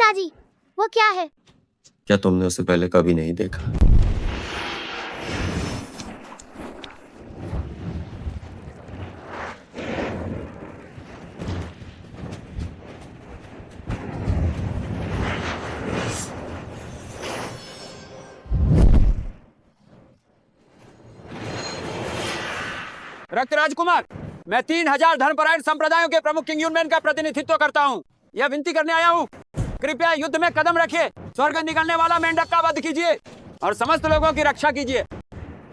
पिताजी, वो क्या है? क्या तुमने उसे पहले कभी नहीं देखा? रक्त राजकुमार, मैं 3000 धर्मपरायण संप्रदायों के प्रमुख किंग यूनमैन का प्रतिनिधित्व करता हूँ। यह विनती करने आया हूँ, कृपया युद्ध में कदम रखिए, स्वर्ग निकलने वाला मेंढक का वध कीजिए और समस्त लोगों की रक्षा कीजिए।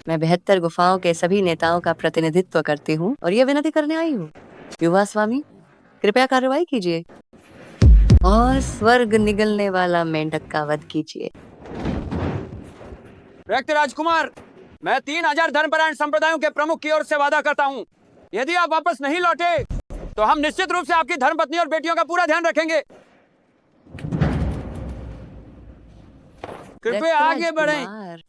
मैं 72 गुफाओं के सभी नेताओं का प्रतिनिधित्व करती हूँ और ये विनती करने आई हूँ, युवा स्वामी, कृपया कार्रवाई कीजिए और स्वर्ग निगलने वाला मेंढक का वध कीजिए। रक्त राजकुमार, मैं 3000 धर्मपरायण संप्रदायों के प्रमुख की ओर से वादा करता हूँ, यदि आप वापस नहीं लौटे तो हम निश्चित रूप से आपकी धर्मपत्नी और बेटियों का पूरा ध्यान रखेंगे। कृपया आगे बढ़ें। राजकुमार,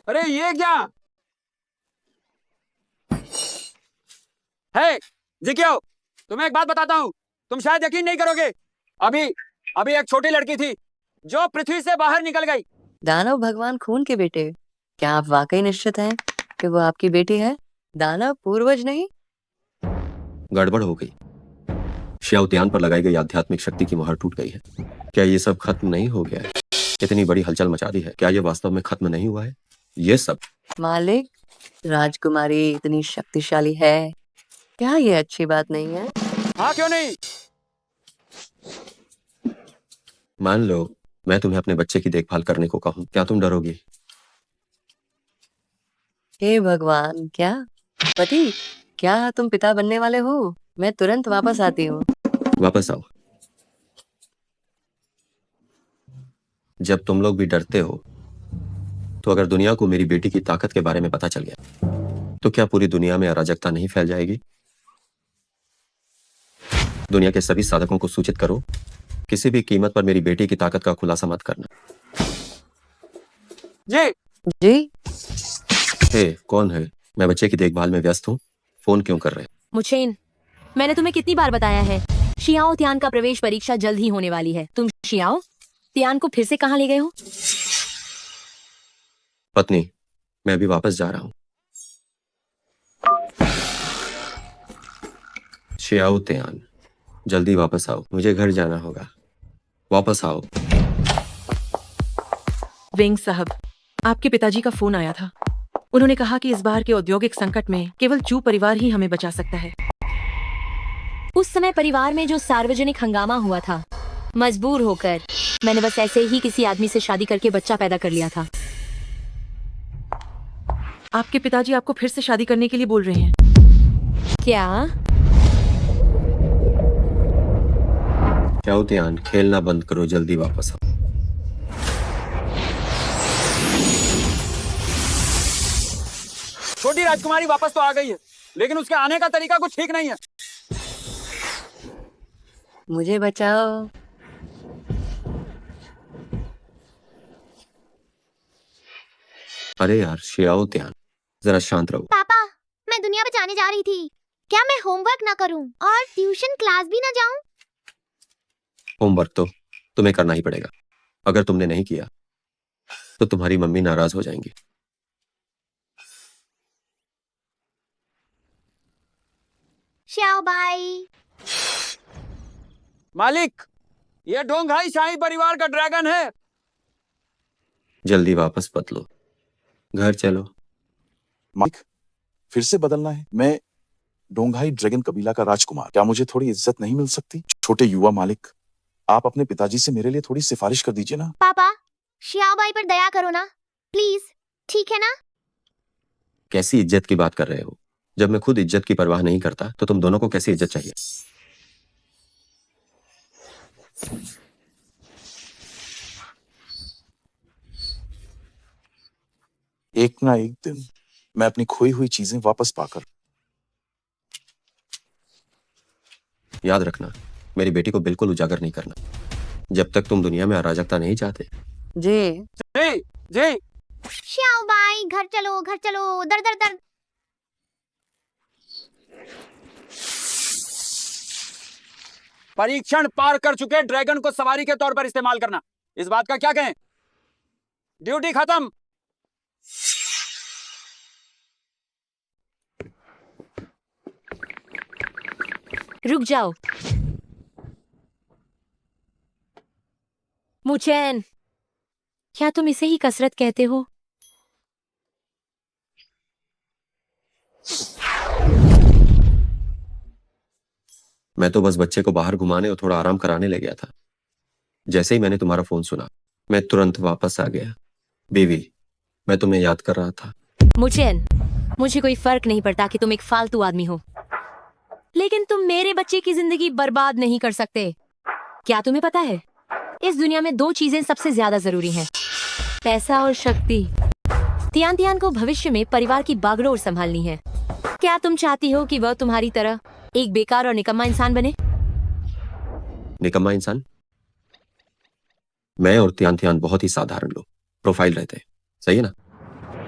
अरे ये क्या है? जी क्यों? तुम्हें एक बात बताता हूँ, तुम शायद यकीन नहीं करोगे। अभी अभी एक छोटी लड़की थी जो पृथ्वी से बाहर निकल गई। दानव भगवान खून के बेटे, क्या आप वाकई निश्चित हैं कि वो आपकी बेटी है? दानव पूर्वज नहीं? गड़बड़ हो गई। श्याओ त्यान पर लगाई गई आध्यात्मिक शक्ति की मुहर टूट गई है। क्या ये सब खत्म नहीं हो गया है? इतनी बड़ी हलचल मचा दी है, क्या ये वास्तव में खत्म नहीं हुआ है? ये सब मालिक, राजकुमारी इतनी शक्तिशाली है, क्या ये अच्छी बात नहीं है? हाँ क्यों नहीं? मान लो मैं तुम्हें अपने बच्चे की देखभाल करने को कहूँ, क्या तुम डरोगी? हे भगवान, क्या पति, क्या तुम पिता बनने वाले हो? मैं तुरंत वापस आती हूँ। वापस आओ। जब तुम लोग भी डरते हो तो अगर दुनिया को मेरी बेटी की ताकत के बारे में पता चल गया तो क्या पूरी दुनिया में अराजकता नहीं फैल जाएगी? दुनिया के सभी साधकों को सूचित करो, किसी भी कीमत पर मेरी बेटी की ताकत का खुलासा मत करना। जी जी, हे, कौन है? मैं बच्चे की देखभाल में व्यस्त हूँ, फोन क्यों कर रहे? मुचेन, मैंने तुम्हें कितनी बार बताया है, शियाओ त्यान का प्रवेश परीक्षा जल्द ही होने वाली है। तुम शियाओ त्यान को फिर से कहाँ ले गए हो? पत्नी, मैं अभी वापस जा रहा हूँ। श्याओ त्यान, जल्दी वापस आओ, मुझे घर जाना होगा। वापस आओ। वेंग साहब, आपके पिताजी का फोन आया था। उन्होंने कहा कि इस बार के औद्योगिक संकट में केवल चू परिवार ही हमें बचा सकता है। उस समय परिवार में जो सार्वजनिक हंगामा हुआ था, मजबूर होकर मैंने बस ऐसे ही किसी आदमी से शादी करके बच्चा पैदा कर लिया था। आपके पिताजी आपको फिर से शादी करने के लिए बोल रहे हैं। क्या? श्याओ त्यान, खेलना बंद करो, जल्दी वापस आओ। छोटी राजकुमारी वापस तो आ गई है, लेकिन उसके आने का तरीका कुछ ठीक नहीं है। मुझे बचाओ। अरे यार श्याओ त्यान, जरा शांत रहो। पापा, मैं दुनिया बचाने जा रही थी। क्या मैं होमवर्क ना करूं और ट्यूशन क्लास भी ना जाऊं? होमवर्क तो तुम्हें करना ही पड़ेगा। अगर तुमने नहीं किया तो तुम्हारी मम्मी नाराज हो जाएंगी। श्याओ बाई। मालिक, ये डोंगहाई शाही परिवार का ड्रैगन है। जल्दी वापस बदलो, घर चलो। माइक, फिर से बदलना है? मैं डोंगहाई ड्रैगन कबीला का राजकुमार, क्या मुझे थोड़ी इज्जत नहीं मिल सकती? छोटे युवा मालिक, आप अपने पिताजी से मेरे लिए थोड़ी सिफारिश कर दीजिए ना। पापा, श्याओ बाई पर दया करो ना, प्लीज, ठीक है ना? कैसी इज्जत की बात कर रहे हो? जब मैं खुद इज्जत की परवाह नहीं करता तो तुम दोनों को कैसी इज्जत चाहिए? एक ना एक दिन मैं अपनी खोई हुई चीजें वापस पाकर याद रखना, मेरी बेटी को बिल्कुल उजागर नहीं करना जब तक तुम दुनिया में अराजकता नहीं चाहते। जी जी जी श्याओ बाई, घर चलो घर चलो, दर दर दर। परीक्षण पार कर चुके ड्रैगन को सवारी के तौर पर इस्तेमाल करना, इस बात का क्या कहें? ड्यूटी खत्म। रुक जाओ। मुचैन, क्या तुम इसे ही कसरत कहते हो? मैं तो बस बच्चे को बाहर घुमाने और थोड़ा आराम कराने ले गया था। जैसे ही मैंने तुम्हारा फोन सुना, मैं तुरंत वापस आ गया। बीवी, मैं तुम्हें याद कर रहा था। मुचैन, मुझे कोई फर्क नहीं पड़ता कि तुम एक फालतू आदमी हो, लेकिन तुम मेरे बच्चे की जिंदगी बर्बाद नहीं कर सकते। क्या तुम्हें पता है, इस दुनिया में 2 चीजें सबसे ज्यादा जरूरी हैं, पैसा और शक्ति। तियान तियान को भविष्य में परिवार की बागडोर संभालनी है। क्या तुम चाहती हो कि वह तुम्हारी तरह एक बेकार और निकम्मा इंसान बने? निकम्मा इंसान? मैं और त्यान त्यान बहुत ही साधारण लोग, प्रोफाइल रहते हैं, सही है ना?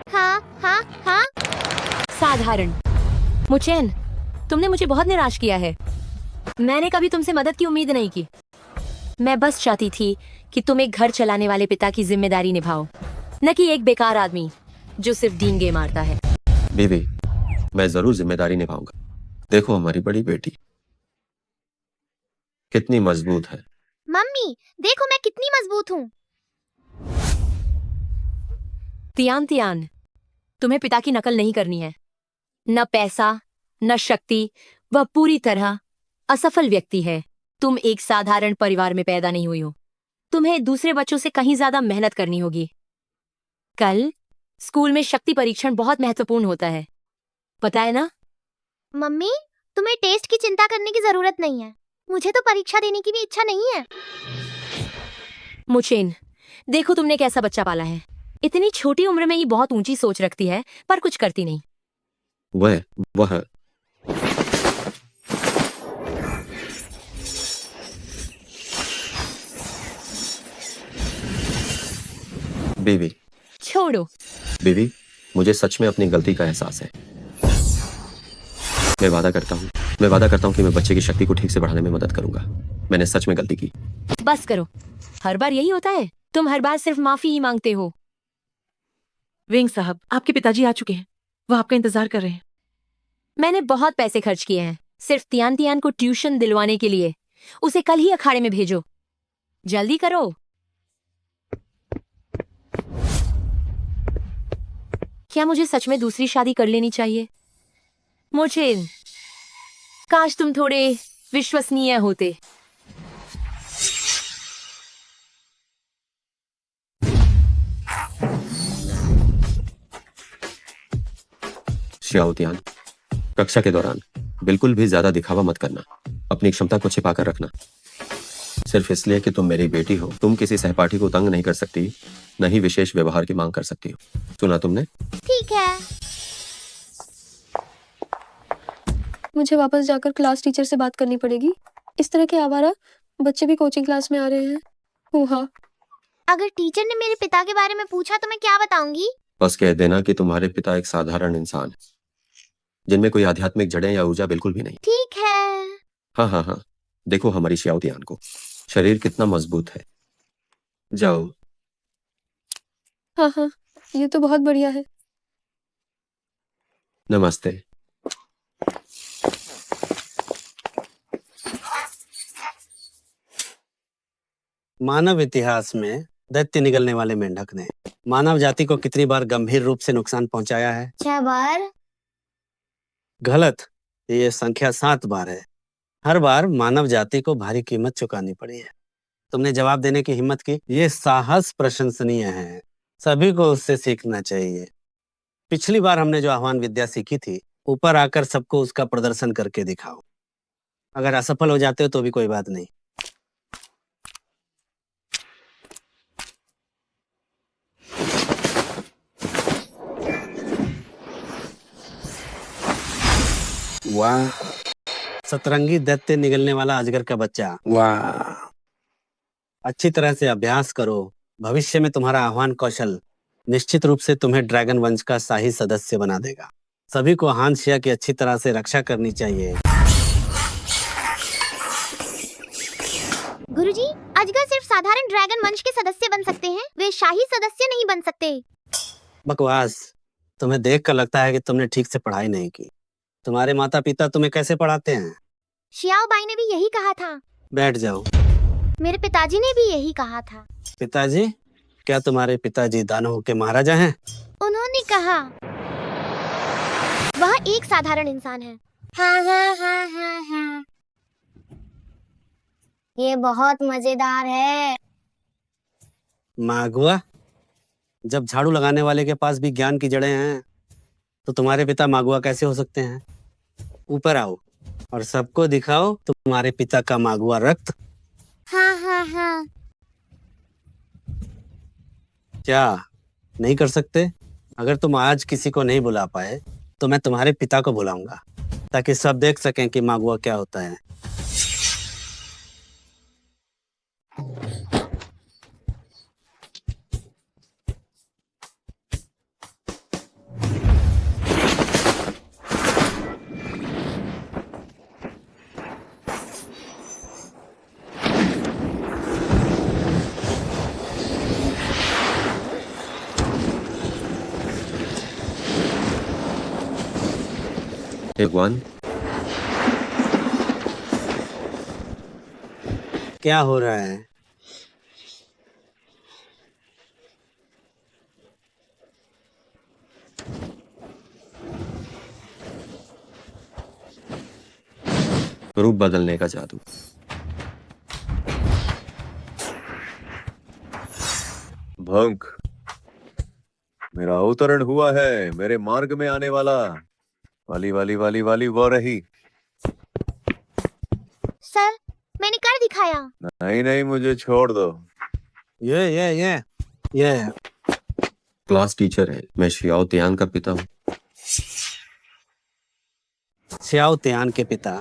हाँ हाँ हाँ। साधारण? मुचैन, तुमने मुझे बहुत निराश किया है। मैंने कभी तुमसे मदद की उम्मीद नहीं की। मैं बस चाहती थी कि तुम एक घर चलाने वाले पिता की जिम्मेदारी निभाओ, न कि एक बेकार आदमी जो सिर्फ डींगे मारता है। बीवी, मैं जरूर जिम्मेदारी निभाऊंगा। देखो हमारी बड़ी बेटी कितनी मजबूत है। मम्मी देखो मैं कितनी मजबूत हूँ। तियान तियान, तुम्हें पिता की नकल नहीं करनी है। न पैसा, न शक्ति, वह पूरी तरह असफल व्यक्ति है। तुम एक साधारण परिवार में पैदा नहीं हुई हो। तुम्हें दूसरे बच्चों से कहीं ज्यादा मेहनत करनी होगी। कल स्कूल में शक्ति परीक्षण बहुत महत्वपूर्ण होता है, पता है ना? मम्मी तुम्हें टेस्ट की चिंता करने की जरूरत नहीं है। मुझे तो परीक्षा देने की भी इच्छा नहीं है। मुचेन, देखो तुमने कैसा बच्चा पाला है। इतनी छोटी उम्र में ही बहुत ऊंची सोच रखती है, पर कुछ करती नहीं। वह बीवी, छोड़ो। बीवी, मुझे सच में अपनी गलती का एहसास है। मैं वादा करता हूँ कि मैं बच्चे की शक्ति को ठीक से बढ़ाने में मदद करूंगा। मैंने सच में गलती की। बस करो, हर बार यही होता है। तुम हर बार सिर्फ माफी ही मांगते हो। विंग साहब, आपके पिताजी आ चुके हैं। वो आपका इंतजार कर रहे हैं। मैंने बहुत पैसे खर्च किए हैं सिर्फ तियान तियान को ट्यूशन दिलवाने के लिए। उसे कल ही अखाड़े में भेजो, जल्दी करो। क्या मुझे सच में दूसरी शादी कर लेनी चाहिए? मुझे काश तुम थोड़े विश्वसनीय होते। श्याओ त्यान, कक्षा के दौरान बिल्कुल भी ज्यादा दिखावा मत करना। अपनी क्षमता को छिपा कर रखना। सिर्फ इसलिए कि तुम मेरी बेटी हो, तुम किसी सहपाठी को तंग नहीं कर सकती, न ही विशेष व्यवहार की मांग कर सकती हो। सुना तुमने? ठीक है। मुझे वापस जाकर क्लास टीचर से बात करनी पड़ेगी। इस तरह के आवारा बच्चे भी कोचिंग क्लास में आ रहे हैं। हुआ। अगर टीचर ने मेरे पिता के बारे में पूछा तो मैं क्या बताऊंगी? बस कह देना कि तुम्हारे पिता एक साधारण इंसान है, जिनमें कोई आध्यात्मिक जड़ें या ऊर्जा बिल्कुल भी नहीं। ठीक है। हाँ हाँ हाँ, देखो हमारी श्याओ त्यान को, शरीर कितना मजबूत है। जाओ। हाँ हाँ, ये तो बहुत बढ़िया है। नमस्ते। मानव इतिहास में दैत्य निगलने वाले मेंढक ने मानव जाति को कितनी बार गंभीर रूप से नुकसान पहुंचाया है? 6 बार। गलत, ये संख्या 7 बार है। हर बार मानव जाति को भारी कीमत चुकानी पड़ी है। तुमने जवाब देने की हिम्मत की, ये साहस प्रशंसनीय है। सभी को उससे सीखना चाहिए। पिछली बार हमने जो आह्वान विद्या सीखी थी, ऊपर आकर सबको उसका प्रदर्शन करके दिखाओ। अगर असफल हो जाते हो तो भी कोई बात नहीं। वाह, सतरंगी दैत्य निगलने वाला अजगर का बच्चा, वाह। अच्छी तरह से अभ्यास करो, भविष्य में तुम्हारा आह्वान कौशल निश्चित रूप से तुम्हें ड्रैगन वंश का शाही सदस्य बना देगा। सभी को हान शिया की अच्छी तरह से रक्षा करनी चाहिए। गुरुजी, अजगर सिर्फ साधारण ड्रैगन वंश के सदस्य बन सकते हैं, वे शाही सदस्य नहीं बन सकते। बकवास, तुम्हें देखकर लगता है कि तुमने ठीक से पढ़ाई नहीं की। तुम्हारे माता पिता तुम्हें कैसे पढ़ाते हैं? शियाओ बाई ने भी यही कहा था। बैठ जाओ। मेरे पिताजी ने भी यही कहा था। पिताजी? क्या तुम्हारे पिताजी दानवों के महाराजा हैं? उन्होंने कहा वह एक साधारण इंसान है। हाँ हाँ हाँ हाँ हाँ, ये बहुत मजेदार है। मागुआ, जब झाड़ू लगाने वाले के पास भी ज्ञान की जड़ें हैं, तो तुम्हारे पिता मागुआ कैसे हो सकते हैं? ऊपर आओ और सबको दिखाओ तुम्हारे पिता का मागुआ रक्त। हाँ हाँ हाँ। क्या नहीं कर सकते? अगर तुम आज किसी को नहीं बुला पाए तो मैं तुम्हारे पिता को बुलाऊंगा, ताकि सब देख सकें कि मागुआ क्या होता है। हे भगवान, क्या हो रहा है? रूप बदलने का जादू। भंक, मेरा अवतरण हुआ है। मेरे मार्ग में आने वाला वाली वाली वाली वाली वो रही। सर, मैंने कर दिखाया। नहीं नहीं, मुझे छोड़ दो। ये क्लास टीचर है, मैं शियाओ तियान का पिता हूँ। श्याओ त्यान के पिता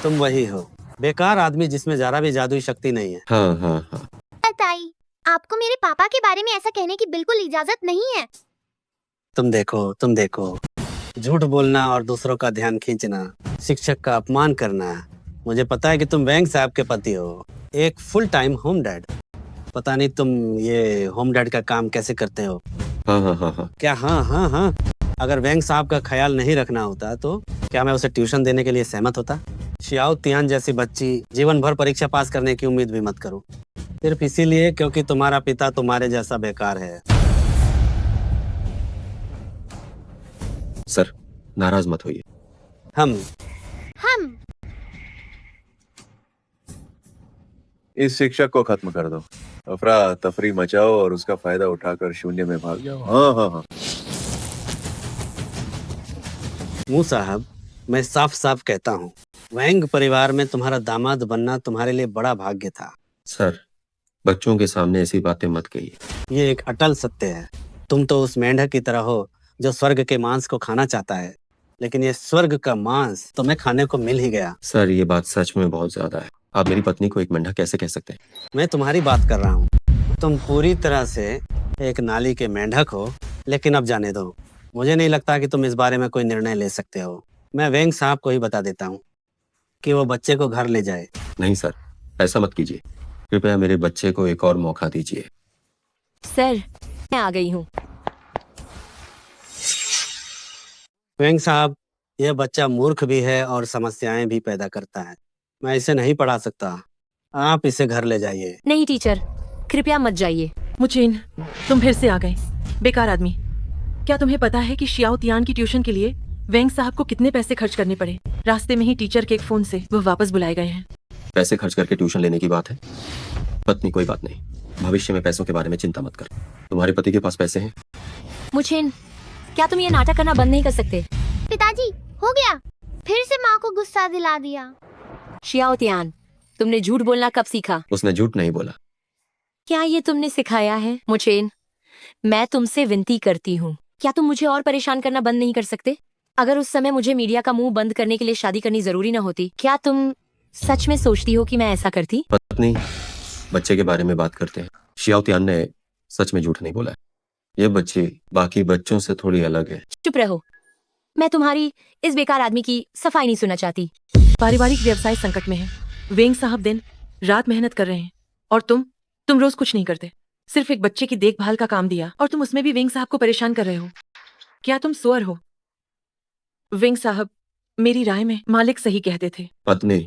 तुम वही हो, बेकार आदमी जिसमें जरा भी जादुई शक्ति नहीं है। हाँ हाँ हाँ। ताई, आपको मेरे पापा के बारे में ऐसा कहने की बिल्कुल इजाजत नहीं है। तुम देखो, झूठ बोलना और दूसरों का ध्यान खींचना, शिक्षक का अपमान करना। मुझे पता है कि तुम वैंग साहब के पति हो, एक फुल टाइम होम डैड। पता नहीं तुम ये होम डैड का काम कैसे करते हो। हाँ हाँ हाँ हाँ। क्या हाँ हाँ हाँ? अगर वैंग साहब का ख्याल नहीं रखना होता तो क्या मैं उसे ट्यूशन देने के लिए सहमत होता? शियाओ तियान जैसी बच्ची जीवन भर परीक्षा पास करने की उम्मीद भी मत करो, सिर्फ इसीलिए क्योंकि तुम्हारा पिता तुम्हारे जैसा बेकार है। सर, नाराज मत होइए। हम इस शिक्षक को खत्म कर दो, अफरा तफरी मचाओ और उसका फायदा उठाकर शून्य में भाग जाओ। हाँ हाँ हाँ। मुंह साहब, मैं साफ साफ कहता हूँ, वैंग परिवार में तुम्हारा दामाद बनना तुम्हारे लिए बड़ा भाग्य था। सर, बच्चों के सामने ऐसी बातें मत कहिए। ये एक अटल सत्य है। तुम तो उस मेंढक की तरह हो जो स्वर्ग के मांस को खाना चाहता है, लेकिन ये स्वर्ग का मांस तुम्हें खाने को मिल ही गया। सर, ये बात सच में बहुत ज्यादा है। आप मेरी पत्नी को एक मेंढक कैसे कह सकते हैं? मैं तुम्हारी बात कर रहा हूँ। तुम पूरी तरह से एक नाली के मेंढक हो, लेकिन अब जाने दो। मुझे नहीं लगता कि तुम इस बारे में कोई निर्णय ले सकते हो। मैं वेंग साहब को ही बता देता हूँ कि वो बच्चे को घर ले जाए। नहीं सर, ऐसा मत कीजिए। कृपया मेरे बच्चे को एक और मौका दीजिए। सर, मैं आ गई हूँ। वेंग साहब, यह बच्चा मूर्ख भी है और समस्याएं भी पैदा करता है। मैं इसे नहीं पढ़ा सकता। आप इसे घर ले जाइए। नहीं टीचर, कृपया मत जाइए। मुचेन, तुम फिर से आ गए, बेकार आदमी। क्या तुम्हें पता है कि शियाओ तियान की ट्यूशन के लिए वेंग साहब को कितने पैसे खर्च करने पड़े? रास्ते में ही टीचर के एक फोन से वो वापस बुलाए गए हैं। पैसे खर्च करके ट्यूशन लेने की बात है? पत्नी, कोई बात नहीं। भविष्य में पैसों के बारे में चिंता मत कर। तुम्हारे पति के पास पैसे हैं। मुचेन, क्या तुम ये नाटक करना बंद नहीं कर सकते? पिताजी, हो गया। फिर से माँ को गुस्सा दिला दिया। शियाओ तियान, तुमने झूठ बोलना कब सीखा? उसने झूठ नहीं बोला। क्या ये तुमने सिखाया है? मुचेन, मैं तुमसे विनती करती हूँ, क्या तुम मुझे और परेशान करना बंद नहीं कर सकते? अगर उस समय मुझे मीडिया का मुंह बंद करने के लिए शादी करनी जरूरी न होती, क्या तुम सच में सोचती हो कि मैं ऐसा करती? पत्नी बच्चे के बारे में बात करते हैं। शियाओ तियान ने सच में झूठ नहीं बोला है। ये बच्ची बाकी बच्चों से थोड़ी अलग है। चुप रहो, मैं तुम्हारी इस बेकार आदमी की सफाई नहीं सुनना चाहती। पारिवारिक व्यवसाय संकट में है। वेंग साहब दिन रात मेहनत कर रहे हैं और तुम रोज कुछ नहीं करते। सिर्फ एक बच्चे की देखभाल का काम दिया और तुम उसमें भी वेंग साहब को परेशान कर रहे हो। क्या तुम सुअर हो? वेंग साहब, मेरी राय में मालिक सही कहते थे। पत्नी,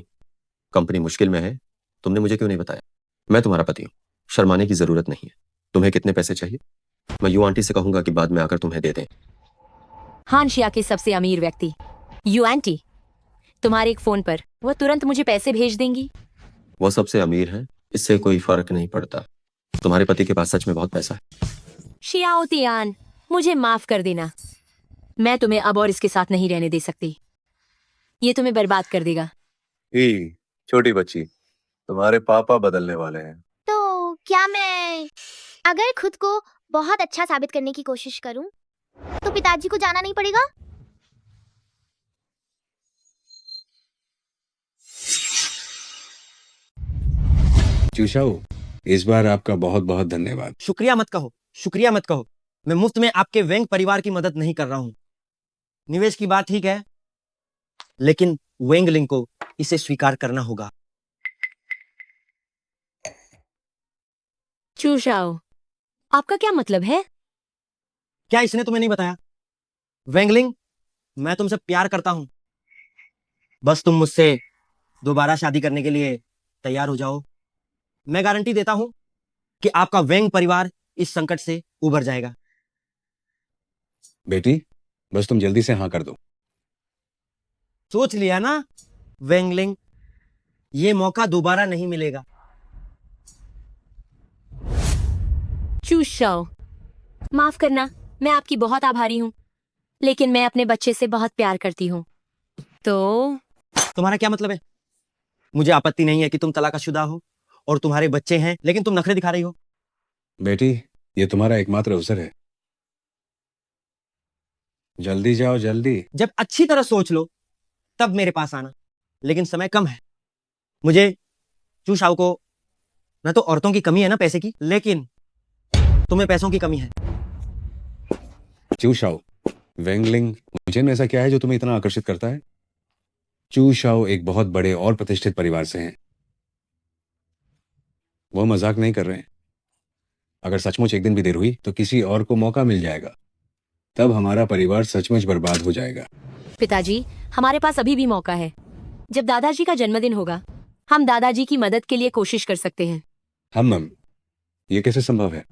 कंपनी मुश्किल में है, तुमने मुझे क्यों नहीं बताया? मैं तुम्हारा पति हूँ, शर्माने की जरूरत नहीं है। तुम्हें कितने पैसे चाहिए? मैं यू आंटी से कहूंगा कि बाद में आकर तुम्हें दे दें। हानशिया के सबसे अमीर व्यक्ति यू आंटी, तुम्हारे एक फोन पर वो तुरंत मुझे पैसे भेज देंगी। वो सबसे अमीर है, इससे कोई फर्क नहीं पड़ता। तुम्हारे पति के पास सच में बहुत पैसा है। शियाओ तियान, मुझे माफ कर देना, मैं तुम्हें अब और इसके साथ नहीं रहने दे सकती। ये तुम्हें बर्बाद कर देगा। छोटी बच्ची, तुम्हारे पापा बदलने वाले हैं। तो क्या मैं अगर खुद को बहुत अच्छा साबित करने की कोशिश करूं तो पिताजी को जाना नहीं पड़ेगा? चूशाओ, इस बार आपका बहुत बहुत धन्यवाद। शुक्रिया मत कहो, शुक्रिया मत कहो। मैं मुफ्त में आपके वेंग परिवार की मदद नहीं कर रहा हूं। निवेश की बात ठीक है, लेकिन वेंगलिंग को इसे स्वीकार करना होगा। चूशाओ, आपका क्या मतलब है? क्या इसने तुम्हें नहीं बताया? वेंगलिंग, मैं तुमसे प्यार करता हूं। बस तुम मुझसे दोबारा शादी करने के लिए तैयार हो जाओ। मैं गारंटी देता हूं कि आपका वेंग परिवार इस संकट से उबर जाएगा। बेटी, बस तुम जल्दी से हाँ कर दो। सोच लिया ना वेंगलिंग, ये मौका दोबारा नहीं मिलेगा। चूशाओ, माफ करना, मैं आपकी बहुत आभारी हूँ, लेकिन मैं अपने बच्चे से बहुत प्यार करती हूँ। तो तुम्हारा क्या मतलब है? मुझे आपत्ति नहीं है कि तुम तलाकशुदा हो और तुम्हारे बच्चे हैं, लेकिन तुम नखरे दिखा रही हो। बेटी, ये तुम्हारा एकमात्र अवसर है, जल्दी जाओ जल्दी। जब अच्छी तरह सोच लो तब मेरे पास आना, लेकिन समय कम है। मुझे चूशाओ को न तो औरतों की कमी है ना पैसे की, लेकिन तुम्हें पैसों की कमी है। चूशाओ, वेंगलिंग मुझे में ऐसा क्या है जो तुम्हें इतना आकर्षित करता है? चूशाओ एक बहुत बड़े और प्रतिष्ठित परिवार से हैं। वो मजाक नहीं कर रहे हैं। अगर सचमुच एक दिन भी देर हुई तो किसी और को मौका मिल जाएगा, तब हमारा परिवार सचमुच बर्बाद हो जाएगा। पिताजी, हमारे पास अभी भी मौका है। जब दादाजी का जन्मदिन होगा, हम दादाजी की मदद के लिए कोशिश कर सकते हैं। हम ये कैसे संभव है?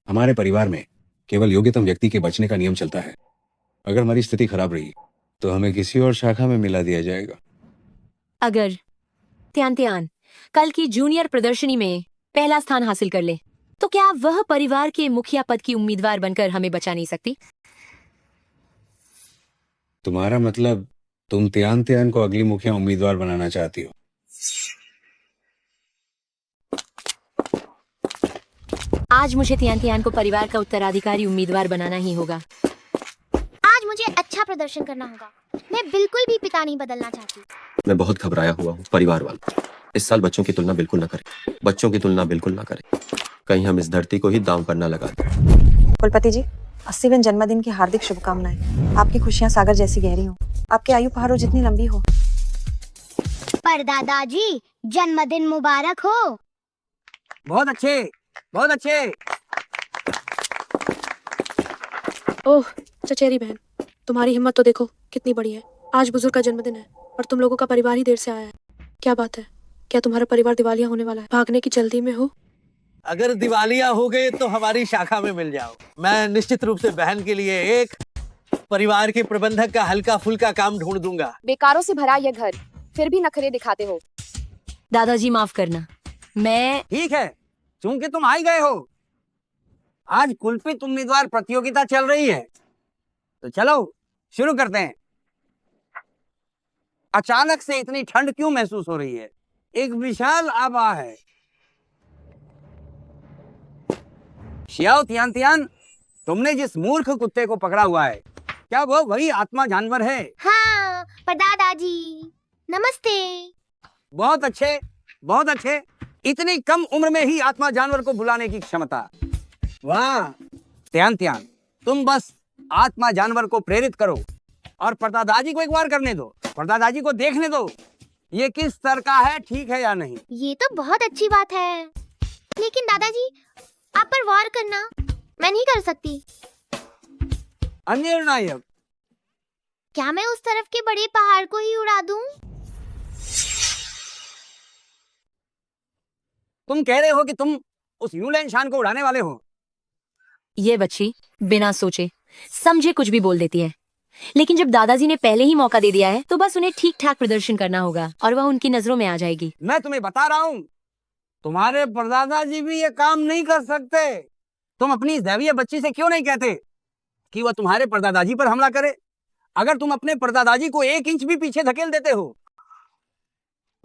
हमारे परिवार में केवल योग्यतम व्यक्ति के बचने का नियम चलता है। अगर हमारी स्थिति खराब रही तो हमें किसी और शाखा में मिला दिया जाएगा। अगर त्यान त्यान कल की जूनियर प्रदर्शनी में पहला स्थान हासिल कर ले, तो क्या वह परिवार के मुखिया पद की उम्मीदवार बनकर हमें बचा नहीं सकती? तुम्हारा मतलब तुम त्यान त्यान को अगली मुखिया उम्मीदवार बनाना चाहती हो? आज मुझे त्यान त्यान को परिवार का उत्तराधिकारी उम्मीदवार बनाना ही होगा। आज मुझे अच्छा प्रदर्शन करना होगा। मैं बिल्कुल भी पिता नहीं बदलना चाहती। मैं बहुत घबराया हुआ हूँ। परिवार वालों, इस साल बच्चों की तुलना बिल्कुल ना करें। बच्चों की तुलना बिल्कुल ना करें। कहीं हम इस धरती को ही दांव पर न लगा दें। कुलपति जी, 80वें जन्मदिन की हार्दिक शुभकामनाएं। आपकी खुशियां सागर जैसी गहरी हो, आपकी आयु पहाड़ों जितनी लंबी हो। पर दादाजी, जन्मदिन मुबारक हो। बहुत अच्छे, बहुत अच्छे। ओह चचेरी बहन, तुम्हारी हिम्मत तो देखो कितनी बड़ी है। आज बुजुर्ग का जन्मदिन है और तुम लोगों का परिवार ही देर से आया है। क्या बात है? क्या तुम्हारा परिवार दिवालिया होने वाला है? भागने की जल्दी में हो? अगर दिवालिया हो गए तो हमारी शाखा में मिल जाओ। मैं निश्चित रूप से बहन के लिए एक परिवार के प्रबंधक का हल्का फुल्का काम ढूंढ दूंगा। बेकारों से भरा यह घर, फिर भी नखरे दिखाते हो। दादाजी माफ करना, मैं ठीक है, चूंकि तुम आ ही गए हो। आज कुलपित उम्मीदवार प्रतियोगिता चल रही है, तो चलो शुरू करते हैं। अचानक से इतनी ठंड क्यों महसूस हो रही है? एक विशाल आभा है। शियाओ तियान तियान, तुमने जिस मूर्ख कुत्ते को पकड़ा हुआ है, क्या वो वही आत्मा जानवर है? हाँ पर दादाजी नमस्ते। बहुत अच्छे, बहुत अच्छे। इतनी कम उम्र में ही आत्मा जानवर को बुलाने की क्षमता, वाह। त्यान त्यान, तुम बस आत्मा जानवर को प्रेरित करो और परदादाजी को एक बार करने दो, परदादाजी को देखने दो ये किस स्तर का है, ठीक है या नहीं। ये तो बहुत अच्छी बात है, लेकिन दादाजी आप पर वार करना मैं नहीं कर सकती। अनिर्णायक। क्या मैं उस तरफ के बड़े पहाड़ को ही उड़ा दूं? तुम कह रहे हो कि तुम उस यूलेन शान को उड़ाने वाले हो? ये बच्ची बिना सोचे समझे कुछ भी बोल देती है, लेकिन जब दादाजी ने पहले ही मौका दे दिया है तो बस उन्हें ठीक ठाक प्रदर्शन करना होगा और वह उनकी नजरों में आ जाएगी। मैं तुम्हें बता रहा हूँ, तुम्हारे परदादाजी भी ये काम नहीं कर सकते। तुम अपनी दैवीय बच्ची से क्यों नहीं कहते कि वह तुम्हारे परदादाजी पर हमला करे? अगर तुम अपने परदादाजी को 1 इंच भी पीछे धकेल देते हो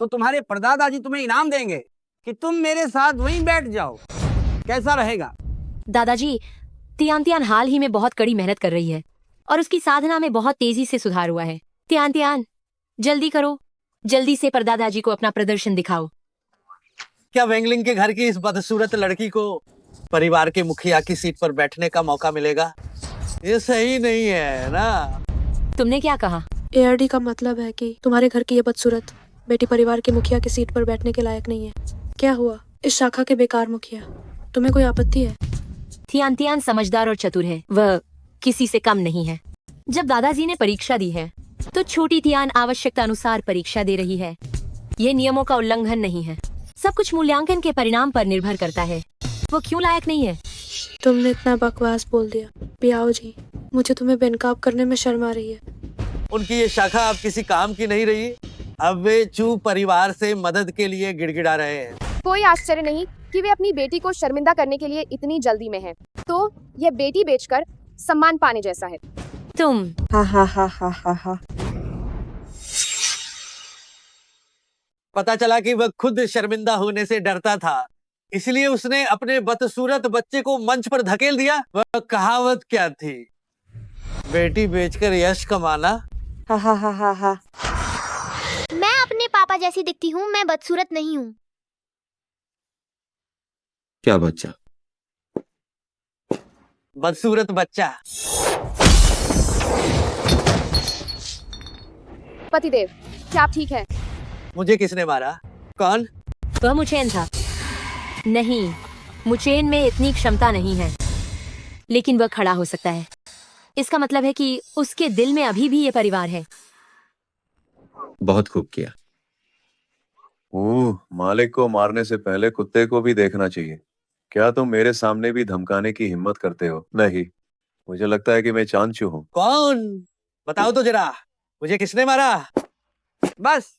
तो तुम्हारे परदादाजी तुम्हें इनाम देंगे कि तुम मेरे साथ वहीं बैठ जाओ। कैसा रहेगा? दादाजी, तियान तियान हाल ही में बहुत कड़ी मेहनत कर रही है और उसकी साधना में बहुत तेजी से सुधार हुआ है। तियान तियान जल्दी करो, जल्दी से परदादाजी को अपना प्रदर्शन दिखाओ। क्या वेंगलिंग के घर की इस बदसूरत लड़की को परिवार के मुखिया की सीट पर बैठने का मौका मिलेगा? ये सही नहीं है ना। तुमने क्या कहा? एआरडी का मतलब है कि तुम्हारे घर की ये बदसूरत बेटी परिवार के मुखिया की सीट पर बैठने के लायक नहीं है। क्या हुआ इस शाखा के बेकार मुखिया, तुम्हें कोई आपत्ति है? तियान तियान समझदार और चतुर है, वह किसी से कम नहीं है। जब दादाजी ने परीक्षा दी है तो छोटी तियान आवश्यकता अनुसार परीक्षा दे रही है। ये नियमों का उल्लंघन नहीं है, सब कुछ मूल्यांकन के परिणाम पर निर्भर करता है। वो क्यों लायक नहीं है? तुमने इतना बकवास बोल दिया। पियाओ जी, मुझे तुम्हें बेनकाब करने में शर्म आ रही है। उनकी ये शाखा अब किसी काम की नहीं रही। अब वे चू परिवार से मदद के लिए गिड़गिड़ा रहे हैं। कोई आश्चर्य नहीं कि वे अपनी बेटी को शर्मिंदा करने के लिए इतनी जल्दी में हैं। तो यह बेटी बेचकर सम्मान पाने जैसा है। तुम हा हा हा हा हा हा। पता चला कि वह खुद शर्मिंदा होने से डरता था, इसलिए उसने अपने बदसूरत बच्चे को मंच पर धकेल दिया। वह कहावत क्या थी, बेटी बेचकर यश कमाना। हा हा हा हा हा। मैं अपने पापा जैसी दिखती हूँ, मैं बदसूरत नहीं हूँ। क्या बच्चा? बदसूरत बच्चा। पतिदेव, क्या आप ठीक है? मुझे किसने मारा? कौन? वह मुचेन था। नहीं, मुचेन में इतनी क्षमता नहीं है, लेकिन वह खड़ा हो सकता है। इसका मतलब है कि उसके दिल में अभी भी ये परिवार है। बहुत खूब किया। मालिक को मारने से पहले कुत्ते को भी देखना चाहिए। क्या तुम मेरे सामने भी धमकाने की हिम्मत करते हो? नहीं, मुझे लगता है कि मैं चांचू हूँ। कौन? बताओ तो जरा, मुझे किसने मारा? बस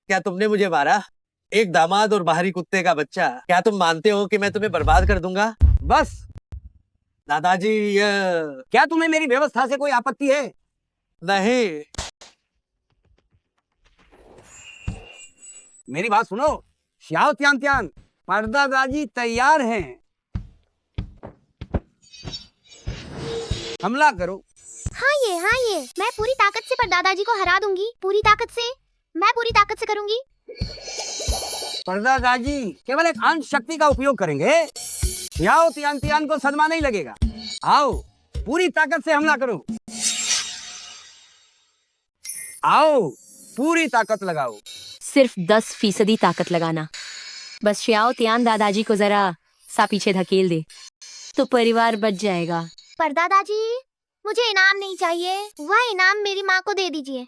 क्या तुमने मुझे मारा? एक दामाद और बाहरी कुत्ते का बच्चा। क्या तुम मानते हो कि मैं तुम्हें बर्बाद कर दूंगा? बस। दादाजी, क्या तुम्हें मेरी व्यवस्था से कोई आपत्ति है? नहीं। मेरी बात सुनो। श्याओ त्यान त्यान, परदादाजी तैयार हैं। हमला करो। हाँ ये मैं पूरी ताकत से पर दादाजी को हरा दूंगी। पूरी ताकत से, मैं पूरी ताकत से करूंगी। परदादाजी केवल एक अंश शक्ति का उपयोग करेंगे। श्याओ त्यान त्यान को सदमा नहीं लगेगा। आओ, पूरी ताकत से हमला करो। आओ, पूरी ताकत लगाओ। सिर्फ 10% ताकत लगाना। बस श्याओ त्यान दादाजी को जरा सा पीछे धकेल दे तो परिवार बच जाएगा। पर दादाजी, मुझे इनाम नहीं चाहिए, वह इनाम मेरी माँ को दे दीजिए।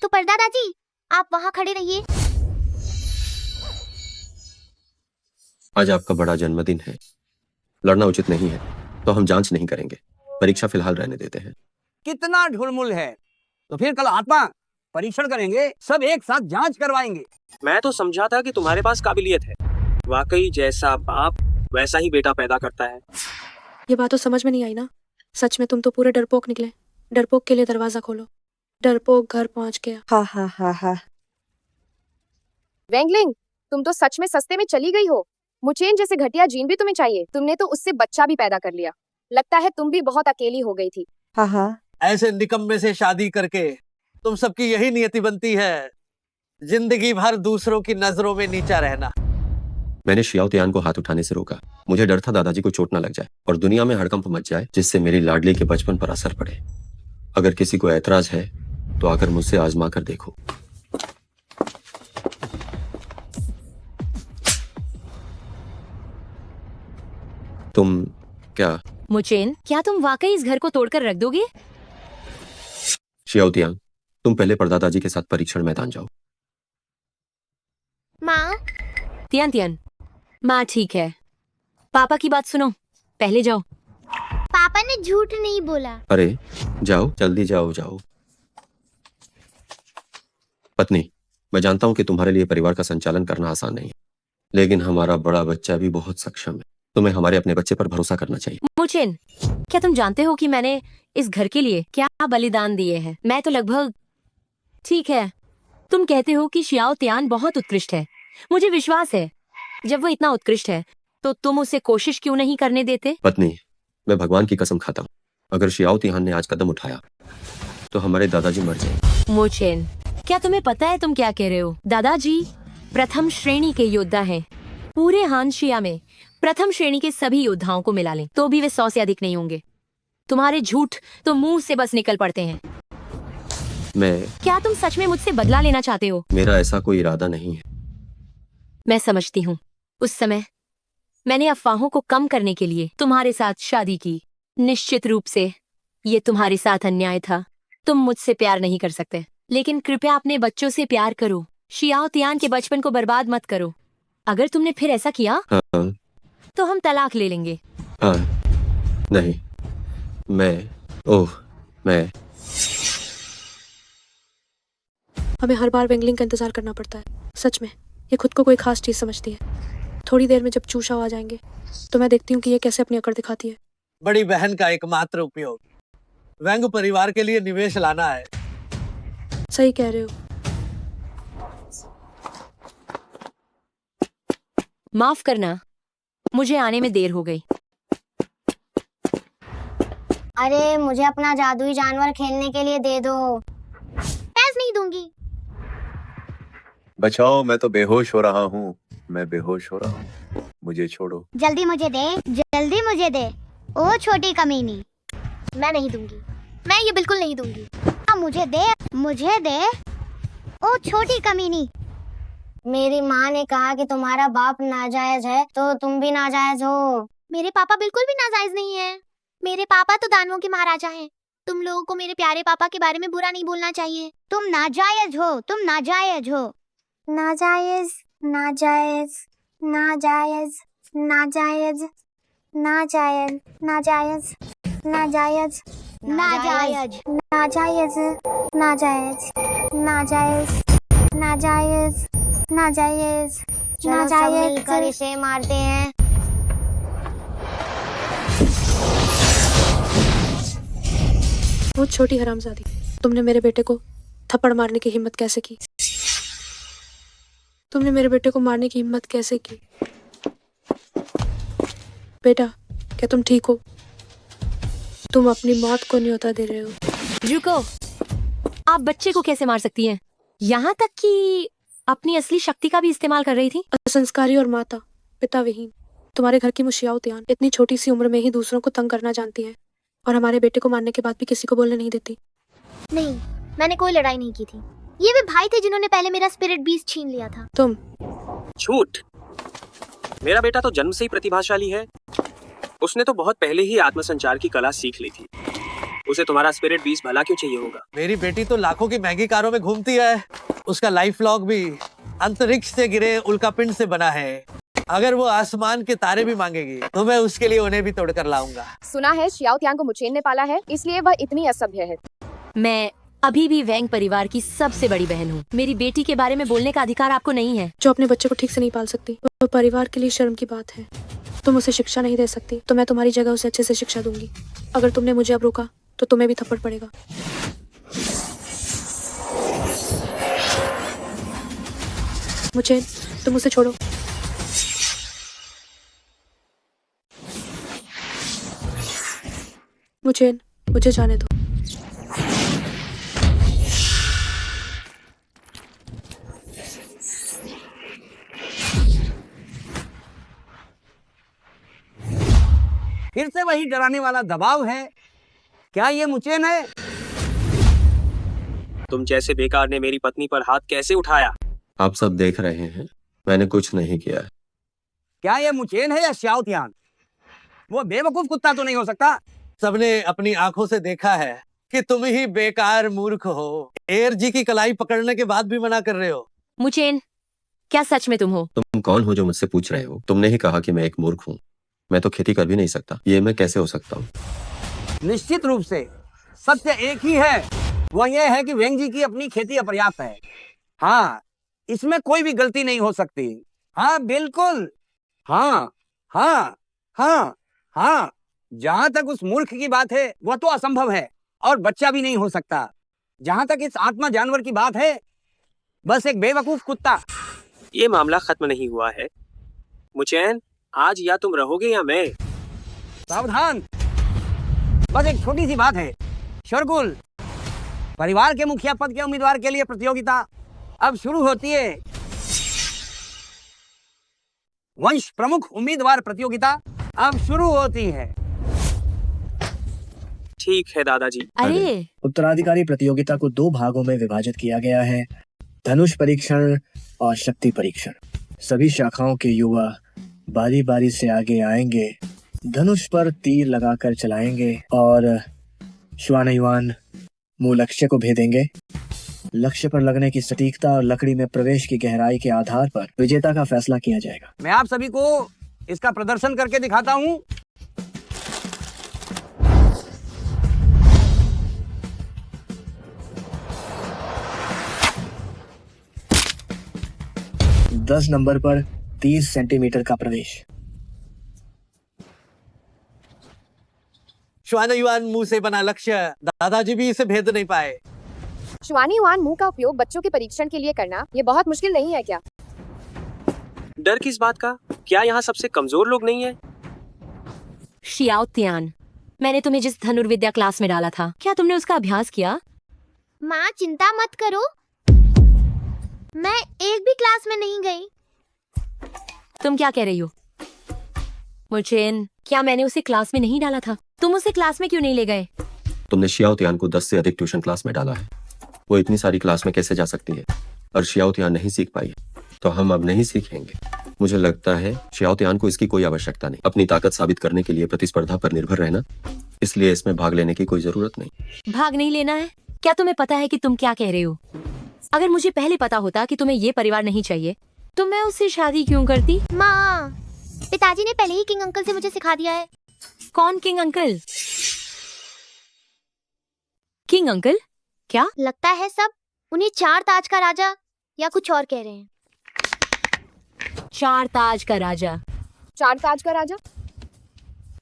तो पर दादाजी आप वहाँ खड़े रहिए। आज आपका बड़ा जन्मदिन है, लड़ना उचित नहीं है, तो हम जांच नहीं करेंगे। परीक्षा फिलहाल रहने देते हैं। कितना ढुलमुल है। तो फिर कल आत्मा परीक्षण करेंगे, सब एक साथ जांच करवाएंगे। मैं तो समझा था कि तुम्हारे पास काबिलियत है। वाकई जैसा बाप वैसा ही बेटा पैदा करता है। ये बात तो समझ में नहीं आई ना। सच में तुम तो पूरे डरपोक निकले। डरपोक के लिए दरवाजा खोलो। डरपोक घर पहुंच गया। हा हा हा हा। वेंगलिंग, तुम तो सच में सस्ते में चली गई हो। मुचेन जैसे घटिया जीन भी तुम्हें चाहिए? तुमने तो उससे बच्चा भी पैदा कर लिया। लगता है तुम भी बहुत अकेली हो गई थी। हाँ हाँ, ऐसे निकम्मे से शादी करके तुम सबकी यही नियति बनती है, जिंदगी भर दूसरों की नजरों में नीचा रहना। मैंने शियाओ तियान को हाथ उठाने से रोका। मुझे डर था दादाजी को चोट न लग जाए और दुनिया में हड़कंप मच जाए, जिससे मेरी लाडली के बचपन पर असर पड़े। अगर किसी को ऐतराज है तो आकर मुझसे आजमा कर देखो। तुम क्या मुचेन, क्या तुम वाकई इस घर को तोड़कर रख दोगे? शियाओ तियान, तुम पहले परदादाजी के साथ परीक्षण मैदान जाओ। माँ, तियान तियान, माँ ठीक है। पापा की बात सुनो, पहले जाओ। पापा ने झूठ नहीं बोला। अरे जाओ, जल्दी जाओ जाओ। पत्नी, मैं जानता हूं कि तुम्हारे लिए परिवार का संचालन करना आसान नहीं है, लेकिन हमारा बड़ा बच्चा भी बहुत सक्षम है। तुम्हें हमारे अपने बच्चे पर भरोसा करना चाहिए। मुचेन, क्या तुम जानते हो कि मैंने इस घर के लिए क्या बलिदान दिए हैं? मैं तो लगभग ठीक है। तुम कहते हो कि शियाओ तियान बहुत उत्कृष्ट है। मुझे विश्वास है। जब वो इतना उत्कृष्ट है तो तुम उसे कोशिश क्यों नहीं करने देते? पत्नी, मैं भगवान की कसम खाता हूँ, अगर शियाओ तियान ने आज कदम उठाया तो हमारे दादाजी मर जाएंगे। मुचेन, क्या तुम्हें पता है तुम क्या कह रहे हो? दादाजी प्रथम श्रेणी के योद्धा हैं। पूरे हानशिया में प्रथम श्रेणी के सभी योद्धाओं को मिला लें तो भी वे 100 से अधिक नहीं होंगे। तुम्हारे झूठ तो मुंह से बस निकल पड़ते हैं। क्या तुम सच में मुझसे बदला लेना चाहते हो? मेरा ऐसा कोई इरादा नहीं है। मैं समझती हूँ। उस समय मैंने अफवाहों को कम करने के लिए तुम्हारे साथ शादी की। निश्चित रूप से ये तुम्हारे साथ अन्याय था। तुम मुझसे प्यार नहीं कर सकते, लेकिन कृपया अपने बच्चों से प्यार करो। शियाओ तियान के बचपन को बर्बाद मत करो। अगर तुमने फिर ऐसा किया हाँ, तो हम तलाक ले लेंगे। हाँ, नहीं, मैं हमें हर बार वेंगलिंग का इंतजार करना पड़ता है। सच में ये खुद को कोई खास चीज समझती है। थोड़ी देर में जब चूषा आ जाएंगे तो मैं देखती हूँ कि ये कैसे अपनी अकड़ दिखाती है। बड़ी बहन का एकमात्र उपयोग वेंग परिवार के लिए निवेश लाना है। सही कह रहे हो। माफ करना, मुझे आने में देर हो गई। अरे मुझे अपना जादुई जानवर खेलने के लिए दे दो। पैसे नहीं दूंगी। बचाओ, मैं तो बेहोश हो रहा हूँ। मैं बेहोश हो रहा हूँ, मुझे छोड़ो। जल्दी मुझे दे, जल्दी मुझे दे। ओ छोटी कमीनी, मैं नहीं दूंगी। मैं ये बिल्कुल नहीं दूंगी। मुझे दे, मुझे दे। ओ छोटी कमीनी। मेरी माँ ने कहा कि तुम्हारा बाप नाजायज है, तो तुम भी नाजायज हो। मेरे पापा बिल्कुल भी नाजायज नहीं है। मेरे पापा तो दानवों के महाराजा हैं। तुम लोगों को मेरे प्यारे पापा के बारे में बुरा नहीं बोलना चाहिए। तुम नाजायज हो, तुम नाजायज हो। नाजायज, नाजायज, नाजायज, नाजायज, नाजायज, नाजायज, नाजायज, नाजायज, नाजायज, नाजायज, नाजायज, नाजायज, नाजायज, नाजायज। मिलकर इसे मारते हैं। वो छोटी हरामजादी, तुमने मेरे बेटे को थप्पड़ मारने की हिम्मत कैसे की? तुमने मेरे बेटे को मारने की हिम्मत कैसे की? बेटा, क्या तुम ठीक हो? तुम अपनी मौत को न्योता दे रहे हो। रुको, आप बच्चे को कैसे मार सकती हैं? यहाँ तक कि अपनी असली शक्ति का भी इस्तेमाल कर रही थी। असंस्कारी और माता पिता विहीन तुम्हारे घर की मुशियाओ तियान इतनी छोटी सी उम्र में ही दूसरों को तंग करना जानती है, और हमारे बेटे को मारने के बाद भी किसी को बोलने नहीं देती। नहीं, मैंने कोई लड़ाई नहीं की थी। ये वे भाई थे जिन्होंने पहले मेरा स्पिरिट बीस्ट छीन लिया था। तुम झूठ। मेरा बेटा तो जन्म से ही प्रतिभाशाली है। उसने तो बहुत पहले ही आत्मसंचार की कला सीख ली थी। उसे तुम्हारा स्पिरिट बीस्ट भला क्यों चाहिए होगा? मेरी बेटी तो लाखों की महंगी कारों में घूमती है। उसका लाइफ लॉग भी अंतरिक्ष से गिरे उल्कापिंड से बना है। अगर वो आसमान के तारे भी मांगेगी तो मैं उसके लिए उन्हें भी तोड़कर लाऊंगा। सुना है शियाओ तियान को मुचेन ने पाला है, इसलिए वह इतनी असभ्य है। मैं अभी भी वेंग परिवार की सबसे बड़ी बहन हूँ। मेरी बेटी के बारे में बोलने का अधिकार आपको नहीं है। जो अपने बच्चे को ठीक से नहीं पाल सकती, वो परिवार के लिए शर्म की बात है। तुम उसे शिक्षा नहीं दे सकती, तो मैं तुम्हारी जगह उसे अच्छे से शिक्षा दूंगी। अगर तुमने मुझे अब रोका तो तुम्हें भी थप्पड़ पड़ेगा। मुझे तुम उसे छोड़ो। मुझे जाने दो। फिर से वही डराने वाला दबाव है। क्या ये मुचेन है? तुम जैसे बेकार ने मेरी पत्नी पर हाथ कैसे उठाया? आप सब देख रहे हैं, मैंने कुछ नहीं किया है। क्या ये मुचेन है या श्याओतियान? वो बेवकूफ कुत्ता तो नहीं हो सकता। सबने अपनी आंखों से देखा है कि तुम ही बेकार मूर्ख हो। एयर जी की कलाई पकड़ने के बाद भी मना कर रहे हो। मुचेन, क्या सच में तुम हो? तुम कौन हो जो मुझसे पूछ रहे हो? तुमने ही कहा कि मैं एक मूर्ख हूँ। मैं तो खेती कर भी नहीं सकता, ये मैं कैसे हो सकता हूँ? निश्चित रूप से सत्य एक ही है, वह यह है कि वेंग जी की अपनी खेती अपर्याप्त है। हाँ, इसमें कोई भी गलती नहीं हो सकती। हाँ बिल्कुल, हाँ हाँ हाँ हाँ। जहां तक उस मूर्ख की बात है वह तो असंभव है और बच्चा भी नहीं हो सकता। जहां तक इस आत्मा जानवर की बात है, बस एक बेवकूफ कुत्ता। ये मामला खत्म नहीं हुआ है मुचैन। आज या तुम रहोगे या मैं। सावधान, बस एक छोटी सी बात है। शोरगुल, परिवार के मुखिया पद के उम्मीदवार के लिए प्रतियोगिता अब शुरू होती है। वंश प्रमुख उम्मीदवार प्रतियोगिता अब शुरू होती है। ठीक है दादाजी। अरे उत्तराधिकारी प्रतियोगिता को 2 भागों में विभाजित किया गया है, धनुष परीक्षण और शक्ति परीक्षण। सभी शाखाओं के युवा बारी बारी से आगे आएंगे, धनुष पर तीर लगाकर चलाएंगे और श्वानयुआन मूल लक्ष्य को भेदेंगे। लक्ष्य पर लगने की सटीकता और लकड़ी में प्रवेश की गहराई के आधार पर विजेता का फैसला किया जाएगा। मैं आप सभी को इसका प्रदर्शन करके दिखाता हूं। दस नंबर पर 30 सेंटीमीटर का प्रवेश। श्वानयुआन मुंह से बना लक्ष्य, दादाजी भी इसे भेद नहीं पाए। श्वानयुआन मुंह का उपयोग बच्चों के परीक्षण के लिए करना ये बहुत मुश्किल नहीं है क्या? डर किस बात का? क्या यहाँ सबसे कमजोर लोग नहीं है? शियाओतियान, मैंने तुम्हें जिस धनुर्विद्या क्लास में डाला था, क्या तुमने उसका अभ्यास किया? माँ चिंता मत करो, मैं एक भी क्लास में नहीं गई। तुम क्या कह रही हो? मुचेन, क्या मैंने उसे क्लास में नहीं डाला था? तुम उसे क्लास में क्यों नहीं ले गए? तुमने शियाओतियान को 10 से अधिक ट्यूशन क्लास में डाला है। वो इतनी सारी क्लास में कैसे जा सकती है? और शियाओतियान नहीं सीख पाई है, तो हम अब नहीं सीखेंगे। मुझे लगता है शियाओतियान को इसकी कोई आवश्यकता नहीं। अपनी ताकत साबित करने के लिए प्रतिस्पर्धा पर निर्भर रहना, इसलिए इसमें भाग लेने की कोई जरूरत नहीं। भाग नहीं लेना है? क्या तुम्हें पता है कि तुम क्या कह रहे हो? अगर मुझे पहले पता होता कि तुम्हें ये परिवार नहीं चाहिए, तो मैं उससे शादी क्यों करती? माँ, पिताजी ने पहले ही किंग अंकल से मुझे सिखा दिया है। कौन किंग अंकल? King uncle? क्या लगता है सब उन्हें 4 ताज का राजा या कुछ और कह रहे हैं। 4 ताज का राजा? 4 ताज का राजा?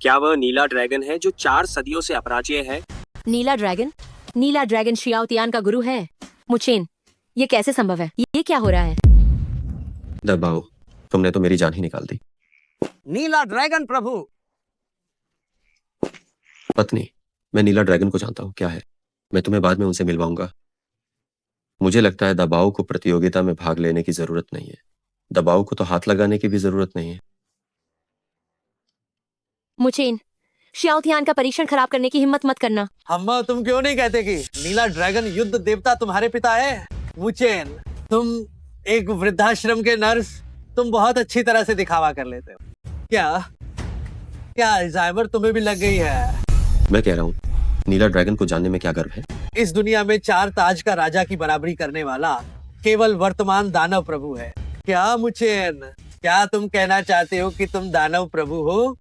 क्या वह नीला ड्रैगन है जो 4 सदियों से अपराजेय है? नीला ड्रैगन? नीला ड्रैगन शियाओतियान का गुरु है? मुचेन, ये कैसे संभव है? ये क्या हो रहा है? दबाओ, तुमने तो मेरी जान ही निकाल दी। नीला ड्रैगन प्रभु। पत्नी, मैं नीला ड्रैगन को जानता हूँ। क्या है? मैं तुम्हें बाद में उनसे मिलवाऊंगा। मुझे लगता है दबाओ को प्रतियोगिता में भाग लेने की जरूरत नहीं है। दबाओ को तो हाथ लगाने की भी जरूरत नहीं है। मुचेन, शियाओतियान का परीक्षण खराब करने की हिम्मत मत करना। अम्मा, तुम क्यों नहीं कहते कि नीला ड्रैगन युद्ध देवता तुम्हारे पिता है? मुचेन, तुम एक वृद्धाश्रम के नर्स, तुम बहुत अच्छी तरह से दिखावा कर लेते हो। क्या अल्जाइमर तुम्हें भी लग गई है? मैं कह रहा हूँ, नीला ड्रैगन को जानने में क्या गर्व है? इस दुनिया में 4 ताज का राजा की बराबरी करने वाला केवल वर्तमान दानव प्रभु है। क्या मुचेन, क्या तुम कहना चाहते हो कि तुम दानव प्रभु हो?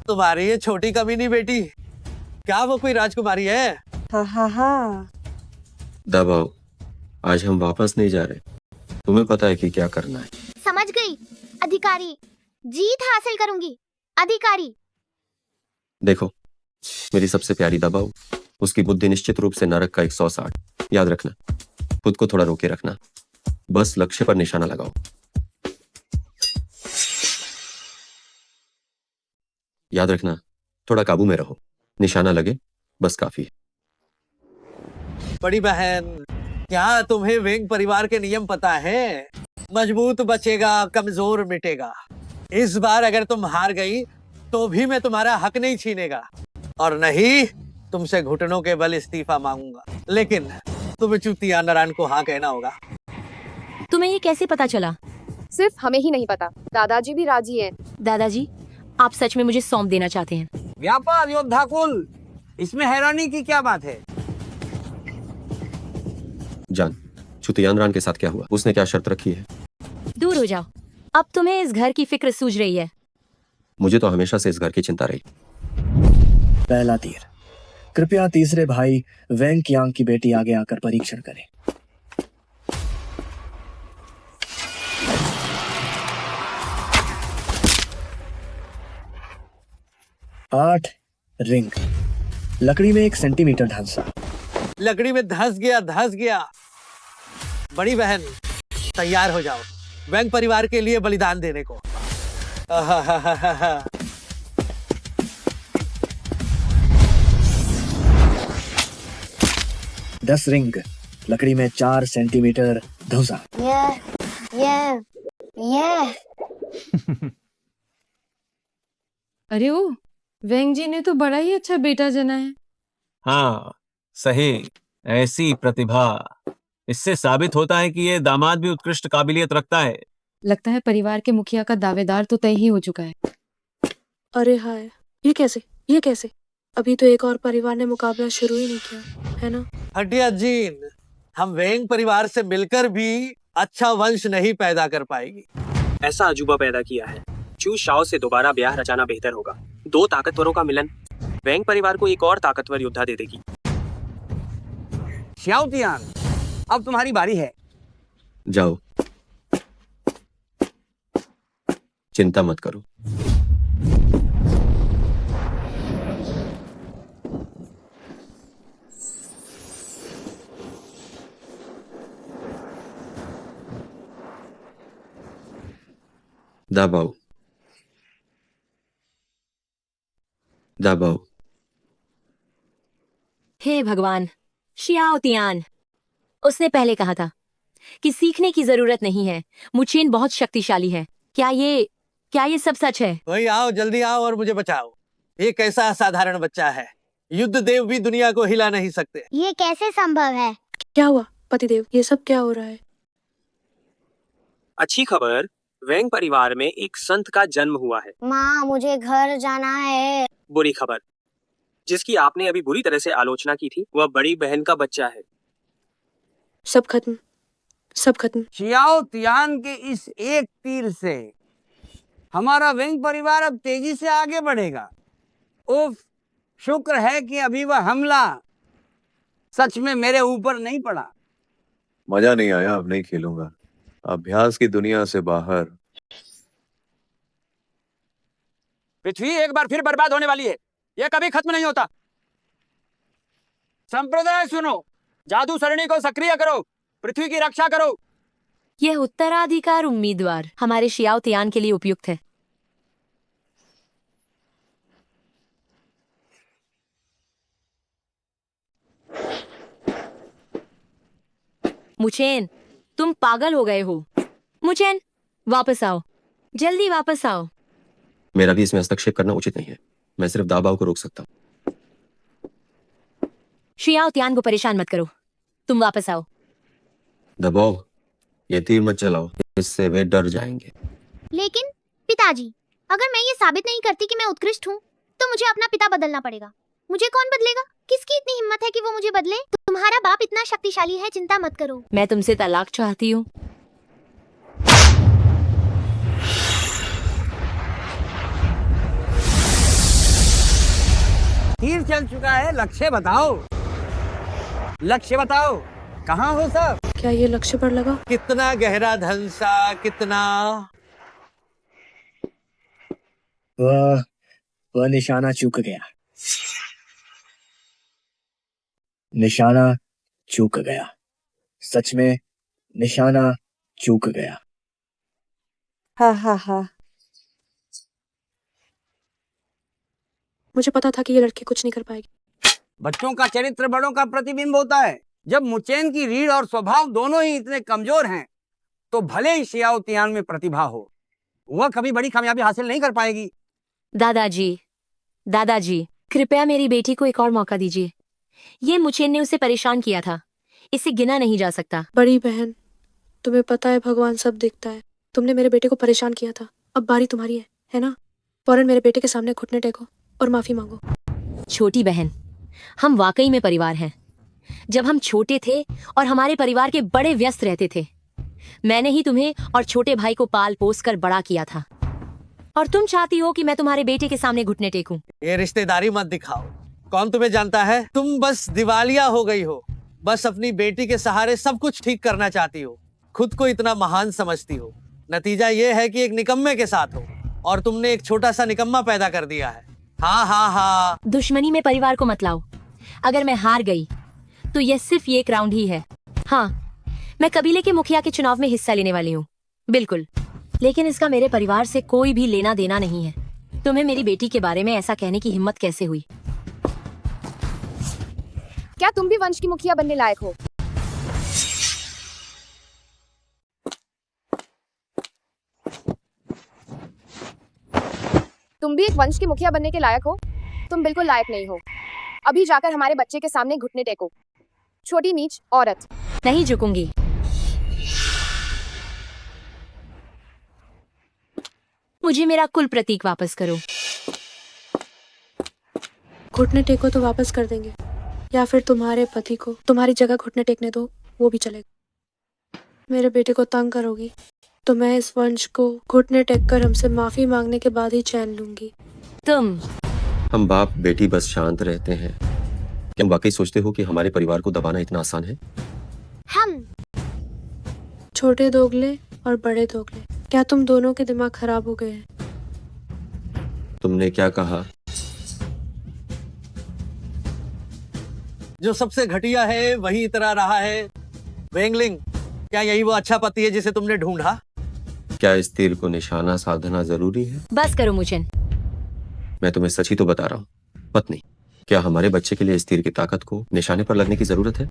तुम्हारी ये छोटी कमीनी बेटी, क्या वो कोई राजकुमारी है? दबाओ, आज हम वापस नहीं जा रहे। तुम्हें पता है कि क्या करना है। समझ गई, अधिकारी। जीत हासिल करूंगी, अधिकारी। देखो, मेरी सबसे प्यारी दबाओ, उसकी बुद्धि निश्चित रूप से नरक का 160। याद रखना, खुद को थोड़ा रोके रखना, बस लक्ष्य पर निशाना लगाओ। याद रखना, थोड़ा काबू में रहो। निशाना लगे बस काफी है। बड़ी बहन, क्या तुम्हें वेंग परिवार के नियम पता है? मजबूत बचेगा, कमजोर मिटेगा। इस बार अगर तुम हार गई तो भी मैं तुम्हारा हक नहीं छीनेगा, और नहीं तुमसे घुटनों के बल इस्तीफा मांगूंगा। लेकिन तुम्हें चुतिया नारायण को हाँ कहना होगा। तुम्हें ये कैसे पता चला? सिर्फ हमें ही नहीं पता, दादाजी भी राजी हैं। दादाजी, आप सच में मुझे सौंप देना चाहते हैं? व्यापार योद्धा कुल, इसमें हैरानी की क्या बात है? जान, चुतियानरान के साथ क्या हुआ? उसने क्या शर्त रखी है? दूर हो जाओ, अब तुम्हें इस घर की फिक्र सूझ रही है। मुझे तो हमेशा से इस घर की चिंता रही। पहला तीर। कृपया तीसरे भाई वेंग कियांग की बेटी आगे आकर परीक्षण करें। 8 रिंग। लकड़ी में 1 सेंटीमीटर ढांचा। लकड़ी में धंस गया, धंस गया। बड़ी बहन, तैयार हो जाओ वेंग परिवार के लिए बलिदान देने को। आहाहाहा। 10 रिंग। लकड़ी में 4 सेंटीमीटर धुसा। ये अरे ओ, वेंग जी ने तो बड़ा ही अच्छा बेटा जना है। हाँ सही, ऐसी प्रतिभा, इससे साबित होता है कि ये दामाद भी उत्कृष्ट काबिलियत रखता है। लगता है परिवार के मुखिया का दावेदार तो तय ही हो चुका है। अरे हाय, ये कैसे? ये कैसे? अभी तो एक और परिवार ने मुकाबला शुरू ही नहीं किया है ना। हटिया जीन, हम वेंग परिवार से मिलकर भी अच्छा वंश नहीं पैदा कर पाएगी। ऐसा अजूबा पैदा किया है। चू शाओ से दोबारा ब्याह रचाना बेहतर होगा। 2 ताकतवरों का मिलन वेंग परिवार को एक और ताकतवर योद्धा दे देगी। श्याओ तियान, अब तुम्हारी बारी है। जाओ, चिंता मत करो। दाबाओ, दाबाओ। हे भगवान, शियाओ तियान, उसने पहले कहा था कि सीखने की जरूरत नहीं है। मुचेन बहुत शक्तिशाली है। क्या ये सब सच है? वही आओ, जल्दी आओ और मुझे बचाओ। ये कैसा असाधारण बच्चा है, युद्ध देव भी दुनिया को हिला नहीं सकते। ये कैसे संभव है? क्या हुआ पतिदेव, ये सब क्या हो रहा है? अच्छी खबर, वेंग परिवार में एक संत का जन्म हुआ है। माँ, मुझे घर जाना है। बुरी खबर, जिसकी आपने अभी बुरी तरह से आलोचना की थी, वह बड़ी बहन का बच्चा है। सब खत्म, सब खत्म। शियाओ तियान के इस एक तीर से हमारा वेंग परिवार अब तेजी से आगे बढ़ेगा। उफ, शुक्र है कि अभी वह हमला सच में मेरे ऊपर नहीं पड़ा। मजा नहीं आया, अब नहीं खेलूंगा। अभ्यास की दुनिया से बाहर। पृथ्वी एक बार फिर बर्बाद होने वाली है, यह कभी खत्म नहीं होता। संप्रदाय सुनो, जादू सरणी को सक्रिय करो, पृथ्वी की रक्षा करो। यह उत्तराधिकार उम्मीदवार हमारे शियाओ तियान के लिए उपयुक्त है। मुचेन, तुम पागल हो गए हो। मुचेन, वापस आओ, जल्दी वापस आओ। मेरा भी इसमें हस्तक्षेप करना उचित नहीं है। मैं सिर्फ दाबाओ को रोक सकता हूँ। शियाओ तियान को परेशान मत करो, तुम वापस आओ। दबाओ, ये तीर मत चलाओ, इससे वे डर जाएंगे। लेकिन पिताजी, अगर मैं ये साबित नहीं करती कि मैं उत्कृष्ट हूँ, तो मुझे अपना पिता बदलना पड़ेगा। मुझे कौन बदलेगा? किसकी इतनी हिम्मत है कि वो मुझे बदले? तुम्हारा बाप इतना शक्तिशाली है, चिंता मत करो। मैं तुमसे तलाक चाहती हूँ। तीर चल चुका है, लक्ष्य बताओ, लक्ष्य बताओ, कहाँ हो सब? क्या ये लक्ष्य पर लगा? कितना गहरा धंसा, कितना। वह निशाना चूक गया। निशाना चूक गया। सच में निशाना चूक गया। हा हा हा। मुझे पता था कि ये लड़की कुछ नहीं कर पाएगी। बच्चों का चरित्र बड़ों का प्रतिबिंब होता है। जब मुचेन की रीढ़ और स्वभाव दोनों ही इतने कमजोर हैं, तो भले ही शियाओ तियान में प्रतिभा हो, वह कभी बड़ी कामयाबी हासिल नहीं कर पाएगी। दादाजी, कृपया मेरी बेटी को एक और मौका दीजिए। ये मुचेन ने उसे परेशान किया था, इसे गिना नहीं जा सकता। बड़ी बहन, तुम्हें पता है भगवान सब देखता है। तुमने मेरे बेटे को परेशान किया था, अब बारी तुम्हारी है ना? फौरन मेरे बेटे के सामने घुटने टेको और माफी मांगो। छोटी बहन, हम वाकई में परिवार हैं। जब हम छोटे थे और हमारे परिवार के बड़े व्यस्त रहते थे, मैंने ही तुम्हें और छोटे भाई को पाल पोस कर बड़ा किया था, और तुम चाहती हो कि मैं तुम्हारे बेटे के सामने घुटने टेकूं। ये रिश्तेदारी मत दिखाओ। कौन तुम्हें जानता है? तुम बस दिवालिया हो गई हो। बस अपनी बेटी के सहारे सब कुछ ठीक करना चाहती हो, खुद को इतना महान समझती हो। नतीजा ये है कि एक निकम्मे के साथ हो, और तुमने एक छोटा सा निकम्मा पैदा कर दिया है। हाँ। दुश्मनी में परिवार को मत लाओ। अगर मैं हार गई तो यह सिर्फ एक राउंड ही है। हाँ, मैं कबीले के मुखिया के चुनाव में हिस्सा लेने वाली हूँ, बिल्कुल, लेकिन इसका मेरे परिवार से कोई भी लेना देना नहीं है। तुम्हें मेरी बेटी के बारे में ऐसा कहने की हिम्मत कैसे हुई? क्या तुम भी वंश की मुखिया बनने लायक हो? तुम भी एक वंश के मुखिया बनने के लायक हो? तुम बिल्कुल लायक नहीं हो। अभी जाकर हमारे बच्चे के सामने घुटने टेको, छोटी नीच औरत। नहीं झुकूंगी। मुझे मेरा कुल प्रतीक वापस करो। घुटने टेको तो वापस कर देंगे, या फिर तुम्हारे पति को तुम्हारी जगह घुटने टेकने दो, वो भी चलेगा। मेरे बेटे को तंग करोगी तो मैं इस वंश को घुटने टेक कर हमसे माफी मांगने के बाद ही चैन लूंगी। हम बाप बेटी बस शांत रहते हैं। क्या वाकई सोचते हो कि हमारे परिवार को दबाना इतना आसान है? हम छोटे दोगले और बड़े दोगले, क्या तुम दोनों के दिमाग खराब हो गए हैं? तुमने क्या कहा? जो सबसे घटिया है वही इतरा रहा है। वेंगलिंग, क्या यही वो अच्छा पति है जिसे तुमने ढूंढा? क्या इस तीर को निशाना साधना जरूरी है? बस करो मुचेन। मैं तुम्हें सच ही तो बता रहा हूँ पत्नी। क्या हमारे बच्चे के लिए इस तीर की ताकत को निशाने पर लगने की जरूरत है?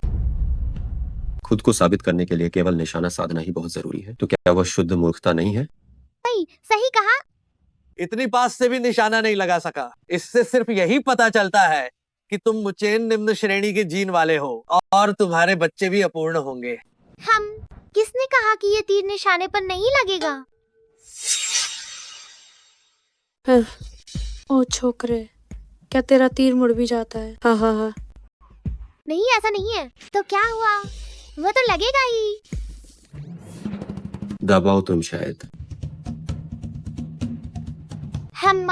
खुद को साबित करने के लिए केवल निशाना साधना ही बहुत जरूरी है। तो क्या वह शुद्ध मूर्खता नहीं है? सही कहा। इतनी पास से भी निशाना नहीं लगा सका। इससे सिर्फ यही पता चलता है कि तुम मुचेन निम्न श्रेणी के जीन वाले हो, और तुम्हारे बच्चे भी अपूर्ण होंगे। हम किसने कहा कि ये तीर निशाने पर नहीं लगेगा? ओ छोकरे, क्या तेरा तीर मुड़ भी जाता है? हाँ। नहीं, ऐसा नहीं है। तो क्या हुआ? वो तो लगेगा ही। दबाओ तुम शायद। हम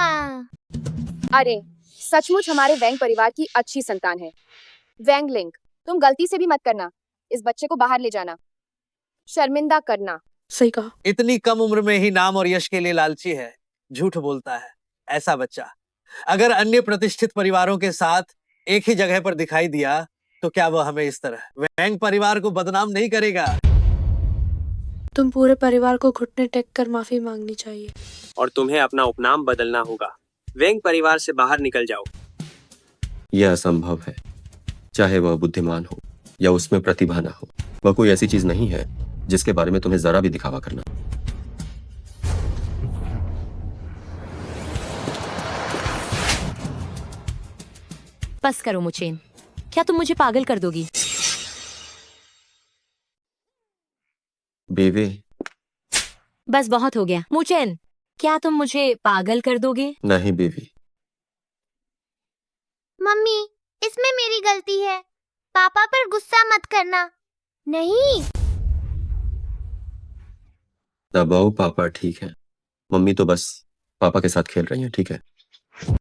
अरे, सचमुच हमारे वैंग परिवार की अच्छी संतान है। वैंगलिंग, तुम गलती से भी मत करना। इस बच्चे को बाहर ले जाना, शर्मिंदा करना। सही कहा। इतनी कम उम्र में ही नाम और यश के लिए लालची है, झूठ बोलता है। ऐसा बच्चा अगर अन्य प्रतिष्ठित परिवारों के साथ एक ही जगह पर दिखाई दिया तो क्या वह हमें इस तरह वैंग परिवार को बदनाम नहीं करेगा? तुम पूरे परिवार को घुटने टेक कर माफी मांगनी चाहिए। और तुम्हें अपना उपनाम बदलना होगा। वेंग परिवार से बाहर निकल जाओ। यह असंभव है। चाहे वह बुद्धिमान हो या उसमें प्रतिभा ना हो, वह कोई ऐसी चीज नहीं है जिसके बारे में तुम्हें जरा भी दिखावा करना। बस करो मुचेन। क्या तुम मुझे पागल कर दोगी? बेवे, बस बहुत हो गया। मुचेन, क्या तुम मुझे पागल कर दोगे? नहीं बेबी। मम्मी, इसमें मेरी गलती है। पापा पर गुस्सा मत करना। नहीं। दबाओ पापा, ठीक है। मम्मी तो बस पापा के साथ खेल रही हैं, ठीक है।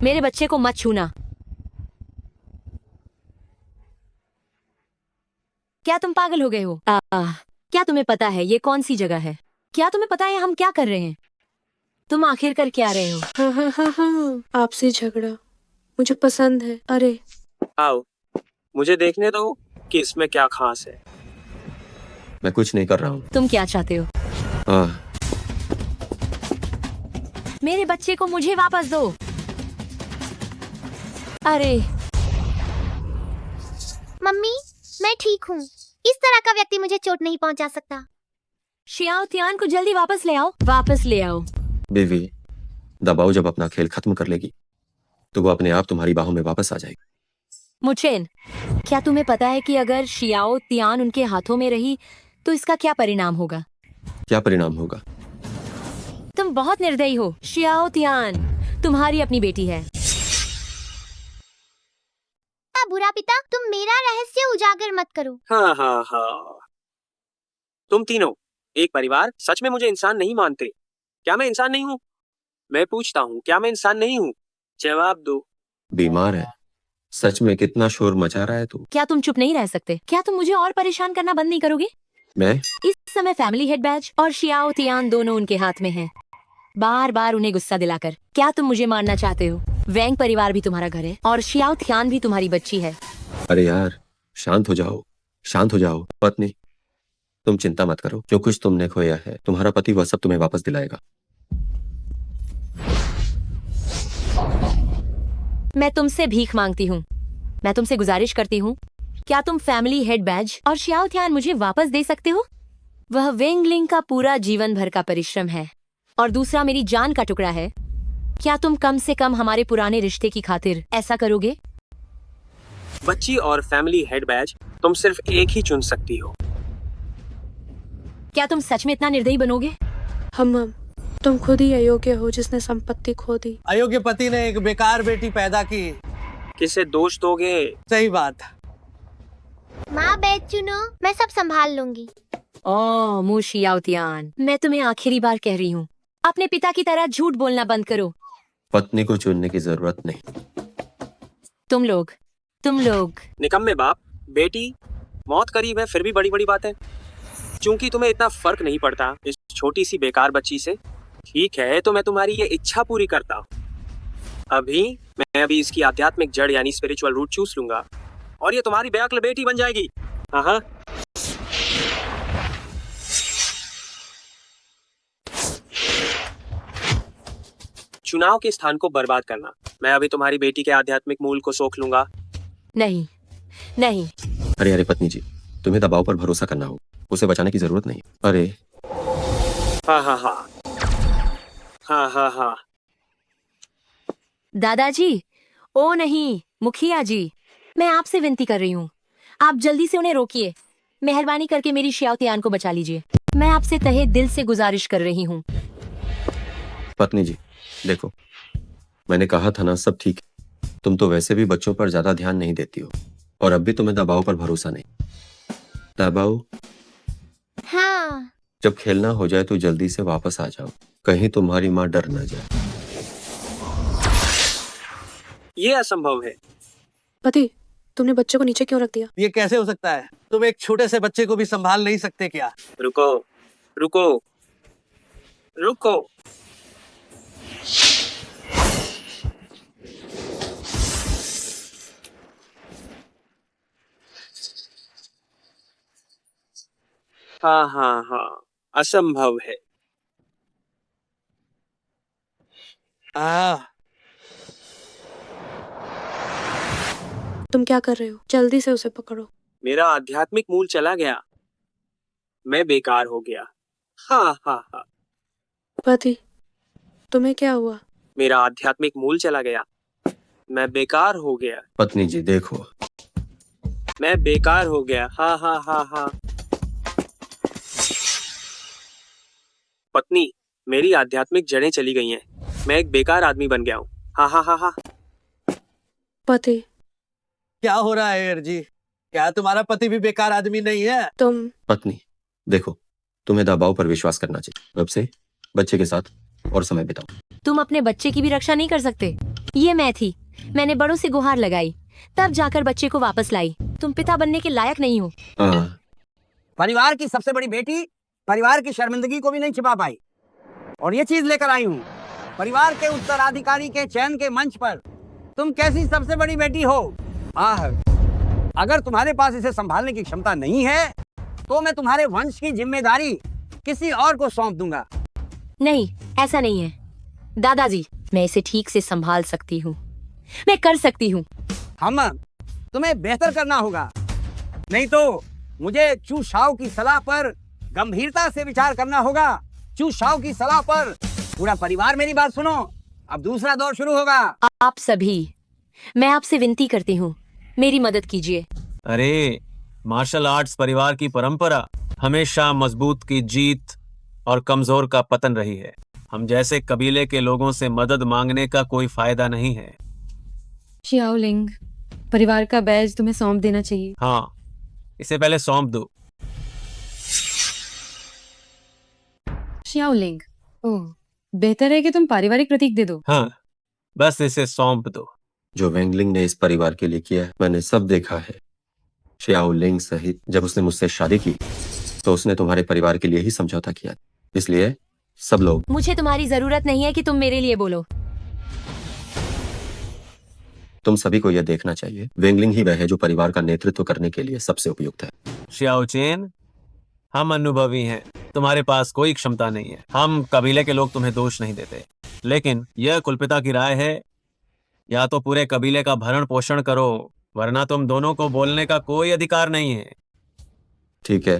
मेरे बच्चे को मत छूना। क्या तुम पागल हो गए हो? क्या तुम्हें पता है ये कौन सी जगह है? क्या तुम्हें पता है हम क्या कर रहे हैं? तुम आखिर कर क्या रहे हो? हाँ, आपसे झगड़ा मुझे पसंद है। अरे आओ, मुझे देखने दो कि इसमें क्या खास है। मैं कुछ नहीं कर रहा हूँ। तुम क्या चाहते हो? मेरे बच्चे को मुझे वापस दो। अरे मम्मी, मैं ठीक हूँ। इस तरह का व्यक्ति मुझे चोट नहीं पहुँचा सकता। शियाओ तियान को जल्दी वापस ले आओ, वापस ले आओ। बीवी, दबाव जब अपना खेल खत्म कर लेगी तो वो अपने आप तुम्हारी बाहों में वापस आ जाएगी। मुचेन, क्या तुम्हें पता है कि अगर शियाओ तियान उनके हाथों में रही तो इसका क्या परिणाम होगा? क्या परिणाम होगा? तुम बहुत निर्दयी हो। शियाओ तियान, तुम्हारी अपनी बेटी है। बुरा पिता, तुम मेरा रहस्य उजागर मत करो। हाँ हाँ हाँ, तुम तीनों एक परिवार सच में मुझे इंसान नहीं मानते। क्या मैं इंसान नहीं हूँ? मैं पूछता हूँ, क्या मैं इंसान नहीं हूँ? जवाब दो। बीमार है। सच में कितना शोर मचा रहा है तू। क्या तुम चुप नहीं रह सकते? क्या तुम मुझे और परेशान करना बंद नहीं करोगे? मैं इस समय फैमिली हेड बैज और शियाओ तियान दोनों उनके हाथ में हैं। बार बार उन्हें गुस्सा दिलाकर क्या तुम मुझे मारना चाहते हो? वैंग परिवार भी तुम्हारा घर है और शियाओ तियान भी तुम्हारी बच्ची है। अरे यार, शांत हो जाओ, शांत हो जाओ। पत्नी, तुम चिंता मत करो। जो कुछ तुमने खोया है तुम्हारा पति वह सब तुम्हें वापस दिलाएगा। मैं तुमसे भीख मांगती हूँ, मैं तुमसे गुजारिश करती हूँ, क्या तुम फैमिली हेड बैज और शियाओ तियान मुझे वापस दे सकते हो? वह वेंगलिंग का पूरा जीवन भर का परिश्रम है और दूसरा मेरी जान का टुकड़ा है। क्या तुम कम से कम हमारे पुराने रिश्ते की खातिर ऐसा करोगे? बच्ची और फैमिली हेड बैज, तुम सिर्फ एक ही चुन सकती हो। क्या तुम सच में इतना निर्दयी बनोगे? हम तुम खुद ही अयोग्य हो जिसने संपत्ति खो दी। अयोग्य पति ने एक बेकार बेटी पैदा की। किसे दोष दोगे? सही बात। माँ बेद चुनो, मैं सब संभाल लूंगी। ओह मु शियाओ तियान, मैं तुम्हें आखिरी बार कह रही हूँ, अपने पिता की तरह झूठ बोलना बंद करो। पत्नी को चुनने की जरूरत नहीं। तुम लोग निकम्मे बाप, बेटी मौत करीब है फिर भी बड़ी बड़ी बातें। चूंकि तुम्हें इतना फर्क नहीं पड़ता इस छोटी सी बेकार बच्ची से, ठीक है तो मैं तुम्हारी ये इच्छा पूरी करता हूँ। मैं अभी इसकी आध्यात्मिक जड़ यानी स्पिरिचुअल रूट चूस लूंगा और ये तुम्हारी बेअक्ल बेटी बन जाएगी। हाँ, चुनाव के स्थान को बर्बाद करना। मैं अभी तुम्हारी बेटी के आध्यात्मिक मूल को सोख लूंगा। नहीं नहीं। अरे अरे पत्नी जी, तुम्हें दबाव पर भरोसा करना हो, उसे बचाने की जरूरत नहीं। अरे हाँ हाँ हाँ हाँ हाँ हाँ। दादाजी, ओ नहीं मुखिया जी, मैं आपसे विनती कर रही हूँ, आप जल्दी से उन्हें रोकिए। मेहरबानी करके मेरी शियाओ तियान को बचा लीजिए। मैं आपसे तहे दिल से गुजारिश कर रही हूँ। पत्नी जी, देखो मैंने कहा था ना, सब ठीक है। तुम तो वैसे भी बच्चों पर ज्यादा ध्यान नहीं देती हो और अब भी तुम्हें दबाव पर भरोसा नहीं। दबाव? हाँ। जब खेलना हो जाए तो जल्दी से वापस आ जाओ, कहीं तुम्हारी माँ डर न जाए। ये असंभव है। पति, तुमने बच्चे को नीचे क्यों रख दिया? ये कैसे हो सकता है? तुम एक छोटे से बच्चे को भी संभाल नहीं सकते क्या? रुको रुको रुको। हाँ हाँ हाँ, असंभव है। तुम क्या कर रहे हो? जल्दी से उसे पकड़ो। मेरा आध्यात्मिक मूल चला गया, मैं बेकार हो गया। हाँ हाँ हाँ। पति, तुम्हें क्या हुआ? मेरा आध्यात्मिक मूल चला गया, मैं बेकार हो गया। पत्नी जी देखो, मैं बेकार हो गया। हाँ हाँ हाँ हाँ। पत्नी, मेरी आध्यात्मिक जड़ें चली गई हैं, मैं एक बेकार आदमी बन गया हूँ। हाँ हाँ हाँ हाँ। पति, क्या हो रहा है यार जी? क्या तुम्हारा पति भी बेकार आदमी नहीं है? तुम पत्नी देखो, तुम्हें दबाव पर विश्वास करना चाहिए। अब से बच्चे के साथ और समय बिताओ। तुम अपने बच्चे की भी रक्षा नहीं कर सकते। ये मैं थी, मैंने बड़ों से गुहार लगाई, तब जाकर बच्चे को वापस लाई। तुम पिता बनने के लायक नहीं हो। परिवार की सबसे बड़ी बेटी परिवार की शर्मिंदगी को भी नहीं छिपा पाई और ये चीज लेकर आई हूँ। परिवार के उत्तराधिकारी के चयन के मंच पर तुम कैसी सबसे बड़ी बेटी हो? अगर तुम्हारे पास इसे संभालने की क्षमता नहीं है तो मैं तुम्हारे वंश की जिम्मेदारी किसी और को सौंप दूंगा। नहीं, ऐसा नहीं है दादाजी, मैं इसे ठीक से संभाल सकती हूँ। मैं कर सकती हूँ। हम तुम्हें बेहतर करना होगा, नहीं तो मुझे चू शाओ की सलाह पर गंभीरता से विचार करना होगा। चू शाओ की सलाह पर पूरा परिवार मेरी बात सुनो। अब दूसरा दौर शुरू होगा। आप सभी, मैं आपसे विनती करती हूँ, मेरी मदद कीजिए। अरे, मार्शल आर्ट्स परिवार की परंपरा हमेशा मजबूत की जीत और कमजोर का पतन रही है। हम जैसे कबीले के लोगों से मदद मांगने का कोई फायदा नहीं है। शियाओलिंग, परिवार का बैज तुम्हें सौंप देना चाहिए। हाँ, इसे पहले सौंप दो। शियाओलिंग, ओह, बेहतर है कि तुम पारिवारिक प्रतीक दे दो। हाँ, बस इसे सौंप दो। जो वेंगलिंग ने इस परिवार के लिए किया है मैंने सब देखा है। शियाओ लिंग सहित जब उसने मुझसे शादी की तो उसने तुम्हारे परिवार के लिए ही समझौता किया। इसलिए सब लोग मुझे तुम्हारी जरूरत नहीं है कि तुम मेरे लिए बोलो। तुम सभी को यह देखना चाहिए वेंगलिंग ही वह है जो परिवार का नेतृत्व करने के लिए सबसे उपयुक्त है। शियाओ चेन, हम अनुभवी हैं, तुम्हारे पास कोई क्षमता नहीं है। हम कबीले के लोग तुम्हें दोष नहीं देते, लेकिन यह कुलपिता की राय है, या तो पूरे कबीले का भरण पोषण करो, वरना तुम दोनों को बोलने का कोई अधिकार नहीं है। ठीक है,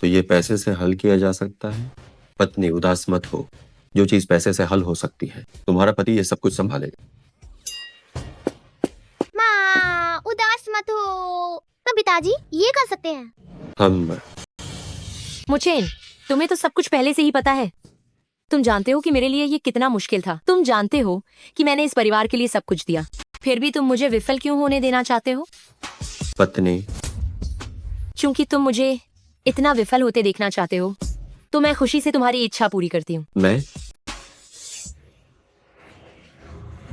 तो ये पैसे से हल किया जा सकता है। पत्नी उदास मत हो, जो चीज पैसे से हल हो सकती है तुम्हारा पति ये सब कुछ संभालेगा। माँ उदास मत हो, तो पिताजी ये कर सकते हैं। हम मुचेन, तुम्हें तो सब कुछ पहले से ही पता है। तुम जानते हो कि मेरे लिए ये कितना मुश्किल था। तुम जानते हो कि मैंने इस परिवार के लिए सब कुछ दिया, फिर भी तुम मुझे विफल क्यों होने देना चाहते हो? पत्नी, क्योंकि तुम मुझे इतना विफल होते देखना चाहते हो, तो मैं खुशी से तुम्हारी इच्छा पूरी करती हूँ। मैं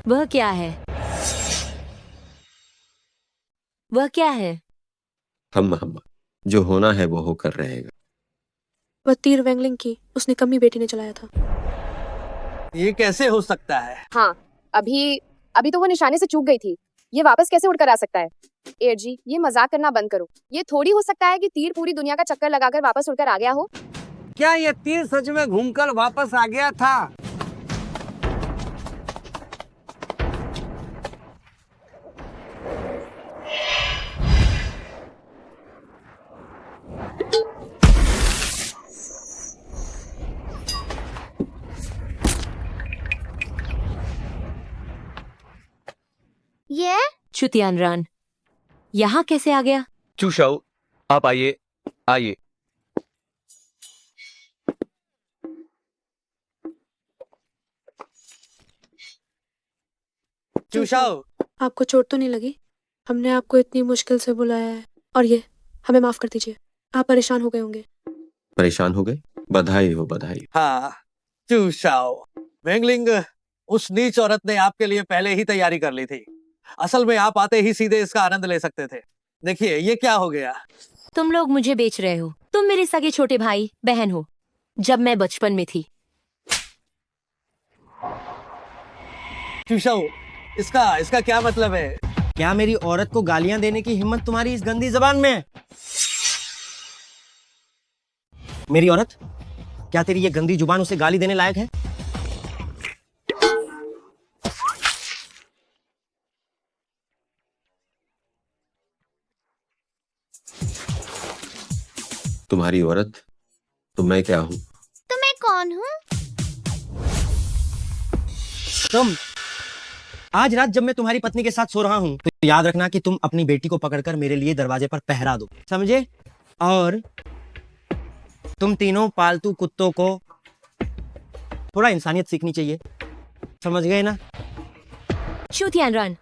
वह क्या है? वह क्या है? हम जो होना है वो होकर रहेगा। वह तीर वेंगलिंग की उसने कमी बेटी ने चलाया था। ये कैसे हो सकता है? हाँ, अभी तो वो निशाने से चूक गई थी। ये वापस कैसे उड़कर आ सकता है? एयर जी, ये मजाक करना बंद करो। ये थोड़ी हो सकता है कि तीर पूरी दुनिया का चक्कर लगाकर वापस उड़कर आ गया हो। क्या ये तीर सच में घूमकर वापस आ गया था? ये चुतियानरान यहाँ कैसे आ गया? चू शाओ, आप आइए, आइए। चू शाओ, आपको चोट तो नहीं लगी? हमने आपको इतनी मुश्किल से बुलाया है, और ये हमें माफ कर दीजिए। आप परेशान हो गए होंगे। परेशान हो गए? बधाई हो, बधाई। हाँ, चू शाओ, वेंगलिंग उस नीच औरत ने आपके लिए पहले ही तैयारी कर ली थी। असल में आप आते ही सीधे इसका आनंद ले सकते थे। देखिए ये क्या हो गया। तुम लोग मुझे बेच रहे हो। तुम मेरे सगे छोटे भाई बहन हो जब मैं बचपन में थी। चू शाओ, इसका क्या मतलब है? क्या मेरी औरत को गालियां देने की हिम्मत तुम्हारी इस गंदी जबान में है? मेरी औरत, क्या तेरी ये गंदी जुबान उसे गाली देने लायक है? तुम्हारी औरत तो मैं क्या हूँ? तो मैं कौन हूँ? तुम, आज रात जब मैं तुम्हारी पत्नी के साथ सो रहा हूँ तो याद रखना कि तुम अपनी बेटी को पकड़कर मेरे लिए दरवाजे पर पहरा दो, समझे? और तुम तीनों पालतू कुत्तों को थोड़ा इंसानियत सीखनी चाहिए, समझ गए ना? चुतियानरान,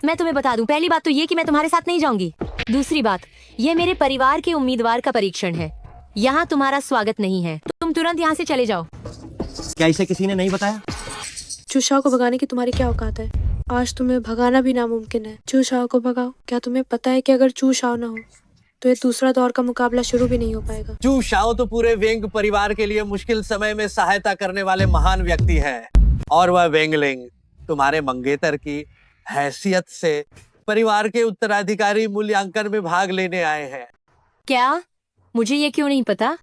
मैं तुम्हें बता दूं, पहली बात तो ये कि मैं तुम्हारे साथ नहीं जाऊंगी। दूसरी बात, ये मेरे परिवार के उम्मीदवार का परीक्षण है। यहाँ तुम्हारा स्वागत नहीं है। तुम तुरंत यहाँ से चले जाओ। क्या इसे किसी ने नहीं बताया? चूशाओ को भगाने की तुम्हारी क्या औकात है? आज तुम्हें भगाना भी नामुमकिन है। चूशाओ को भगाओ। क्या तुम्हें पता है कि अगर चूशाओ ना हो तो ये दूसरा दौर का मुकाबला शुरू भी नहीं हो पाएगा। चू शाओ तो पूरे वेंग परिवार के लिए मुश्किल समय में सहायता करने वाले महान व्यक्ति हैं, और वह वेंगलिंग तुम्हारे मंगेतर की हैसियत से परिवार के उत्तराधिकारी मूल्यांकन में भाग लेने आए हैं। क्या? मुझे ये क्यों नहीं पता?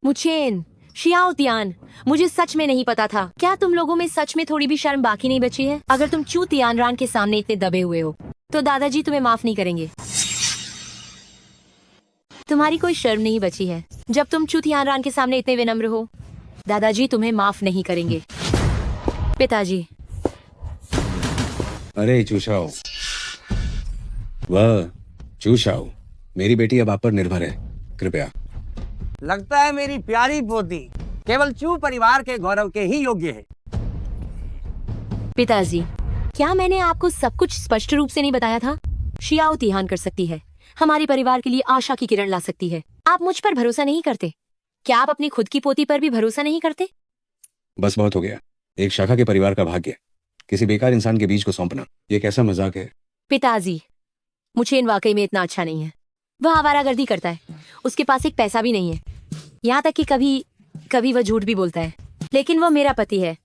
मुचेन, शियाओ तियान, मुझे सच में नहीं पता था। क्या तुम लोगों में सच में थोड़ी भी शर्म बाकी नहीं बची है? अगर तुम चू तियानरान के सामने इतने दबे हुए हो तो दादाजी तुम्हें माफ नहीं करेंगे। तुम्हारी कोई शर्म नहीं बची है जब तुम चू तियानरान के सामने इतने विनम्र हो। दादाजी तुम्हें माफ नहीं करेंगे। पिताजी। अरे चूशाओ, वह चूशाओ, मेरी बेटी अब आप पर निर्भर है, कृपया। लगता है मेरी प्यारी पोती केवल चू परिवार के गौरव के ही योग्य है। पिताजी, क्या मैंने आपको सब कुछ स्पष्ट रूप से नहीं बताया था? शियाओ तिहान कर सकती है, हमारे परिवार के लिए आशा की किरण ला सकती है। आप मुझ पर भरोसा नहीं करते? क्या आप अपनी खुद की पोती पर भी भरोसा नहीं करते? बस बहुत हो गया। एक शाखा के परिवार का भाग्य किसी बेकार इंसान के बीच को सौंपना, ये कैसा मजाक है? पिताजी, मुझेन वाकई में इतना अच्छा नहीं है। वह आवारागर्दी करता है, उसके पास एक पैसा भी नहीं है, यहाँ तक कि कभी कभी वह झूठ भी बोलता है। लेकिन वह मेरा पति है,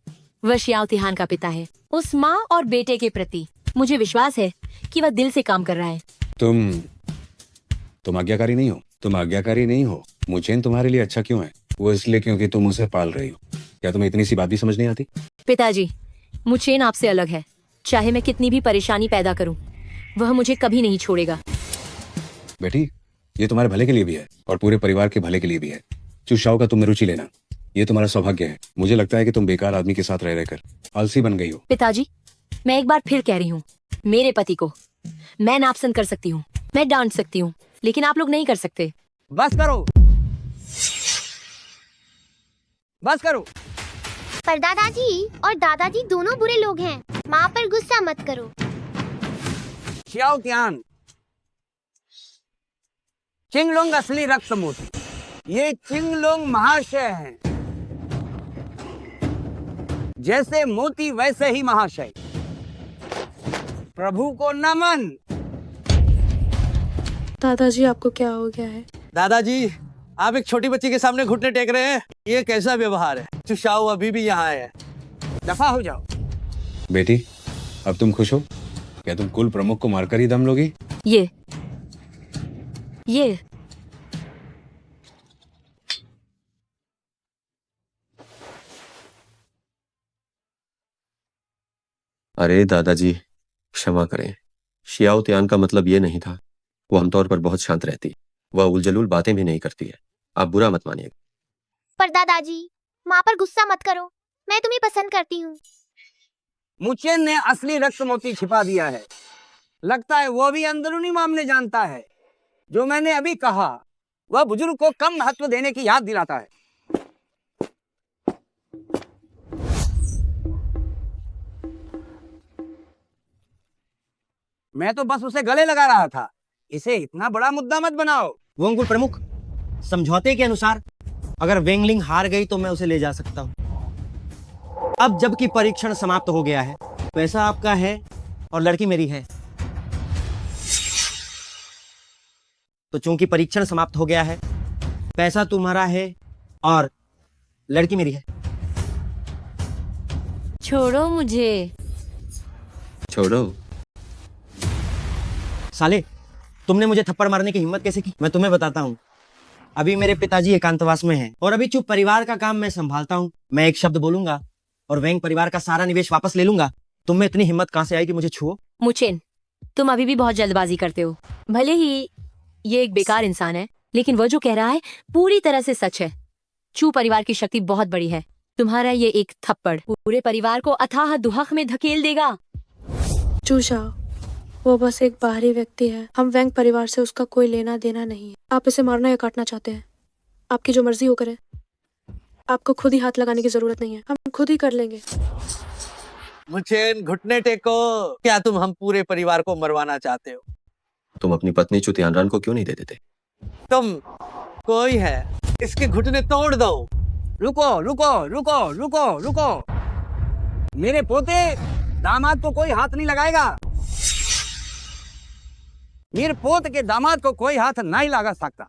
वह शियाओ तिहान का पिता है। उस माँ और बेटे के प्रति मुझे विश्वास है कि वह दिल से काम कर रहा है। तुम आज्ञाकारी नहीं हो, तुम आज्ञाकारी नहीं हो। मुझेन तुम्हारे लिए अच्छा क्यों है? वो इसलिए क्योंकि तुम उसे पाल रही हो। क्या तुम्हें इतनी सी बात भी समझ नहीं आती? पिताजी, मुझेन आपसे अलग है। चाहे मैं कितनी भी परेशानी पैदा करूं, वह मुझे कभी नहीं छोड़ेगा। बेटी, ये तुम्हारे भले के लिए भी है और पूरे परिवार के भले के लिए भी है। चूशाओ का तुम में रुचि लेना, ये तुम्हारा सौभाग्य है। मुझे लगता है कि तुम बेकार आदमी के साथ रह रहकर आलसी बन गई हो। पिताजी, मैं एक बार फिर कह रही हूँ, मेरे पति को मैं नापसंद कर सकती हूँ, मैं डांट सकती हूँ, लेकिन आप लोग नहीं कर सकते। बस करो, बस करो। पर दादाजी और दादाजी दोनों बुरे लोग हैं। माँ पर गुस्सा मत करो। शियाओ तियान, चिंगलोंग असली रक्त मोती, ये चिंगलोंग महाशय हैं। जैसे मोती वैसे ही महाशय। प्रभु को नमन। दादाजी, आपको क्या हो गया है? दादाजी, आप एक छोटी बच्ची के सामने घुटने टेक रहे हैं, ये कैसा व्यवहार है? चुशाओ अभी भी यहाँ है। दफा हो जाओ। बेटी, अब तुम खुश हो? क्या तुम कुल प्रमुख को मारकर ही दम लोगी? ये अरे दादाजी, क्षमा करें। शियाओ तियान का मतलब ये नहीं था। वो आमतौर पर बहुत शांत रहती, वह उलझुल बातें भी नहीं करती है। आप बुरा मत मानिए। पर दादाजी, माँ पर गुस्सा मत करो, मैं तुम्हें पसंद करती हूँ। मुचेन ने असली रक्त मोती छिपा दिया है। लगता है वो भी अंदरूनी मामले जानता है। जो मैंने अभी कहा वह बुजुर्ग को कम महत्व देने की याद दिलाता है। मैं तो बस उसे गले लगा रहा था। इसे इतना बड़ा मुद्दा मत बनाओ। वो अंकुर प्रमुख, समझौते के अनुसार अगर वेंगलिंग हार गई तो मैं उसे ले जा सकता हूँ। अब जबकि परीक्षण समाप्त हो गया है, पैसा आपका है और लड़की मेरी है। तो चूंकि परीक्षण समाप्त हो गया है, पैसा तुम्हारा है और लड़की मेरी है। छोड़ो मुझे। छोड़ो। साले, तुमने मुझे थप्पड़ मारने की हिम्मत कैसे की? मैं तुम्हें बताता हूँ। अभी मेरे पिताजी एकांतवास में हैं और अभी चुप परिवार का काम मैं संभालता हूँ। मैं एक शब्द बोलूंगा और वेंग परिवार का सारा निवेश वापस ले लूंगा। तुम में इतनी हिम्मत कहाँ से आई कि मुझे छुओ? मुचेन, तुम अभी भी बहुत जल्दबाजी करते हो। भले ही ये एक बेकार इंसान है, लेकिन वह जो कह रहा है पूरी तरह से सच है। चू परिवार की शक्ति बहुत बड़ी है। तुम्हारा ये एक थप्पड़ पूरे परिवार को अथाह दुहक में धकेल देगा। चूशाओ, वो बस एक बाहरी व्यक्ति है। हम वेंग परिवार से उसका कोई लेना देना नहीं है। आप इसे मारना या काटना चाहते हैं, आपकी जो मर्जी हो करें। आपको खुद ही हाथ लगाने की जरूरत नहीं है, हम खुद ही कर लेंगे। मुचेन, घुटने टेको। क्या तुम हम पूरे परिवार को मरवाना चाहते हो? तुम अपनी पत्नी चू तियानरान को क्यों नहीं दे देते? तुम कोई है, इसके घुटने तोड़ दो। रुको रुको रुको रुको रुको। मेरे पोते दामाद को कोई हाथ नहीं लगाएगा। मेरे पोत के दामाद को कोई हाथ नहीं लगा सकता।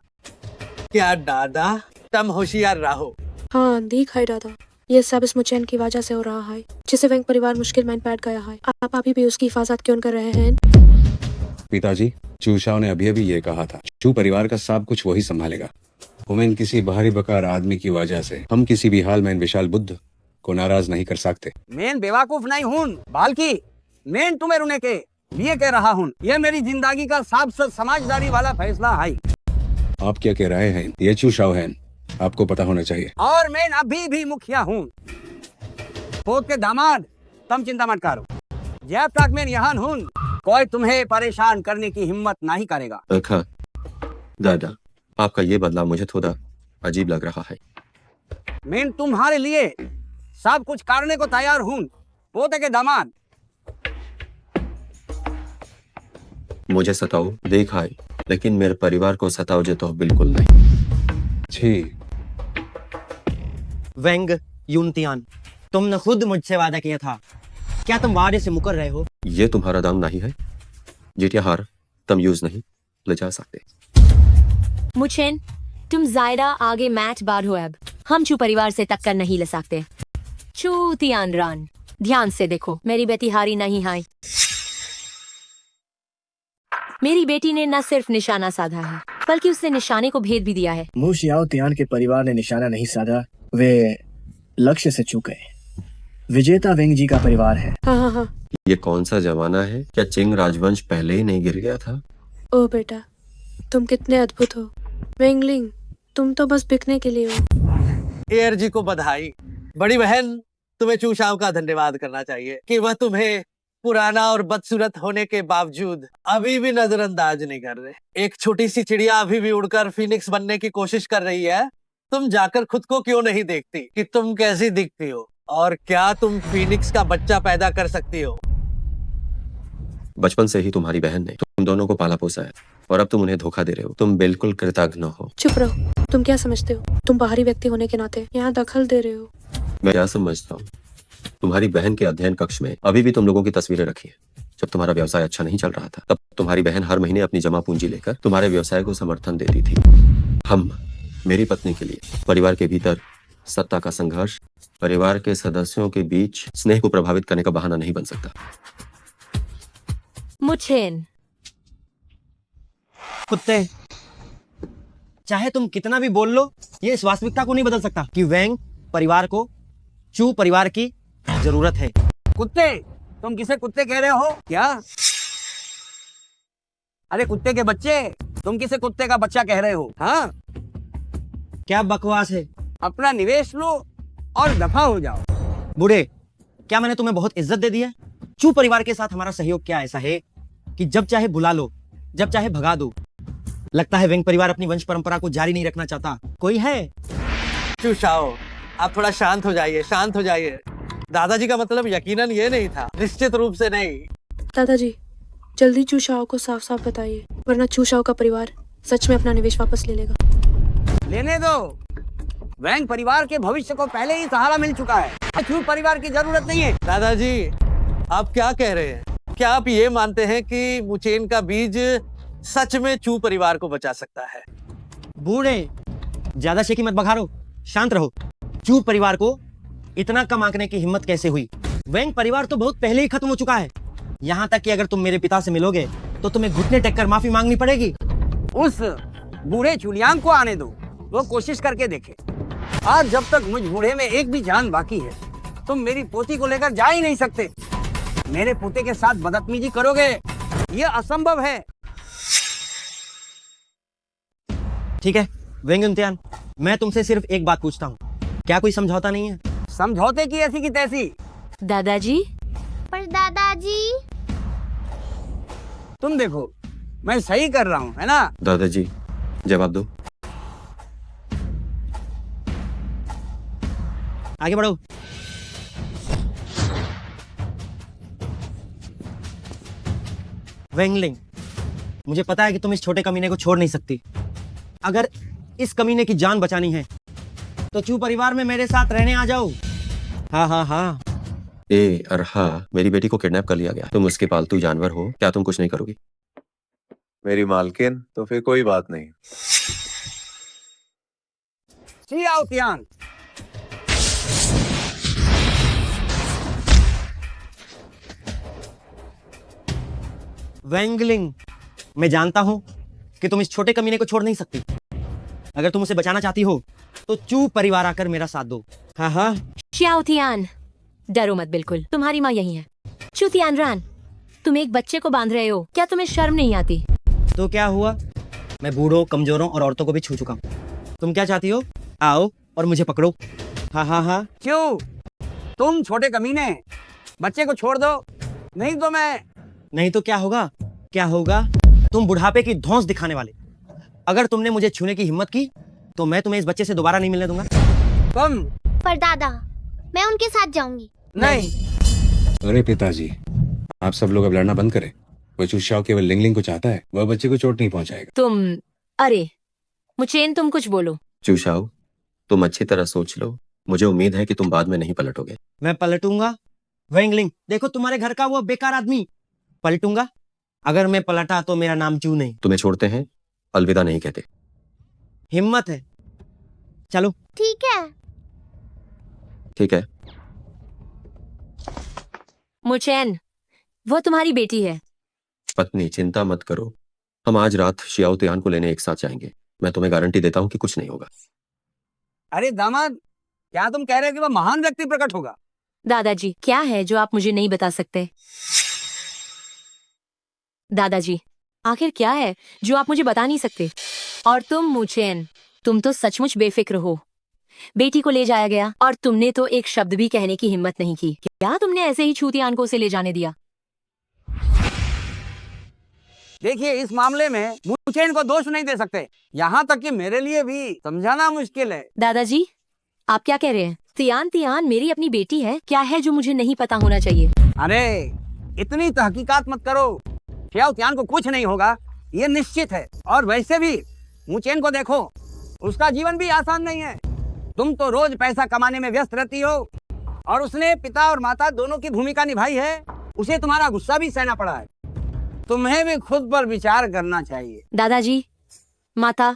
क्या दादा, तुम होशियार रहो। हाँ, दिखाई दादा, ये सब इस मुचेन की वजह से हो रहा है, जिसे वेंग परिवार मुश्किल में बैठ गया है। आप अभी भी उसकी हिफाजत क्यों कर रहे हैं? पिताजी, चूशाओ ने अभी अभी ये कहा था, चू परिवार का सब कुछ वही संभालेगा। वुमेन किसी बाहरी बकार आदमी की वजह से हम किसी भी हाल में इन विशाल बुद्ध को नाराज नहीं कर सकते। मैं बेवकूफ नहीं हूँ बाल्कि मैं तुम्हें रुने के लिए कह रहा हूँ। यह मेरी जिंदगी का सबसे समझदारी वाला फैसला है। आप क्या कह रहे हैं? ये चू शाओ है, आपको पता होना चाहिए। और मैं अभी भी मुखिया हूँ। पोत के दामाद, तुम चिंता मत करो। जब तक मैं यहाँ हूँ कोई तुम्हें परेशान करने की हिम्मत नहीं करेगा। देखा दादा, आपका ये बदलाव मुझे थोड़ा अजीब लग रहा है। मैं तुम्हारे लिए सब कुछ करने को तैयार हूँ पोते के दामाद। मुझे सताओ देखा है, लेकिन मेरे परिवार को सताओ जे तो बिल्कुल नहीं। छी, वेंग यूनतियान, तुमने खुद मुझसे वादा किया था, क्या तुम वादे से मुकर रहे हो? ये तुम्हारा दाम नहीं है। जेटिया हार तुम यूज नहीं ले जा सकते। मुचेन, तुम जायरा आगे मैच बार हो। अब हम चू परिवार से टक्कर नहीं ले सकते। चू तियान रान, ध्यान से देखो, मेरी बेटी हारी नहीं है। मेरी बेटी ने न सिर्फ निशाना साधा है बल्कि उसने निशाने को भेद भी दिया है। मु शियाओ तियान के परिवार ने निशाना नहीं साधा, वे लक्ष्य से चूक गए। विजेता वेंग जी का परिवार है। हाँ। ये कौन सा जमाना है? क्या चिंग राजवंश पहले ही नहीं गिर गया था? ओ बेटा, तुम कितने अद्भुत हो। वेंगलिंग, तुम तो बस बिकने के लिए हो। एयर जी को बधाई। बड़ी बहन, तुम्हें चूशाओं का धन्यवाद करना चाहिए कि वह तुम्हें पुराना और बदसूरत होने के बावजूद अभी भी नजरअंदाज नहीं कर रहे। एक छोटी सी चिड़िया अभी भी उड़कर फीनिक्स बनने की कोशिश कर रही है। तुम जाकर खुद को क्यों नहीं देखती कि तुम कैसी दिखती हो और क्या तुम फीनिक्स का बच्चा पैदा कर सकती हो? बचपन से ही तुम्हारी बहन ने तुम दोनों को पाला पोसा है और अब तुम उन्हें धोखा दे रहे हो। तुम बिल्कुल कृतज्ञ हो। चुप रहो। तुम क्या समझते हो? तुम बाहरी व्यक्ति होने के नाते यहाँ दखल दे रहे हो। मैं क्या समझता हूँ? तुम्हारी बहन के अध्ययन कक्ष में अभी भी तुम लोगों की तस्वीरें रखी है। जब तुम्हारा व्यवसाय अच्छा नहीं चल रहा था तब तुम्हारी बहन हर महीने अपनी जमा पूंजी लेकर तुम्हारे व्यवसाय को समर्थन देती थी। हम, मेरी पत्नी के लिए परिवार के भीतर सत्ता का संघर्ष परिवार के सदस्यों के बीच स्नेह को प्रभावित करने का बहाना नहीं बन सकता। मुचेन, कुत्ते, चाहे तुम कितना भी बोल लो, ये इस वास्तविकता को नहीं बदल सकता कि वेंग परिवार को चू परिवार की जरूरत है। कुत्ते, तुम किसे कुत्ते कह रहे हो क्या? अरे कुत्ते के बच्चे, तुम किसे कुत्ते का बच्चा कह रहे हो? हाँ, क्या बकवास है। अपना निवेश लो और दफा हो जाओ। बूढ़े, क्या मैंने तुम्हें बहुत इज्जत दे दी है? चू परिवार के साथ हमारा सहयोग क्या ऐसा है कि जब चाहे बुला लो, जब चाहे भगा दो? लगता है वेंग परिवार अपनी वंश परंपरा को जारी नहीं रखना चाहता। कोई है? चूशाओ, आप थोड़ा शांत हो जाइए, शांत हो जाइए। दादाजी का मतलब यकीनन ये नहीं था, निश्चित रूप से नहीं। दादाजी, जल्दी चूशाओ को साफ साफ बताइए, वरना चूशाओ का परिवार सच में अपना निवेश वापस ले लेगा। लेने दो। वैंग परिवार के भविष्य को पहले ही सहारा मिल चुका है। चू परिवार की जरूरत नहीं है। दादाजी, आप क्या कह रहे हैं? क्या आप ये मानते हैं कि मुचेन का बीज सच में चू परिवार को बचा सकता है? बूढ़े, ज्यादा शेखी मत बघारो, शांत रहो। चू परिवार को इतना कम आंकने की हिम्मत कैसे हुई? वेंग परिवार तो बहुत पहले ही खत्म हो चुका है। यहाँ तक कि अगर तुम मेरे पिता से मिलोगे तो तुम्हें घुटने टेक कर माफी मांगनी पड़ेगी। उस बूढ़े चुलियांग को आने दो, वो कोशिश करके देखे। आज जब तक मुझ बूढ़े में एक भी जान बाकी है, तुम मेरी पोती को लेकर जा ही नहीं सकते। मेरे पोते के साथ बदतमीजी करोगे, ये असंभव है। ठीक है वेंग इम्तियान, मैं तुमसे सिर्फ एक बात पूछता हूँ, क्या कोई समझौता नहीं है? समझौते की ऐसी की तैसी। दादाजी, पर दादाजी, तुम देखो मैं सही कर रहा हूँ, है ना? दादाजी जवाब दो। आगे बढ़ो। वेंगलिंग, मुझे पता है कि तुम इस छोटे कमीने को छोड़ नहीं सकती। अगर इस कमीने की जान बचानी है तो चू परिवार में मेरे साथ रहने आ जाओ। हाँ हाँ हाँ। ए अरहा, मेरी बेटी को किडनैप कर लिया गया। तुम उसके पालतू जानवर हो, क्या तुम कुछ नहीं करोगी? मेरी मालकिन, तो फिर कोई बात नहीं। चियाओ तियान, वेंगलिंग, मैं जानता हूं कि तुम इस छोटे कमीने को छोड़ नहीं सकती, अगर तुम उसे बचाना चाहती हो तो चू परिवार आकर मेरा साथ दो। हाँ हाँ। श्याओ तियान, डरो मत, बिल्कुल तुम्हारी माँ यही है। चू तियानरान, तुम एक बच्चे को बांध रहे हो, क्या तुम्हें शर्म नहीं आती? तो क्या हुआ, मैं बूढ़ों, कमजोरों और औरतों को भी छू चुका हूँ। तुम क्या चाहती हो? आओ और मुझे पकड़ो। हाँ हाँ हाँ। क्यों? तुम छोटे कमीने, बच्चे को छोड़ दो, नहीं तो मैं। नहीं तो क्या होगा? क्या होगा? तुम बुढ़ापे की धौंस दिखाने वाले। अगर तुमने मुझे छूने की हिम्मत की तो मैं तुम्हें इस बच्चे से दोबारा नहीं मिलने दूंगा। तुम। पर दादा, मैं उनके साथ जाऊंगी। नहीं। अरे पिताजी, आप सब लोग अब लड़ना बंद करें। वो चूशाओ केवल लिंगलिंग को चाहता है, वह बच्चे को चोट नहीं पहुंचाएगा। तुम, अरे मुचेन, तुम कुछ बोलो। चूशाओ, तुम अच्छी तरह सोच लो, मुझे उम्मीद है कि तुम बाद में नहीं पलटोगे। मैं पलटूंगा? वेंगलिंग, देखो तुम्हारे घर का वो बेकार आदमी। पलटूंगा? अगर मैं पलटा तो मेरा नाम चू नहीं। तुम्हें छोड़ते हैं, अलविदा नहीं कहते। हिम्मत है, चलो। ठीक है। ठीक है। मुचेन, वो तुम्हारी बेटी है। पत्नी, चिंता मत करो, हम आज रात शियाओ तियान को लेने एक साथ जाएंगे। मैं तुम्हें गारंटी देता हूँ कि कुछ नहीं होगा। अरे दामाद, क्या तुम कह रहे हो कि वह महान व्यक्ति प्रकट होगा? दादाजी, क्या है जो आप मुझे नहीं बता सकते? दादाजी, आखिर क्या है जो आप मुझे बता नहीं सकते? और तुम मुचेन, तुम तो सचमुच बेफिक्र हो। बेटी को ले जाया गया और तुमने तो एक शब्द भी कहने की हिम्मत नहीं की। क्या तुमने ऐसे ही छूतियान को उसे ले जाने दिया? देखिए, इस मामले में मुचेन को दोष नहीं दे सकते, यहाँ तक कि मेरे लिए भी समझाना मुश्किल है। दादाजी, आप क्या कह रहे हैं? तियान तियान मेरी अपनी बेटी है, क्या है जो मुझे नहीं पता होना चाहिए? अरे इतनी तहकीकात मत करो, शियाओ तियान को कुछ नहीं होगा, ये निश्चित है। और वैसे भी मुचेन को देखो, उसका जीवन भी आसान नहीं है। तुम तो रोज पैसा कमाने में व्यस्त रहती हो और उसने पिता और माता दोनों की भूमिका निभाई है। उसे तुम्हारा गुस्सा भी सहना पड़ा है। तुम्हें भी खुद पर विचार करना चाहिए। दादाजी, माता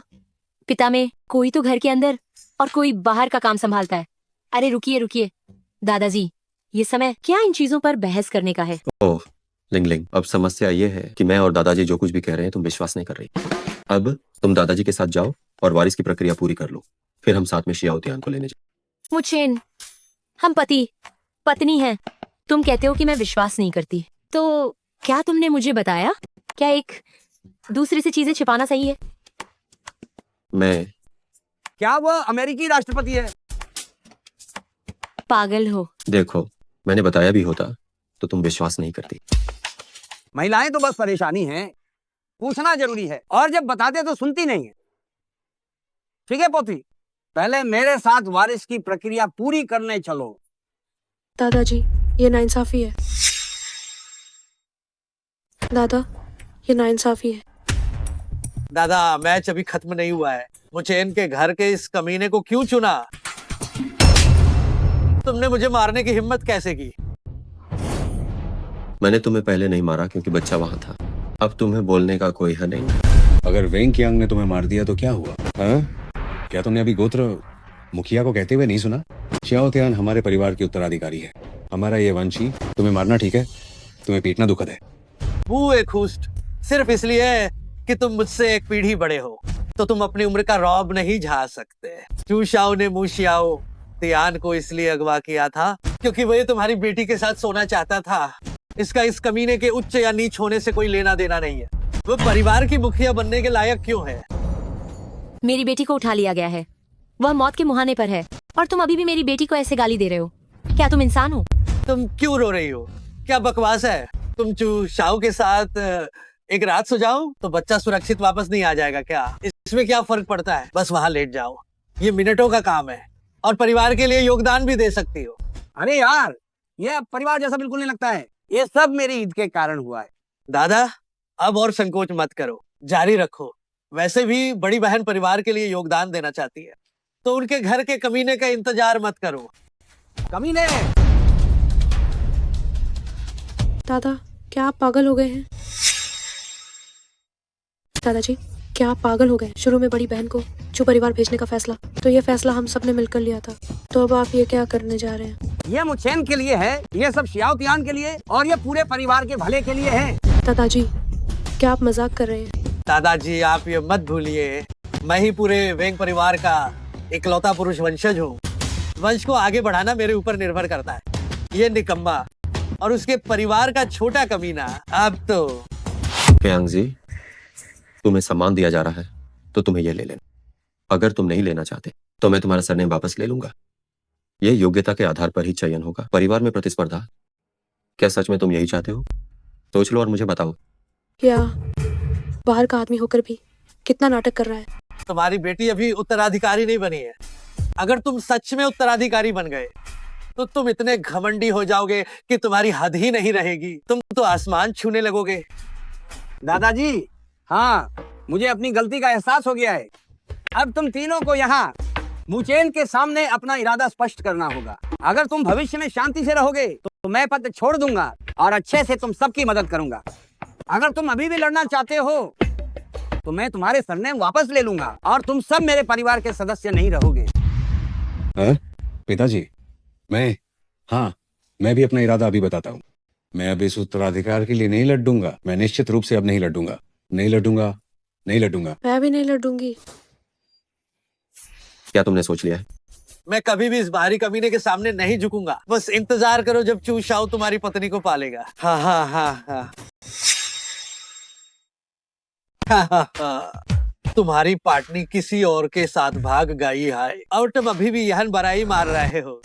पिता में कोई तो घर के अंदर और कोई बाहर का काम संभालता है। अरे रुकिए रुकिए दादाजी, ये समय क्या इन चीजों पर बहस करने का है? ओह लिंगलिंग, अब समस्या ये है कि मैं और दादाजी जो कुछ भी कह रहे हैं तुम विश्वास नहीं कर रही। अब तुम दादाजी के साथ जाओ और वारिस की प्रक्रिया पूरी कर लो, फिर हम साथ में शियाओ तियान को लेने जाएं। मुचेन, हम पति पत्नी हैं। तुम कहते हो कि मैं विश्वास नहीं करती, तो क्या तुमने मुझे बताया? क्या एक दूसरे से चीजें छिपाना सही है? मैं क्या वह अमेरिकी राष्ट्रपति है? पागल हो। देखो, मैंने बताया भी होता तो तुम विश्वास नहीं करती। महिलाएं तो बस परेशानी है, पूछना जरूरी है, और जब बताते तो सुनती नहीं है। ठीक है पोती, पहले मेरे साथ वारिस की प्रक्रिया पूरी करने चलो। दादाजी, ये नाइंसाफी है। दादा, ये नाइंसाफी है। दादा, मैच अभी खत्म नहीं हुआ है। मुझे इनके घर के इस कमीने को क्यों चुना? तुमने मुझे मारने की हिम्मत कैसे की? मैंने तुम्हें पहले नहीं मारा क्योंकि बच्चा वहां था। अब तुम्हें बोलने का कोई हक नहीं। अगर वेंग कियांग ने तुम्हें मार दिया तो क्या हुआ? हाँ? क्या तुमने अभी गोत्र मुखिया को कहते हुए नहीं सुना? शियाओ तियान हमारे परिवार की उत्तराधिकारी है। हमारा ये वंशी तुम्हें मारना ठीक है, तुम्हें पीटना दुखद है। बूए खुस्ट, सिर्फ इसलिए कि तुम मुझसे एक पीढ़ी बड़े हो तो तुम अपनी उम्र का रौब नहीं झा सकते। चूशाओ ने मुशियाओ तियान को इसलिए अगवा किया था क्योंकि वह तुम्हारी बेटी के साथ सोना चाहता था। इसका इस कमीने के उच्च या नीच होने से कोई लेना देना नहीं है। वो परिवार की मुखिया बनने के लायक क्यों है? मेरी बेटी को उठा लिया गया है, वह मौत के मुहाने पर है, और तुम अभी भी मेरी बेटी को ऐसे गाली दे रहे हो। क्या तुम इंसान हो? तुम क्यों रो रही हो? क्या बकवास है? तुम चूशाओ के साथ एक रात सो जाओ तो बच्चा सुरक्षित वापस नहीं आ जाएगा क्या? इसमें क्या फर्क पड़ता है? बस वहां लेट जाओ, ये मिनटों का काम है और परिवार के लिए योगदान भी दे सकती हो। अरे यार, यह परिवार जैसा बिल्कुल नहीं लगता है। ये सब मेरी ईद के कारण हुआ है। दादा, अब और संकोच मत करो, जारी रखो। वैसे भी बड़ी बहन परिवार के लिए योगदान देना चाहती है, तो उनके घर के कमीने का इंतजार मत करो। कमीने! दादा, क्या आप पागल हो गए हैं? दादाजी, क्या आप पागल हो गए? शुरू में बड़ी बहन को जो परिवार भेजने का फैसला, तो ये फैसला हम सब ने मिलकर लिया था, तो अब आप ये क्या करने जा रहे हैं? ये मुचेन के लिए है, ये सब शियाओ तियान के लिए, और ये पूरे परिवार के भले के लिए है। दादाजी, क्या आप मजाक कर रहे हैं? दादाजी, आप ये मत भूलिए मैं ही पूरे वेंग परिवार का इकलौता पुरुष वंशज हूँ। वंश को आगे बढ़ाना मेरे ऊपर निर्भर करता है। ये निकम्मा और उसके परिवार का छोटा कमीना अब तो। प्यांग जी, तुम्हें सम्मान दिया जा रहा है तो तुम्हें यह ले लेना। अगर तुम नहीं लेना चाहते तो मैं तुम्हारा सरनेम वापस ले लूंगा। यह योग्यता के आधार पर ही चयन होगा। परिवार में प्रतिस्पर्धा, क्या सच में तुम यही चाहते हो? सोच लो और मुझे बताओ। या बाहर का आदमी होकर भी कितना नाटक कर रहा है। तुम्हारी बेटी अभी उत्तराधिकारी नहीं बनी है। अगर तुम सच में उत्तराधिकारी बन गए तो तुम इतने घमंडी हो जाओगे कि तुम्हारी हद ही नहीं रहेगी। तुम तो आसमान छूने लगोगे। दादाजी, हाँ, मुझे अपनी गलती का एहसास हो गया है। अब तुम तीनों को यहाँ मुचेन के सामने अपना इरादा स्पष्ट करना होगा। अगर तुम भविष्य में शांति से रहोगे तो मैं पद छोड़ दूंगा और अच्छे से तुम सबकी मदद करूंगा। अगर तुम अभी भी लड़ना चाहते हो तो मैं तुम्हारे सरनेम वापस ले लूंगा और तुम सब मेरे परिवार के सदस्य नहीं रहोगे। पिताजी, मैं भी अपना इरादा अभी बताता हूँ। मैं अब इस उत्तराधिकार के लिए नहीं लड़ूंगा। मैं निश्चित रूप से अब नहीं लड़ूंगा। नहीं लड़ूंगा। मैं भी नहीं लड़ूंगी। क्या तुमने सोच लिया है? मैं कभी भी इस बाहरी कमीने के सामने नहीं झुकूंगा। बस इंतजार करो जब चू शाओ तुम्हारी पत्नी को पालेगा। हाँ हाँ हाँ हाँ तुम्हारी पार्टनी किसी और के साथ भाग गई है और तुम अभी भी यहन बराई मार रहे हो।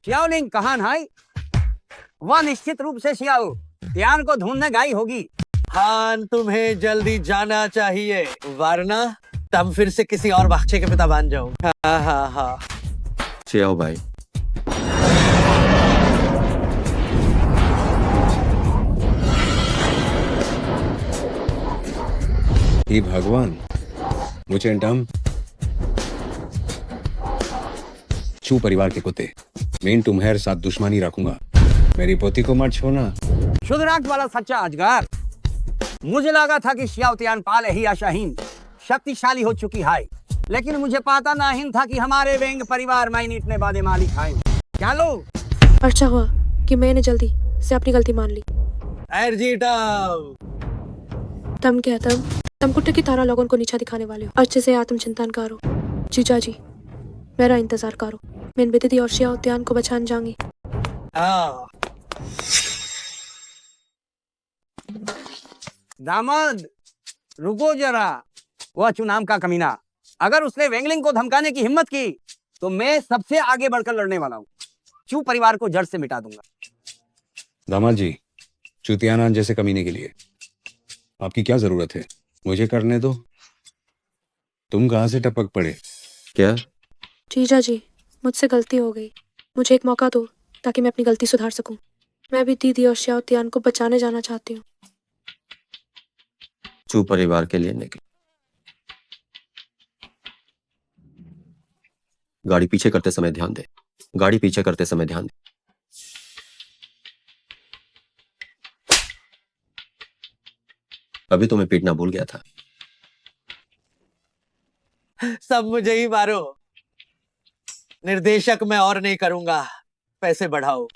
शियाओलिंग कहान है? वह निश्चित रूप से शियाओ त्यान को ढूंढने गई होगी। हान, तुम्हें जल्दी जाना चाहिए वरना तुम फिर से किसी और बच्चे के पिता बन जाओ। हाँ हाँ हाँ। चियाओ भाई, हे भगवान, मुझे टम चू परिवार के कुत्ते, मैं तुम्हारे साथ दुश्मनी रखूंगा। मेरी पोती को मत छोड़ना। शुद्राक्ष वाला सच्चा अजगर। मुझे लगा था कि शियाओ त्यान पाले ही आशाहीन शक्तिशाली हो चुकी है, लेकिन मुझे पता नहीं था कि हमारे वेंग परिवार माइनिट ने बादे मालिक है। क्या लो? अच्छा हुआ कि मैंने जल्दी से अपनी गलती मान ली। तुम कुत्ते की तरह लोगों को नीचा दिखाने वाले हो। अच्छे से आत्मचिंतन करो। जीजा जी, मेरा इंतजार करो। मैं बेदीदी और शियाओ त्यान को बचाने जाऊंगी। दामाद, रुको जरा। वह चुनाव का कमीना, अगर उसने वेंगलिंग को धमकाने की हिम्मत की तो मैं सबसे आगे बढ़कर लड़ने वाला हूँ। चू परिवार को जड़ से मिटा दूंगा। दामाद जी, चुतियानान जैसे कमीने के लिए आपकी क्या जरूरत है? मुझे करने दो। तुम कहां से टपक पड़े? क्या? जीजा जी, मुझसे गलती हो गई। मुझे एक मौका दो ताकि मैं अपनी गलती सुधार सकूं। मैं भी दीदी और शियाओ त्यान को बचाने जाना चाहती हूँ। चू परिवार के लिए निकले। गाड़ी पीछे करते समय ध्यान दे। गाड़ी पीछे करते समय ध्यान दे। अभी तुम्हें पीटना भूल गया था। सब मुझे ही मारो। निर्देशक मैं और नहीं करूंगा। पैसे बढ़ाओ।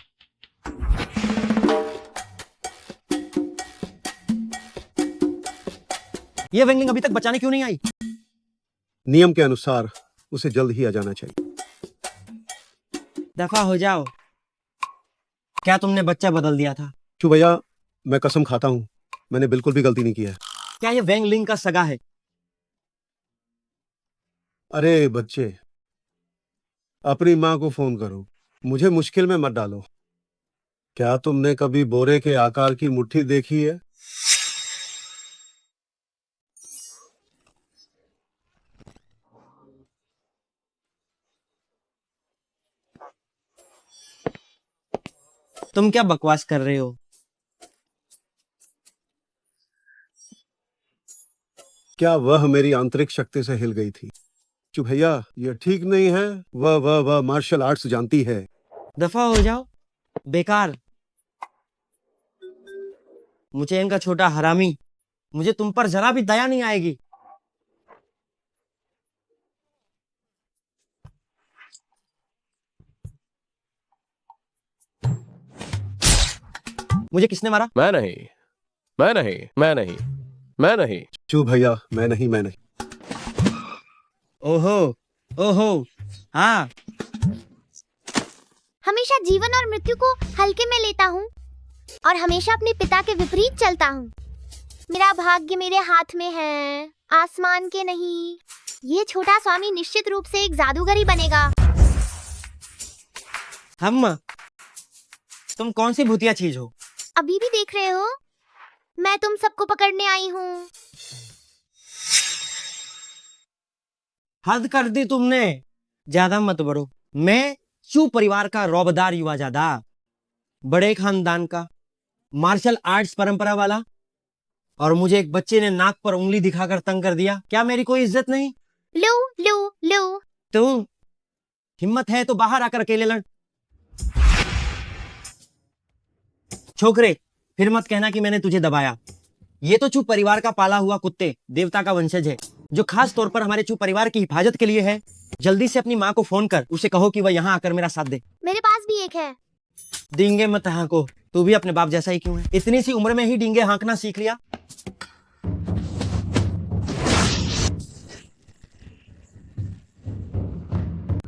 ये वेंगलिंग अभी तक बचाने क्यों नहीं आई? नियम के अनुसार उसे जल्द ही आ जाना चाहिए। दफा हो जाओ। क्या तुमने बच्चा बदल दिया था? चू भैया, मैं कसम खाता हूँ, मैंने बिल्कुल भी गलती नहीं की है। क्या ये वेंगलिंग का सगा है? अरे बच्चे, अपनी माँ को फोन करो। मुझे मुश्किल में मत डालो। क्या तुमने कभी बोरे के आकार की मुट्ठी देखी है? तुम क्या बकवास कर रहे हो? क्या वह मेरी आंतरिक शक्ति से हिल गई थी? चू भैया, ये ठीक नहीं है। वह मार्शल आर्ट्स जानती है। दफा हो जाओ। बेकार। मुझे इनका छोटा हरामी, मुझे तुम पर जरा भी दया नहीं आएगी। मुझे किसने मारा? मैं नहीं। मैं नहीं। चू भैया, मैं नहीं। ओहो, ओहो, हाँ। हमेशा जीवन और मृत्यु को हल्के में लेता हूँ और हमेशा अपने पिता के विपरीत चलता हूँ। मेरा भाग्य मेरे हाथ में है, आसमान के नहीं। ये छोटा स्वामी निश्चित रूप से एक जादूगर ही बनेगा। हम, तुम कौन सी भूतिया चीज हो? अभी भी देख रहे हो? मैं तुम सबको पकड़ने आई हूँ। हद कर दी तुमने, ज्यादा मत बढ़ो। मैं चू परिवार का रौबदार युवा जादा, बड़े खानदान का, मार्शल आर्ट्स परंपरा वाला, और मुझे एक बच्चे ने नाक पर उंगली दिखाकर तंग कर दिया। क्या मेरी कोई इज्जत नहीं? लो लो लो। तुम हिम्मत है तो बाहर आकर अकेले लड़। छोकरे, फिर मत कहना कि मैंने तुझे दबाया। ये तो चू परिवार का पाला हुआ कुत्ते देवता का वंशज है, जो खास तौर पर हमारे चू परिवार की हिफाजत के लिए है। जल्दी से अपनी माँ को फोन कर, उसे कहो कि वह यहाँ आकर मेरा साथ दे। मेरे पास भी एक है। डींगे मत हाँको, तू भी अपने बाप जैसा ही क्यों है? इतनी सी उम्र में ही डींगे हाँकना सीख लिया।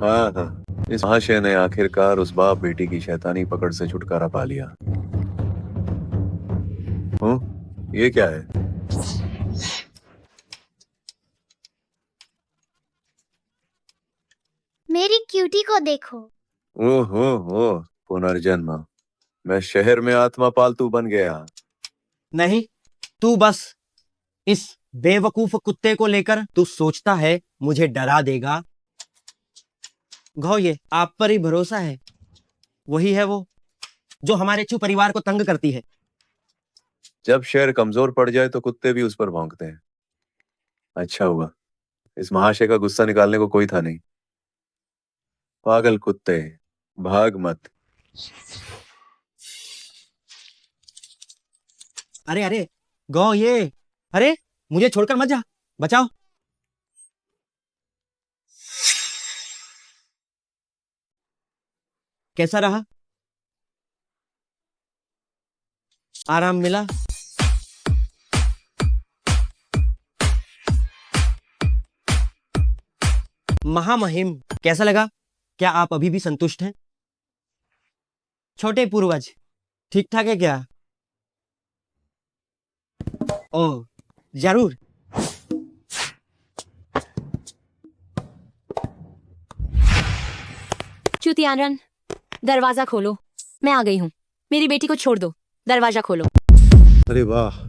हाँ, इस महाशय ने आखिरकार उस बाप बेटी की शैतानी पकड़ से छुटकारा पा लिया। ये क्या है? मेरी क्यूटी को देखो। ओहो, पुनर्जन्म। मैं शहर में आत्मा पालतू बन गया। नहीं, तू बस इस बेवकूफ कुत्ते को लेकर तू सोचता है मुझे डरा देगा। घाव, ये आप पर ही भरोसा है। वही है वो जो हमारे चू परिवार को तंग करती है। जब शहर कमजोर पड़ जाए तो कुत्ते भी उस पर भौंकते हैं। अच्छा हुआ, इस महाशय का गुस्सा निकालने को कोई था नहीं। पागल कुत्ते, भाग मत। अरे अरे गौ, ये अरे मुझे छोड़कर मत जा, बचाओ। कैसा रहा? आराम मिला? महामहिम, कैसा लगा? क्या आप अभी भी संतुष्ट हैं? छोटे पूर्वज ठीक ठाक है क्या? ओह, जरूर। चुतियानरन, दरवाजा खोलो। मैं आ गई हूँ। मेरी बेटी को छोड़ दो, दरवाजा खोलो। अरे वाह,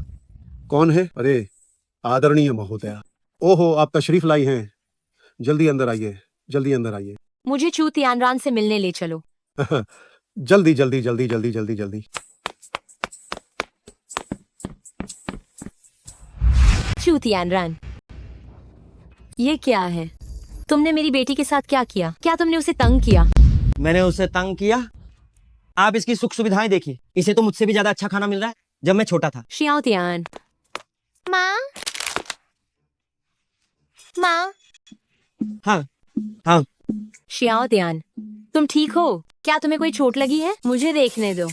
कौन है? अरे आदरणीय महोदया, ओहो, आप तशरीफ लाई हैं। जल्दी अंदर आइए, जल्दी अंदर आइए। मुझे चुतियानरान से मिलने ले चलो। जल्दी जल्दी जल्दी जल्दी जल्दी जल्दी। चुतियानरान, ये क्या है? तुमने मेरी बेटी के साथ क्या किया? क्या तुमने उसे तंग किया? मैंने उसे तंग किया? आप इसकी सुख सुविधाएं देखिए, इसे तो मुझसे भी ज्यादा अच्छा खाना मिल रहा है जब मैं छोटा था। शियाओतियान। माँ, माँ। हाँ हाँ। शियाओतियान, तुम ठीक हो? क्या तुम्हें कोई चोट लगी है? मुझे देखने दो।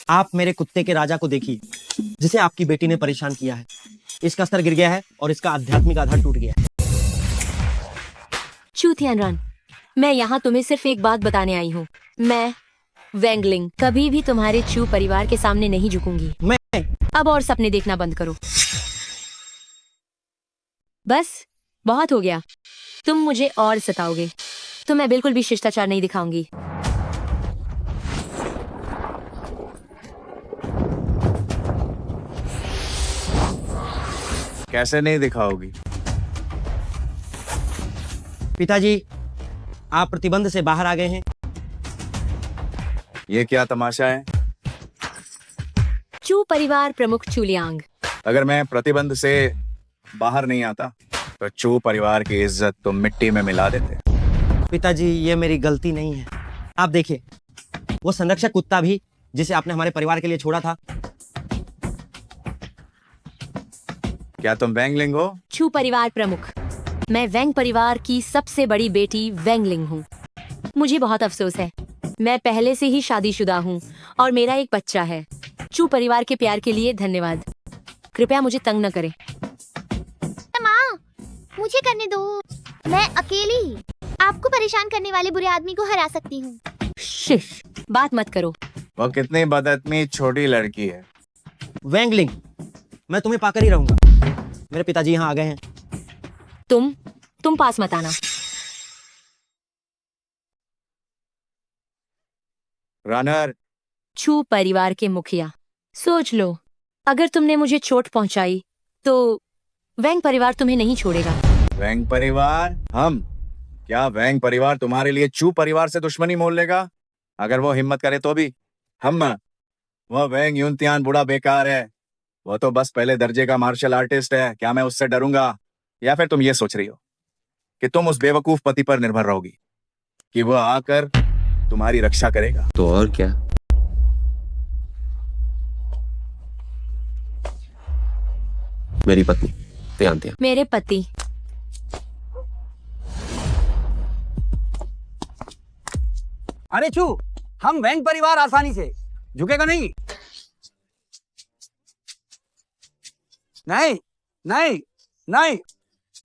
आप मेरे कुत्ते के राजा को देखिए, जिसे आपकी बेटी ने परेशान किया है। इसका स्तर गिर गया है और इसका आध्यात्मिक आधार टूट गया है। चुतियानरान, मैं यहाँ तुम्हें सिर्फ एक बात बताने आई हूँ। मैं वेंगलिंग कभी भी तुम्हारे चू परिवार के सामने नहीं झुकूंगी। मैं अब और सपने देखना बंद करो। बस बहुत हो गया। तुम मुझे और सताओगे तो मैं बिल्कुल भी शिष्टाचार नहीं दिखाऊंगी। कैसे नहीं दिखाओगी? पिताजी, आप प्रतिबंध से बाहर आ गए हैं। ये क्या तमाशा है? चू परिवार प्रमुख चुलियांग। अगर मैं प्रतिबंध से बाहर नहीं आता तो चू परिवार की इज्जत तो मिट्टी में मिला देते। पिताजी, ये मेरी गलती नहीं है। आप देखिए, वो संरक्षक कुत्ता भी जिसे आपने हमारे परिवार के लिए छोड़ा था। क्या तुम वेंगलिंग हो? चू परिवार प्रमुख, मैं वेंग परिवार की सबसे बड़ी बेटी वेंगलिंग हूँ। मुझे बहुत अफसोस है, मैं पहले से ही शादीशुदा हूँ और मेरा एक बच्चा है। चू परिवार के प्यार के लिए धन्यवाद। कृपया मुझे तंग न करें। माँ, मुझे करने दो। मैं अकेली आपको परेशान करने वाले बुरे आदमी को हरा सकती हूँ। शिश, बात मत करो। वो कितनी बदतमीज छोटी लड़की है। वैंगलिंग, मैं तुम्हें पाकर ही रहूंगा। मेरे पिताजी यहाँ आ गए हैं। तुम पास मत आना। रनर, चू परिवार के मुखिया, सोच लो, अगर तुमने मुझे चोट पहुंचाई तो वैंग परिवार तुम्हें नहीं छोड़ेगा। वैंग परिवार? हम क्या वैंग परिवार तुम्हारे लिए चू परिवार से दुश्मनी मोल लेगा? अगर वो हिम्मत करे तो भी। हम वो वैंग यूनतियान बूढ़ा बेकार है। वो तो बस पहले दर्जे का मार्शल आर्टिस्ट है। क्या मैं उससे डरूंगा? या फिर तुम ये सोच रही हो कि तुम उस बेवकूफ पति पर निर्भर रहोगी कि वो आकर तुम्हारी रक्षा करेगा? तो और क्या? मेरी पत्नी त्यान त्यान। मेरे पति। अरे चू, हम वैंग परिवार आसानी से झुकेगा नहीं। नहीं नहीं नहीं,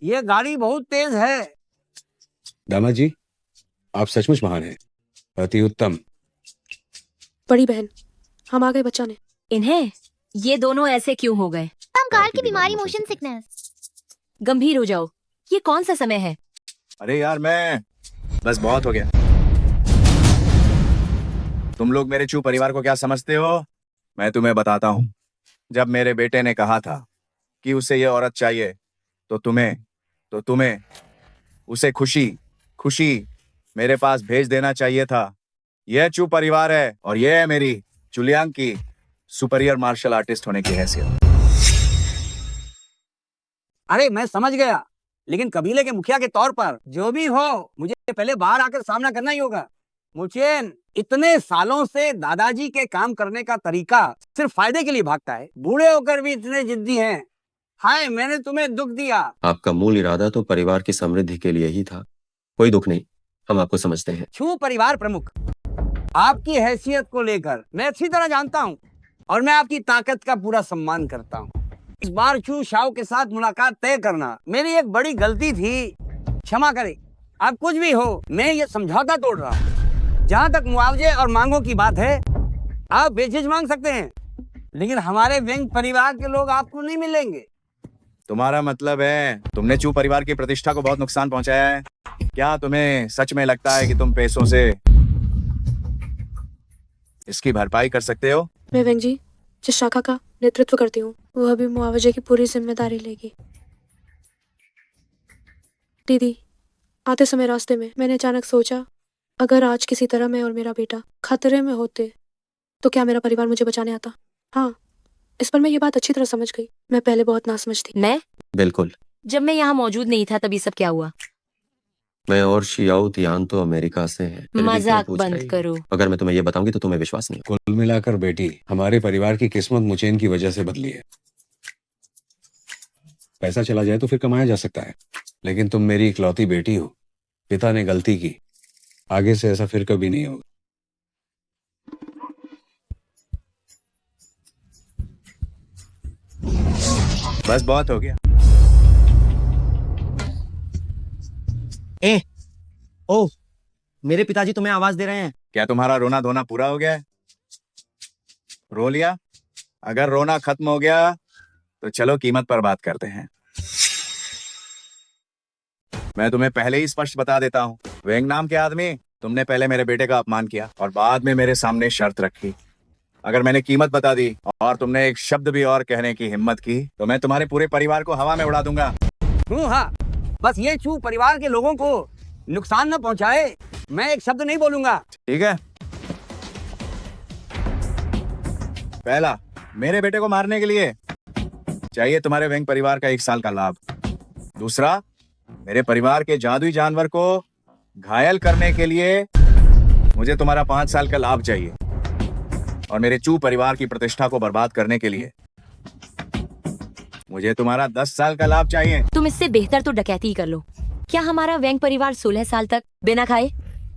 ये गाड़ी बहुत तेज है। दामाद जी, आप सचमुच महान हैं। अति उत्तम। बड़ी बहन, हम आ गए बचाने। इन्हें ये दोनों ऐसे क्यों हो गए? गाल की बीमारी, मोशन सिकनेस। गंभीर हो जाओ। ये कौन सा समय है? अरे यार, मैं बस बहुत हो गया। तुम लोग मेरे चू परिवार को क्या समझते हो? मैं तुम्हें बताता हूँ। जब मेरे बेटे ने कहा था कि उसे ये औरत चाहिए तो तुम्हें उसे खुशी मेरे पास भेज देना चाहिए था। यह चू परिवार है और यह है मेरी चुलियांग की सुपीरियर मार्शल आर्टिस्ट होने की हैसियत। अरे मैं समझ गया, लेकिन कबीले के मुखिया के तौर पर जो भी हो, मुझे पहले बाहर आकर सामना करना ही होगा। मुचेन, इतने सालों से दादाजी के काम करने का तरीका सिर्फ फायदे के लिए भागता है। बूढ़े होकर भी इतने जिद्दी हैं। हाय, मैंने तुम्हें दुख दिया। आपका मूल इरादा तो परिवार की समृद्धि के लिए ही था। कोई दुख नहीं, हम आपको समझते हैं। छू परिवार प्रमुख, आपकी हैसियत को लेकर मैं अच्छी तरह जानता हूँ और मैं आपकी ताकत का पूरा सम्मान करता हूँ। इस बार चू शाओ के साथ मुलाकात तय करना मेरी एक बड़ी गलती थी। क्षमा करें। आप कुछ भी हो, मैं ये समझौता तोड़ रहा हूँ। जहाँ तक मुआवजे और मांगों की बात है, आप बेझिझक मांग सकते हैं, लेकिन हमारे वैंग परिवार के लोग आपको नहीं मिलेंगे। तुम्हारा मतलब है तुमने चू परिवार की प्रतिष्ठा को बहुत नुकसान पहुंचाया है? क्या तुम्हें सच में लगता है कि तुम पैसों से इसकी भरपाई कर सकते हो? मैं वैंग जी जिस शाखा का नेतृत्व करती हूँ, वह भी मुआवजे की पूरी जिम्मेदारी लेगी। दीदी, आते समय रास्ते में मैंने अचानक सोचा, अगर आज किसी तरह मैं और मेरा बेटा खतरे में होते तो क्या मेरा परिवार मुझे बचाने आता? हाँ, इस पर मैं ये बात अच्छी तरह समझ गई। मैं पहले बहुत नासमझ थी। मैं? बिल्कुल। जब मैं यहाँ मौजूद नहीं था तभी सब क्या हुआ? मैं और शियाओ तियान तो अमेरिका से हैं। फिर भी क्यों मजाक पूछ बंद रही हो? करो। अगर मैं तुम्हें ये बताऊंगी तो तुम्हें विश्वास नहीं। कुल मिलाकर बेटी, हमारे परिवार की किस्मत मुचेन की वजह से बदली है। पैसा चला जाए तो फिर कमाया जा सकता है, लेकिन तुम मेरी इकलौती बेटी हो। पिता ने गलती की, आगे से ऐसा फिर कभी नहीं होगा। बस बहुत हो गया। ओह, मेरे पिताजी तुम्हें आवाज दे रहे हैं। क्या तुम्हारा रोना धोना पूरा हो गया है? रो लिया? अगर रोना खत्म हो गया तो चलो कीमत पर बात करते हैं। मैं तुम्हें पहले ही स्पष्ट बता देता हूँ, वेंग नाम के आदमी, तुमने पहले मेरे बेटे का अपमान किया और बाद में मेरे सामने शर्त रखी। अगर मैंने कीमत बता दी और तुमने एक शब्द भी और कहने की हिम्मत की तो मैं तुम्हारे पूरे परिवार को हवा में उड़ा दूंगा। हाँ, बस ये चू परिवार के लोगों को नुकसान न पहुंचाए, मैं एक शब्द नहीं बोलूंगा। ठीक है? पहला, मेरे बेटे को मारने के लिए चाहिए तुम्हारे वेंग परिवार का 1 साल का लाभ। दूसरा, मेरे परिवार के जादुई जानवर को घायल करने के लिए मुझे तुम्हारा 5 साल का लाभ चाहिए। और मेरे चू परिवार की प्रतिष्ठा को बर्बाद करने के लिए मुझे तुम्हारा 10 साल का लाभ चाहिए। तुम इससे बेहतर तो डकैती ही कर लो। क्या हमारा वैंग परिवार 16 साल तक बिना खाए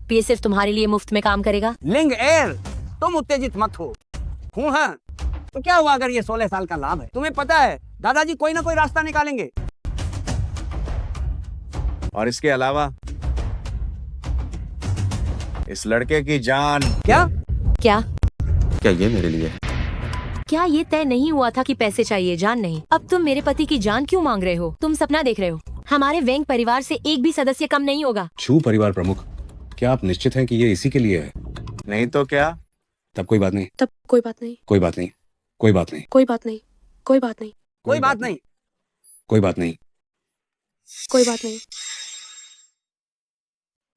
पिए सिर्फ तुम्हारे लिए मुफ्त में काम करेगा? लिंग एयर, तुम उत्तेजित मत हो। हाँ, तो क्या हुआ अगर ये 16 साल का लाभ है? तुम्हें पता है दादाजी कोई ना कोई रास्ता निकालेंगे। और इसके अलावा इस लड़के की जान। क्या क्या क्या ये मेरे लिए है? क्या ये तय नहीं हुआ था कि पैसे चाहिए, जान नहीं? अब तुम मेरे पति की जान क्यों मांग रहे हो? तुम सपना देख रहे हो। हमारे वेंग परिवार से एक भी सदस्य कम नहीं होगा। छू परिवार प्रमुख, क्या आप निश्चित हैं कि ये इसी के लिए है? नहीं तो क्या? तब कोई बात नहीं, तब कोई बात नहीं, कोई बात नहीं, कोई बात नहीं, कोई बात नहीं, कोई बात नहीं, कोई बात नहीं, कोई बात नहीं। कोई बात नहीं,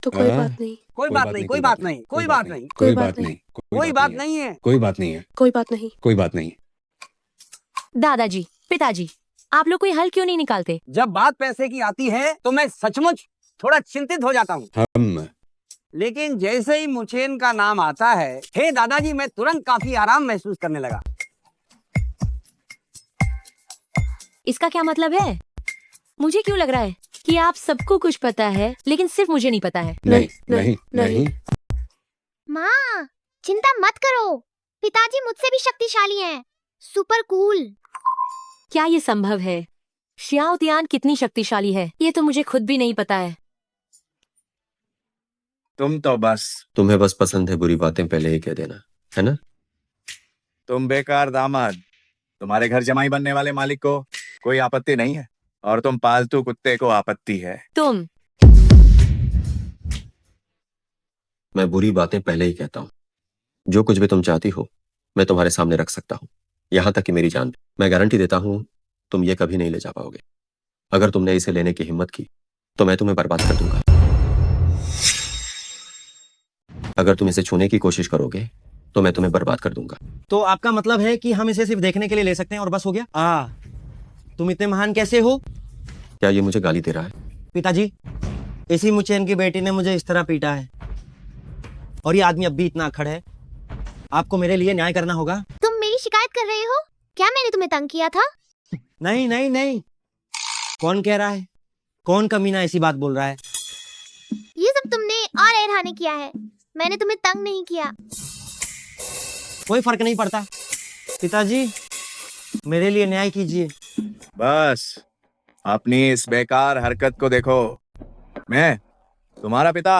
तो कोई हाँ? बात नहीं, कोई बात नहीं, कोई बात नहीं, कोई बात नहीं, कोई बात नहीं, कोई बात नहीं है। कोई बात नहीं है, कोई बात नहीं। कोई बात नहीं। दादाजी, पिताजी, आप लोग कोई हल क्यों नहीं निकालते? जब बात पैसे की आती है तो मैं सचमुच थोड़ा चिंतित हो जाता हूँ, हम लेकिन जैसे ही मुचेन का नाम आता है, हे दादाजी, मैं तुरंत काफी आराम महसूस करने लगा। इसका क्या मतलब है? मुझे क्यों लग रहा है कि आप सबको कुछ पता है, लेकिन सिर्फ मुझे नहीं पता है। नहीं नहीं नहीं। माँ, चिंता मत करो, पिताजी मुझसे भी शक्तिशाली हैं, सुपर कूल। क्या ये संभव है? श्याओ तियान कितनी शक्तिशाली है, ये तो मुझे खुद भी नहीं पता है। तुम तो बस, तुम्हें बस पसंद है बुरी बातें पहले ही कह देना, है ना? तुम बेकार दामाद। तुम्हारे घर जमाई बनने वाले मालिक को कोई आपत्ति नहीं है, और तुम पालतू कुत्ते को आपत्ति है। तुम मैं बुरी बातें पहले ही कहता हूँ। जो कुछ भी तुम चाहती हो मैं तुम्हारे सामने रख सकता हूँ, यहाँ तक कि मेरी जान भी। मैं गारंटी देता हूँ तुम ये कभी नहीं ले जा पाओगे। अगर तुमने इसे लेने की हिम्मत की तो मैं तुम्हें बर्बाद कर दूंगा। अगर तुम इसे छूने की कोशिश करोगे तो मैं तुम्हें बर्बाद कर दूंगा। तो आपका मतलब है कि हम इसे सिर्फ देखने के लिए ले सकते हैं और बस हो गया? तुम इतने महान कैसे हो? क्या ये मुझे गाली दे रहा है? पिताजी, इसी मुचेन की बेटी ने मुझे इस तरह पीटा है, और ये आदमी अब भी इतना अखड़ है। आपको मेरे लिए न्याय करना होगा। तुम मेरी शिकायत कर रहे हो? क्या मैंने तुम्हें तंग किया था? नहीं नहीं नहीं। कौन कह रहा है? कौन कमीना ऐसी बात बोल रहा है? ये सब तुमने और एरहा ने किया है, मैंने तुम्हें तंग नहीं किया। कोई फर्क नहीं पड़ता। पिताजी, मेरे लिए न्याय कीजिए। बस अपनी इस बेकार हरकत को देखो। मैं तुम्हारा पिता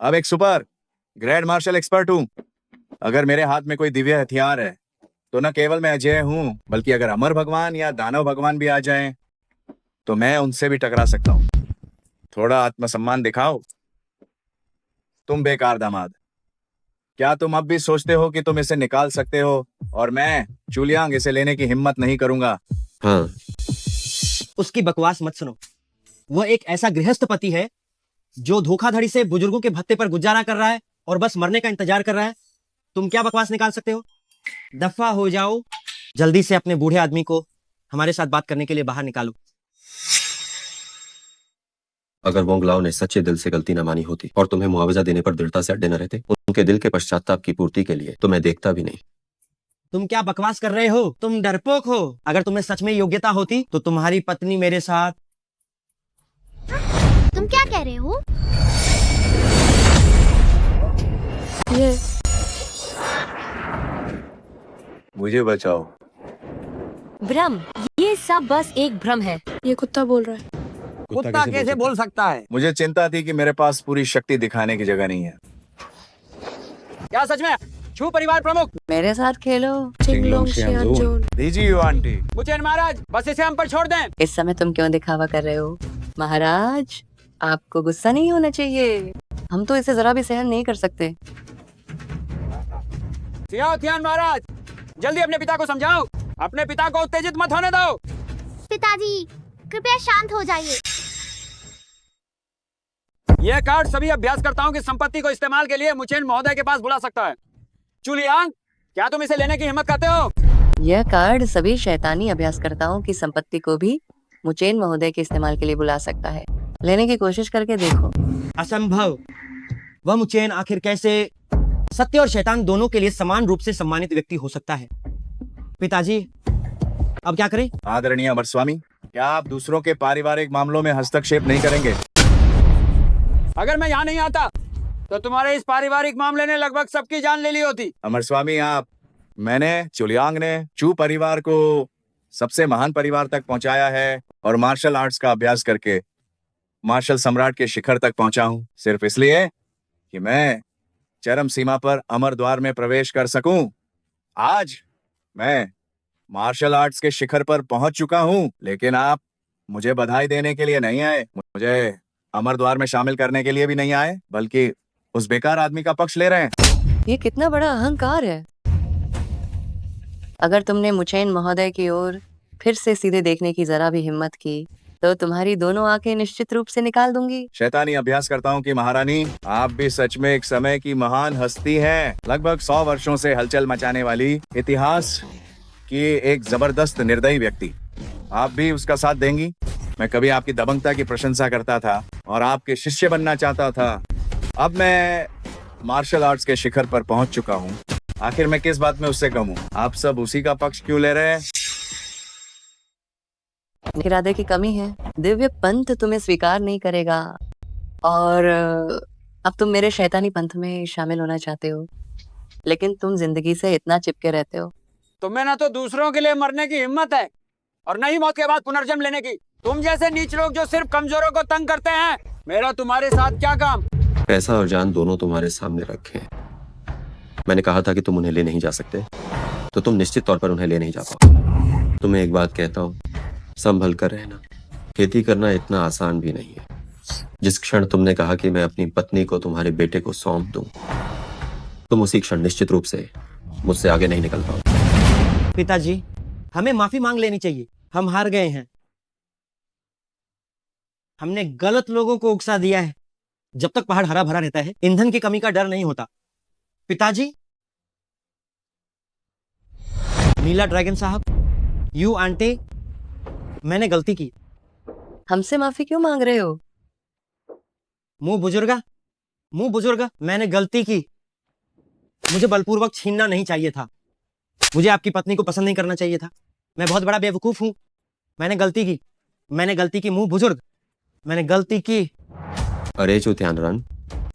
अब एक सुपर ग्रैंड मार्शल एक्सपर्ट हूँ। अगर मेरे हाथ में कोई दिव्य हथियार है तो न केवल मैं अजय हूँ, बल्कि अगर अमर भगवान या दानव भगवान भी आ जाएं तो मैं उनसे भी टकरा सकता हूँ। थोड़ा आत्मसम्मान दिखाओ। तुम बेकार दामाद, क्या तुम अब भी सोचते हो कि तुम इसे निकाल सकते हो और मैं चुलियांग इसे लेने की हिम्मत नहीं करूंगा? हाँ। उसकी बकवास मत सुनो। वह एक ऐसा गृहस्थ पति है जो धोखाधड़ी से बुजुर्गों के भत्ते पर गुजारा कर रहा है और बस मरने का इंतजार कर रहा है। तुम क्या बकवास निकाल सकते हो? दफा हो जाओ। जल्दी से अपने बूढ़े आदमी को हमारे साथ बात करने के लिए बाहर निकालो। अगर वोंग लाओ ने सच्चे दिल से गलती न मानी होती और तुम्हें मुआवजा देने पर दृढ़ता से अड्डे न रहते उनके दिल के पश्चाताप की पूर्ति के लिए, तो मैं देखता भी नहीं। तुम क्या बकवास कर रहे हो? तुम डरपोक हो। अगर तुम्हें सच में योग्यता होती तो तुम्हारी पत्नी मेरे साथ। तुम क्या कह रहे हो? ये मुझे बचाओ। भ्रम, ये सब बस एक भ्रम है। ये कुत्ता बोल रहा है। कुत्ता कैसे बोल सकता है? मुझे चिंता थी कि मेरे पास पूरी शक्ति दिखाने की जगह नहीं है। क्या सच में? छू परिवार प्रमुख, मेरे साथ खेलो। चिंगलोंग शियानजोन। दीजिए यू आंटी। मुचेन महाराज, बस इसे हम पर छोड़ दें। इस समय तुम क्यों दिखावा कर रहे हो? महाराज, आपको गुस्सा नहीं होना चाहिए। हम तो इसे जरा भी सहन नहीं कर सकते। सियाओ तियान महाराज, जल्दी अपने पिता को समझाओ। अपने पिता को उत्तेजित मत होने दो। पिताजी, कृपया शांत हो जाइए। यह कार्ड सभी अभ्यासकर्ताओं की संपत्ति को इस्तेमाल के लिए मुचेन महोदय के पास बुला सकता है। चुलियांग, क्या तुम इसे लेने की हिम्मत करते हो? यह कार्ड सभी शैतानी अभ्यासकर्ताओं की संपत्ति को भी मुचेन महोदय के इस्तेमाल के लिए बुला सकता है। लेने की कोशिश करके देखो। असंभव। वह मुचेन आखिर कैसे सत्य और शैतान दोनों के लिए समान रूप से सम्मानित व्यक्ति हो सकता है? पिताजी, अब क्या करें? आदरणीय अमर स्वामी, क्या आप दूसरों के पारिवारिक मामलों में हस्तक्षेप नहीं करेंगे? अगर मैं यहाँ नहीं आता तो तुम्हारे इस पारिवारिक मामले ने लगभग सबकी जान ले ली होती। अमर स्वामी, आप मैंने चुलियांग ने चू परिवार को सबसे महान परिवार तक पहुंचाया है और मार्शल आर्ट्स का अभ्यास करके मार्शल सम्राट के शिखर तक पहुंचा हूं, सिर्फ इसलिए कि मैं चरम सीमा पर अमर द्वार में प्रवेश कर सकूं। आज मैं मार्शल आर्ट्स के शिखर पर पहुंच चुका हूं, लेकिन आप मुझे बधाई देने के लिए नहीं आए, मुझे अमर द्वार में शामिल करने के लिए भी नहीं आए, बल्कि उस बेकार आदमी का पक्ष ले रहे हैं। ये कितना बड़ा अहंकार है। अगर तुमने मुचैन महोदय की ओर फिर से सीधे देखने की जरा भी हिम्मत की तो तुम्हारी दोनों आंखें निश्चित रूप से निकाल दूंगी। शैतानी अभ्यास करता हूँ कि महारानी, आप भी सच में एक समय की महान हस्ती हैं, लगभग 100 वर्षों से हलचल मचाने वाली इतिहास की एक जबरदस्त निर्दयी व्यक्ति। आप भी उसका साथ देंगी? मैं कभी आपकी दबंगता की प्रशंसा करता था और आपके शिष्य बनना चाहता था। अब मैं मार्शल आर्ट्स के शिखर पर पहुंच चुका हूँ। आखिर मैं किस बात में उससे कम हूँ? आप सब उसी का पक्ष क्यों ले रहे हैं? इरादे की कमी है। दिव्य पंथ तुम्हें स्वीकार नहीं करेगा और अब तुम मेरे शैतानी पंथ में शामिल होना चाहते हो, लेकिन तुम जिंदगी से इतना चिपके रहते हो। तुम्हें ना तो दूसरों के लिए मरने की हिम्मत है और न ही मौत के बाद पुनर्जन्म लेने की। तुम जैसे नीच लोग जो सिर्फ कमजोरों को तंग करते हैं, मेरा तुम्हारे साथ क्या काम? पैसा और जान दोनों तुम्हारे सामने रखे हैं। मैंने कहा था कि तुम उन्हें ले नहीं जा सकते, तो तुम निश्चित तौर पर उन्हें ले नहीं जा पाओ। तुम्हें एक बात कहता हूँ, संभल कर रहना। खेती करना इतना आसान भी नहीं है। जिस क्षण तुमने कहा कि मैं अपनी पत्नी को तुम्हारे बेटे को सौंप दूं, तुम उसी क्षण निश्चित रूप से मुझसे आगे नहीं निकल पाओ। पिताजी, हमें माफी मांग लेनी चाहिए। हम हार गए हैं। हमने गलत लोगों को उकसा दिया है। जब तक पहाड़ हरा भरा रहता है, ईंधन की कमी का डर नहीं होता। पिताजी, नीला ड्रैगन साहब, यू आंटी, मैंने गलती की। हमसे माफी क्यों मांग रहे हो? मुंह बुजुर्गा, मैंने गलती की। मुझे बलपूर्वक छीनना नहीं चाहिए था। मुझे आपकी पत्नी को पसंद नहीं करना चाहिए था। मैं बहुत बड़ा बेवकूफ हूं। मैंने गलती की। मुंह बुजुर्ग, मैंने गलती की। अरे चुतियानरन,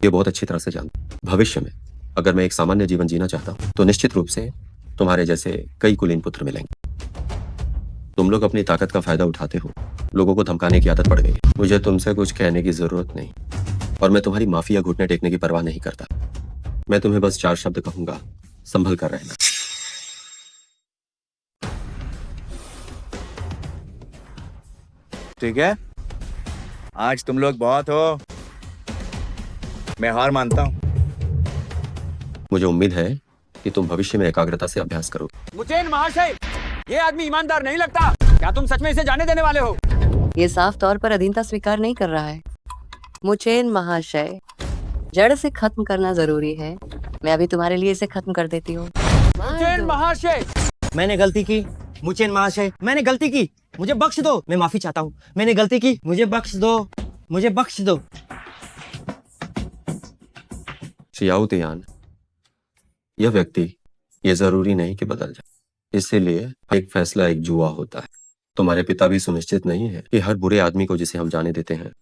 ये बहुत अच्छी तरह से जानता। भविष्य में अगर मैं एक सामान्य जीवन जीना चाहता हूँ तो निश्चित रूप से तुम्हारे जैसे कई कुलीन पुत्र मिलेंगे। तुम लोग अपनी ताकत का फायदा उठाते हो, लोगों को धमकाने की आदत पड़ गई। मुझे तुमसे कुछ कहने की जरूरत नहीं और मैं तुम्हारी माफी या घुटने टेकने की परवाह नहीं करता। मैं तुम्हें बस 4 शब्द कहूंगा, संभल कर रहना। ठीक है, आज तुम लोग बहुत हो, मैं हार मानता हूँ। मुझे उम्मीद है कि तुम भविष्य में एकाग्रता से अभ्यास करोगे। मुचेन महाशय, ये आदमी ईमानदार नहीं लगता। क्या तुम सच में इसे जाने देने वाले हो? ये साफ तौर पर अधीनता स्वीकार नहीं कर रहा है। मुचेन महाशय, जड़ से खत्म करना जरूरी है। मैं अभी तुम्हारे लिए इसे खत्म कर देती हूँ। मुचेन महाशय, मैंने गलती की। मुचेन महाशय, मैंने गलती की। मुझे बख्श दो। मैं माफी चाहता हूँ। मैंने गलती की। मुझे बख्श दो। शियाओ तियान, यह व्यक्ति ये जरूरी नहीं कि बदल जाए। इसीलिए एक फैसला एक जुआ होता है। तुम्हारे पिता भी सुनिश्चित नहीं है कि हर बुरे आदमी को जिसे हम जाने देते हैं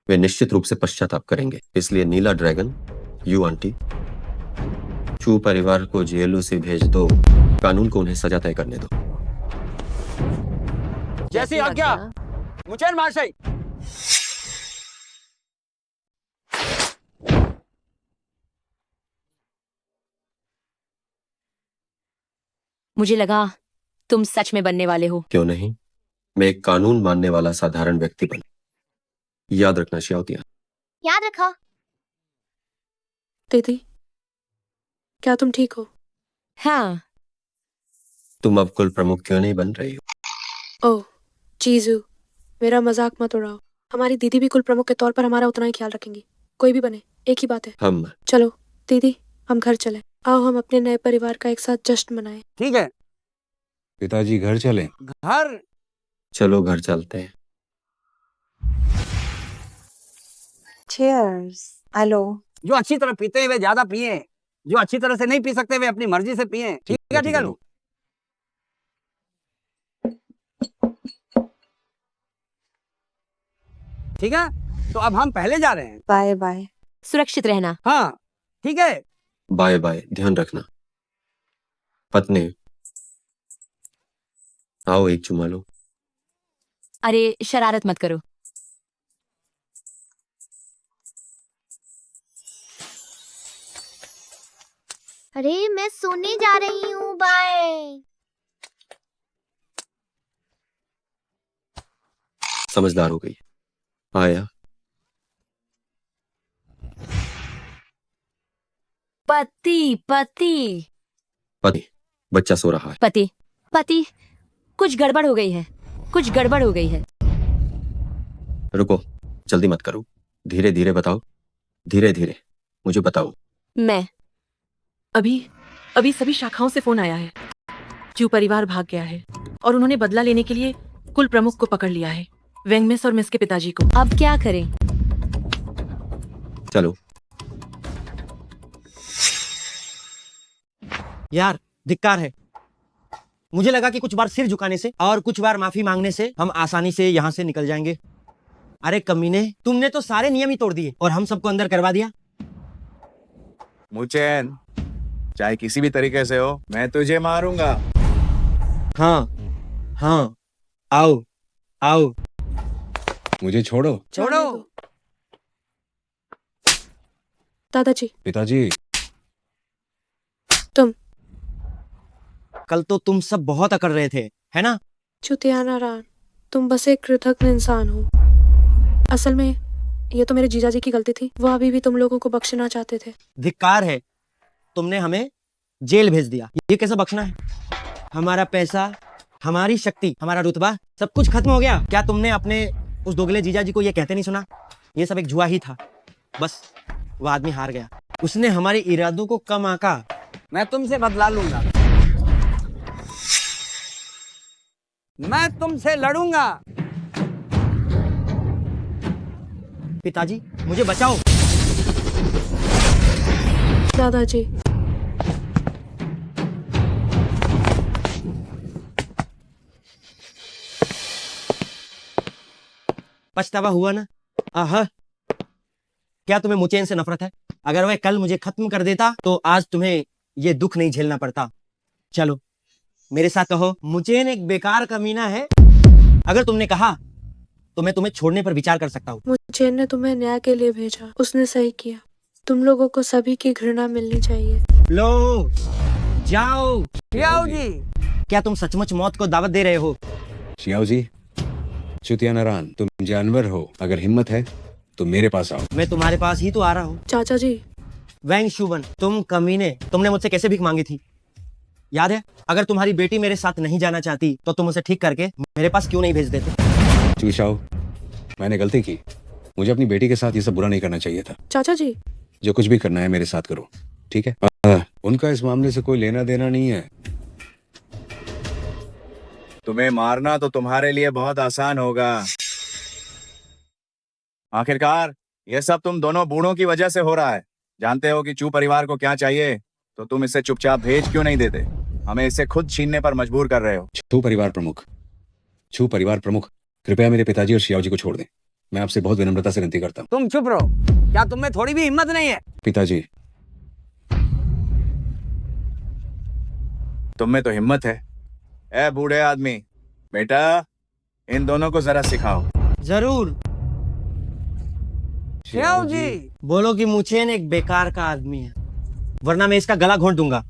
वे निश्चित रूप से पश्चाताप करेंगे। इसलिए नीला ड्रैगन, यू आंटी, चू परिवार को जेलों से भेज दो। कानून को उन्हें सजा तय करने दो। जैसी आज्ञा मुचेन महाशय। मुझे लगा तुम सच में बनने वाले हो। क्यों नहीं, मैं एक कानून मानने वाला साधारण व्यक्ति बन। याद रखना शियाओतिया। याद रखो। दीदी, क्या तुम ठीक हो? हाँ। तुम अब कुल प्रमुख क्यों नहीं बन रही हो? ओह जीजू, मेरा मजाक मत उड़ाओ। हमारी दीदी भी कुल प्रमुख के तौर पर हमारा उतना ही ख्याल रखेंगी। कोई भी बने, एक ही बात है। हम चलो दीदी, हम घर चले। आओ हम अपने नए परिवार का एक साथ जश्न मनाएं। ठीक है, पिताजी घर चलें। घर चलो घर चलते हैं। Cheers. हेलो। जो अच्छी तरह पीते हैं वे ज्यादा पिए, जो अच्छी तरह से नहीं पी सकते वे अपनी मर्जी से पिए। ठीक है लो। ठीक है, तो अब हम पहले जा रहे हैं। Bye bye. सुरक्षित रहना। हाँ ठीक है। बाय बाय, ध्यान रखना। पत्नी, आओ एक चुमा लो। अरे शरारत मत करो। अरे मैं सोने जा रही हूँ, बाय। समझदार हो गई। आया। पति पति पति, बच्चा सो रहा है। पति पति, कुछ गड़बड़ हो गई है, कुछ गड़बड़ हो गई है। रुको, जल्दी मत करो, धीरे धीरे बताओ, धीरे धीरे मुझे बताओ। मैं अभी सभी शाखाओं से फोन आया है। चू परिवार भाग गया है और उन्होंने बदला लेने के लिए कुल प्रमुख को पकड़ लिया है, वेंग मिस और मिस के पिताजी को। अब क्या करें? चलो। यार धिक्कार है। मुझे लगा कि कुछ बार सिर झुकाने से और कुछ बार माफी मांगने से हम आसानी से यहाँ से निकल जाएंगे। अरे कमीने, तुमने तो सारे नियम ही तोड़ दिए और हम सबको अंदर करवा दिया। मुचैन, चाहे किसी भी तरीके से हो, मैं तुझे मारूंगा। हाँ, आओ आओ। मुझे छोड़ो। छोड़ो। दादाजी, पिताजी, कल तो तुम सब बहुत अकड़ रहे थे, है ना? चुतियाना रान, तुम बस एक कृतज्ञ इंसान हो। असल में ये तो मेरे जीजाजी की गलती थी, वो अभी भी तुम लोगों को बख्शना चाहते थे। धिक्कार है, तुमने हमें जेल भेज दिया। ये कैसे बख्शना है? हमारा पैसा, हमारी शक्ति, हमारा रुतबा, सब कुछ खत्म हो गया। क्या तुमने अपने उस दोगले जीजाजी को ये कहते नहीं सुना? ये सब एक जुआ ही था। बस वो आदमी हार गया, उसने हमारे इरादों को कम आंका। मैं तुमसे बदला लूंगा, मैं तुमसे लड़ूंगा। पिताजी मुझे बचाओ। दादाजी, पछतावा हुआ ना? आहा, क्या तुम्हें मुचैन से नफरत है? अगर वह कल मुझे खत्म कर देता तो आज तुम्हें ये दुख नहीं झेलना पड़ता। चलो मेरे साथ कहो, मुचैन एक बेकार कमीना है। अगर तुमने कहा तो मैं तुम्हें छोड़ने पर विचार कर सकता हूँ। मुचैन ने तुम्हें न्याय के लिए भेजा, उसने सही किया। तुम लोगों को सभी की घृणा मिलनी चाहिए। लो जाओ। शियाओ जी, क्या तुम सचमुच मौत को दावत दे रहे हो? शियाओ जी, चुतिया नारान, तुम जानवर हो। अगर हिम्मत है तो मेरे पास आओ। मैं तुम्हारे पास ही तो आ रहा हूँ। चाचा जी, वैंग शुवन, तुम कमीने, तुमने मुझसे कैसे भीख मांगी थी? याद है? अगर तुम्हारी बेटी मेरे साथ नहीं जाना चाहती तो तुम उसे ठीक करके मेरे पास क्यों नहीं भेज देते? चूशाओ, मैंने गलती की। मुझे अपनी बेटी के साथ ये सब बुरा नहीं करना चाहिए था। चाचा जी, जो कुछ भी करना है मेरे साथ करो, ठीक है? उनका इस मामले से कोई लेना देना नहीं है। तुम्हें मारना तो तुम्हारे लिए बहुत आसान होगा। आखिरकार यह सब तुम दोनों बूढ़ों की वजह से हो रहा है। जानते हो कि चू परिवार को क्या चाहिए, तो तुम इसे चुपचाप भेज क्यों नहीं देते? हमें इसे खुद छीनने पर मजबूर कर रहे हो। छू परिवार प्रमुख, कृपया मेरे पिताजी और शियाओ जी को छोड़ दें। मैं आपसे बहुत विनम्रता से विनती करता हूँ। तुम चुप रहो। क्या तुम में थोड़ी भी हिम्मत नहीं है? पिताजी, तुम में तो हिम्मत है। ए बूढ़े आदमी, बेटा इन दोनों को जरा सिखाओ। जरूर। शियाओ जी, बोलो कि मुचैन एक बेकार का आदमी है, वरना मैं इसका गला घोंट दूंगा।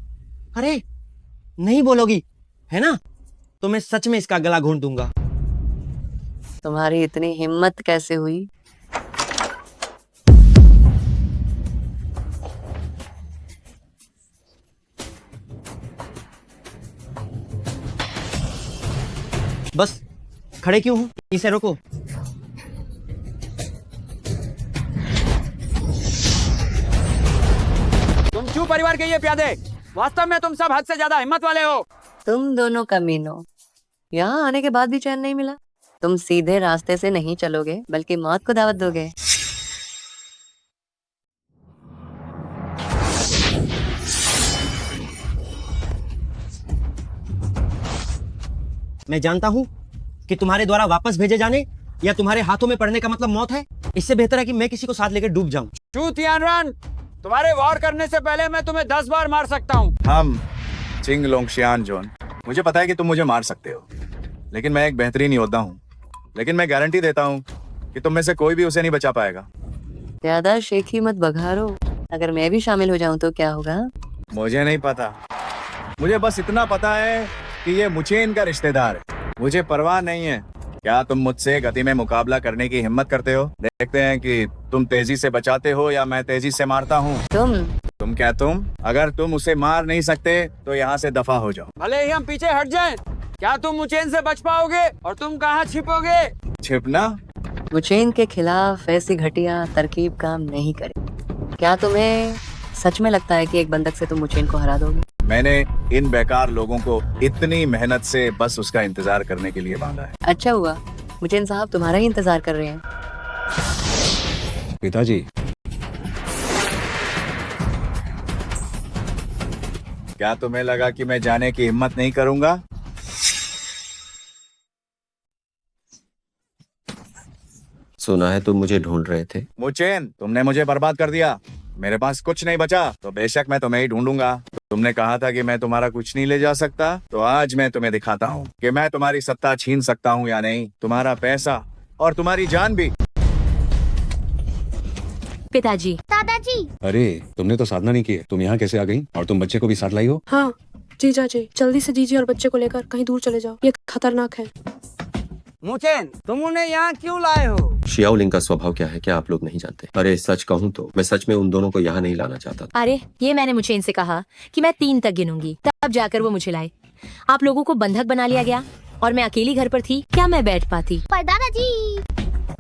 अरे नहीं बोलोगी, है ना? तो मैं सच में इसका गला घोंट दूंगा। तुम्हारी इतनी हिम्मत कैसे हुई? बस खड़े क्यों हो? इसे रोको। तुम चू परिवार के ये प्यादे, वास्तव में तुम सब हद से ज्यादा हिम्मत वाले हो। तुम दोनों कमीनों, यहाँ आने के बाद भी चैन नहीं मिला। तुम सीधे रास्ते से नहीं चलोगे, बल्कि मौत को दावत दोगे। मैं जानता हूँ कि तुम्हारे द्वारा वापस भेजे जाने या तुम्हारे हाथों में पड़ने का मतलब मौत है। इससे बेहतर है कि मैं किसी को साथ लेकर डूब जाऊं। चू तियानरन, तुम्हारे वार करने से पहले मैं तुम्हें 10 बार मार सकता हूँ। हम चिंग लोंगशियान जोन, मुझे पता है कि तुम मुझे मार सकते हो, लेकिन मैं एक बेहतरीन योद्धा हूँ। लेकिन मैं गारंटी देता हूँ कि तुम में से कोई भी उसे नहीं बचा पाएगा। ज्यादा शेखी मत बघारो, अगर मैं भी शामिल हो जाऊं तो क्या होगा? मुझे नहीं पता, मुझे बस इतना पता है कि ये मुचेन का रिश्तेदार है। मुझे परवाह नहीं है। क्या तुम मुझसे गति में मुकाबला करने की हिम्मत करते हो? देखते हैं कि तुम तेजी से बचाते हो या मैं तेजी से मारता हूँ। तुम क्या तुम? अगर तुम उसे मार नहीं सकते तो यहाँ से दफा हो जाओ। भले ही हम पीछे हट जाएं, क्या तुम मुचेन से बच पाओगे? और तुम कहाँ छिपोगे? छिपना? मुचेन के खिलाफ ऐसी घटिया तरकीब काम नहीं करे। क्या तुम्हें सच में लगता है कि एक बंदक से तुम मुचेन को हरा दोगे? मैंने इन बेकार लोगों को इतनी मेहनत से बस उसका इंतजार करने के लिए बांधा है। अच्छा हुआ, मुचेन साहब तुम्हारा ही इंतजार कर रहे हैं। पिताजी, क्या तुम्हें लगा कि मैं जाने की हिम्मत नहीं करूंगा? सुना है तुम मुझे ढूंढ रहे थे। मुचेन, तुमने मुझे बर्बाद कर दिया। मेरे पास कुछ नहीं बचा तो बेशक मैं तुम्हें ही ढूंढूंगा। तुमने कहा था कि मैं तुम्हारा कुछ नहीं ले जा सकता, तो आज मैं तुम्हें दिखाता हूँ कि मैं तुम्हारी सत्ता छीन सकता हूँ या नहीं, तुम्हारा पैसा और तुम्हारी जान भी। पिताजी। दादाजी। अरे तुमने तो साधना नहीं की है, तुम यहाँ कैसे आ गई? और तुम बच्चे को भी साथ लाई हो? हाँ जीजा जी, जल्दी से जीजी और बच्चे को लेकर कहीं दूर चले जाओ, ये खतरनाक है। मुचेन, तुम उन्हें यहाँ क्यों लाए हो? शियाओ लिंग का स्वभाव क्या है क्या आप लोग नहीं जानते? अरे सच कहूँ तो मैं सच में उन दोनों को यहाँ नहीं लाना चाहता था। अरे ये मैंने मुचेन से कहा कि मैं 3 तक गिनूंगी, तब जाकर वो मुझे लाए। आप लोगों को बंधक बना लिया गया और मैं अकेली घर पर थी, क्या मैं बैठ पाती? पर दादाजी।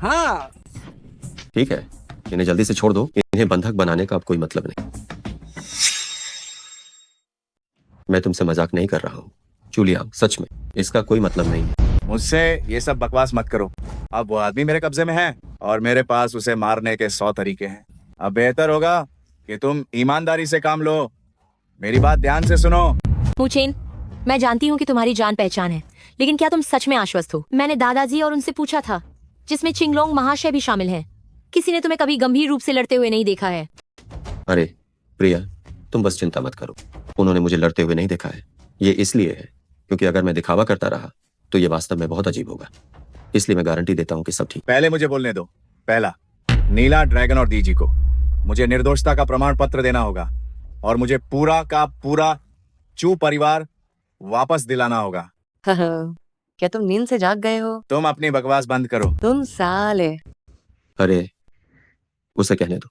हाँ ठीक है, इन्हें जल्दी से छोड़ दो। इन्हें बंधक बनाने का अब कोई मतलब नहीं। मैं तुमसे मजाक नहीं कर रहा हूँ जूलिया, सच में इसका कोई मतलब नहीं है। मुझसे ये सब बकवास मत करो। अब वो आदमी मेरे कब्जे में है और मेरे पास उसे मारने के 100 तरीके हैं। अब बेहतर होगा कि तुम ईमानदारी से काम लो। मेरी बात ध्यान से सुनो। मुचेन, मैं जानती हूँ कि तुम्हारी जान पहचान है, लेकिन क्या तुम सच में आश्वस्त हो? मैंने दादाजी और उनसे पूछा था, जिसमें चिंगलोंग महाशय भी शामिल हैं। किसी ने तुम्हें कभी गंभीर रूप से लड़ते हुए नहीं देखा है। अरे प्रिया, तुम बस चिंता मत करो। उन्होंने मुझे लड़ते हुए नहीं देखा है। ये इसलिए है क्योंकि अगर मैं दिखावा करता रहा तो ये वास्तव में बहुत अजीब होगा। इसलिए मैं गारंटी देता हूँ कि सब ठीक। पहले मुझे बोलने दो। पहला, नीला ड्रैगन और डीजी को मुझे निर्दोषता का प्रमाण पत्र देना होगा और मुझे पूरा का पूरा चू परिवार वापस दिलाना होगा। क्या तुम नींद से जाग गए हो? तुम अपनी बकवास बंद करो। तुम साले। अरे उसे कहने दो।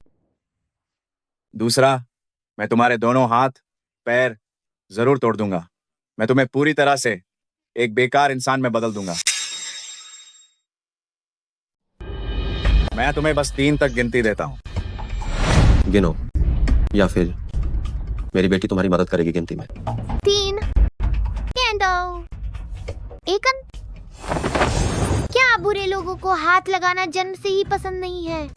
दूसरा, मैं तुम्हारे दोनों हाथ पैर जरूर तोड़ दूंगा। मैं तुम्हें पूरी तरह से एक बेकार इंसान में बदल दूंगा। मैं तुम्हें बस 3 तक गिनती देता हूं। गिनो या फिर मेरी बेटी तुम्हारी मदद करेगी गिनती में। 3 कैंडल एकन। क्या बुरे लोगों को हाथ लगाना जन्म से ही पसंद नहीं है?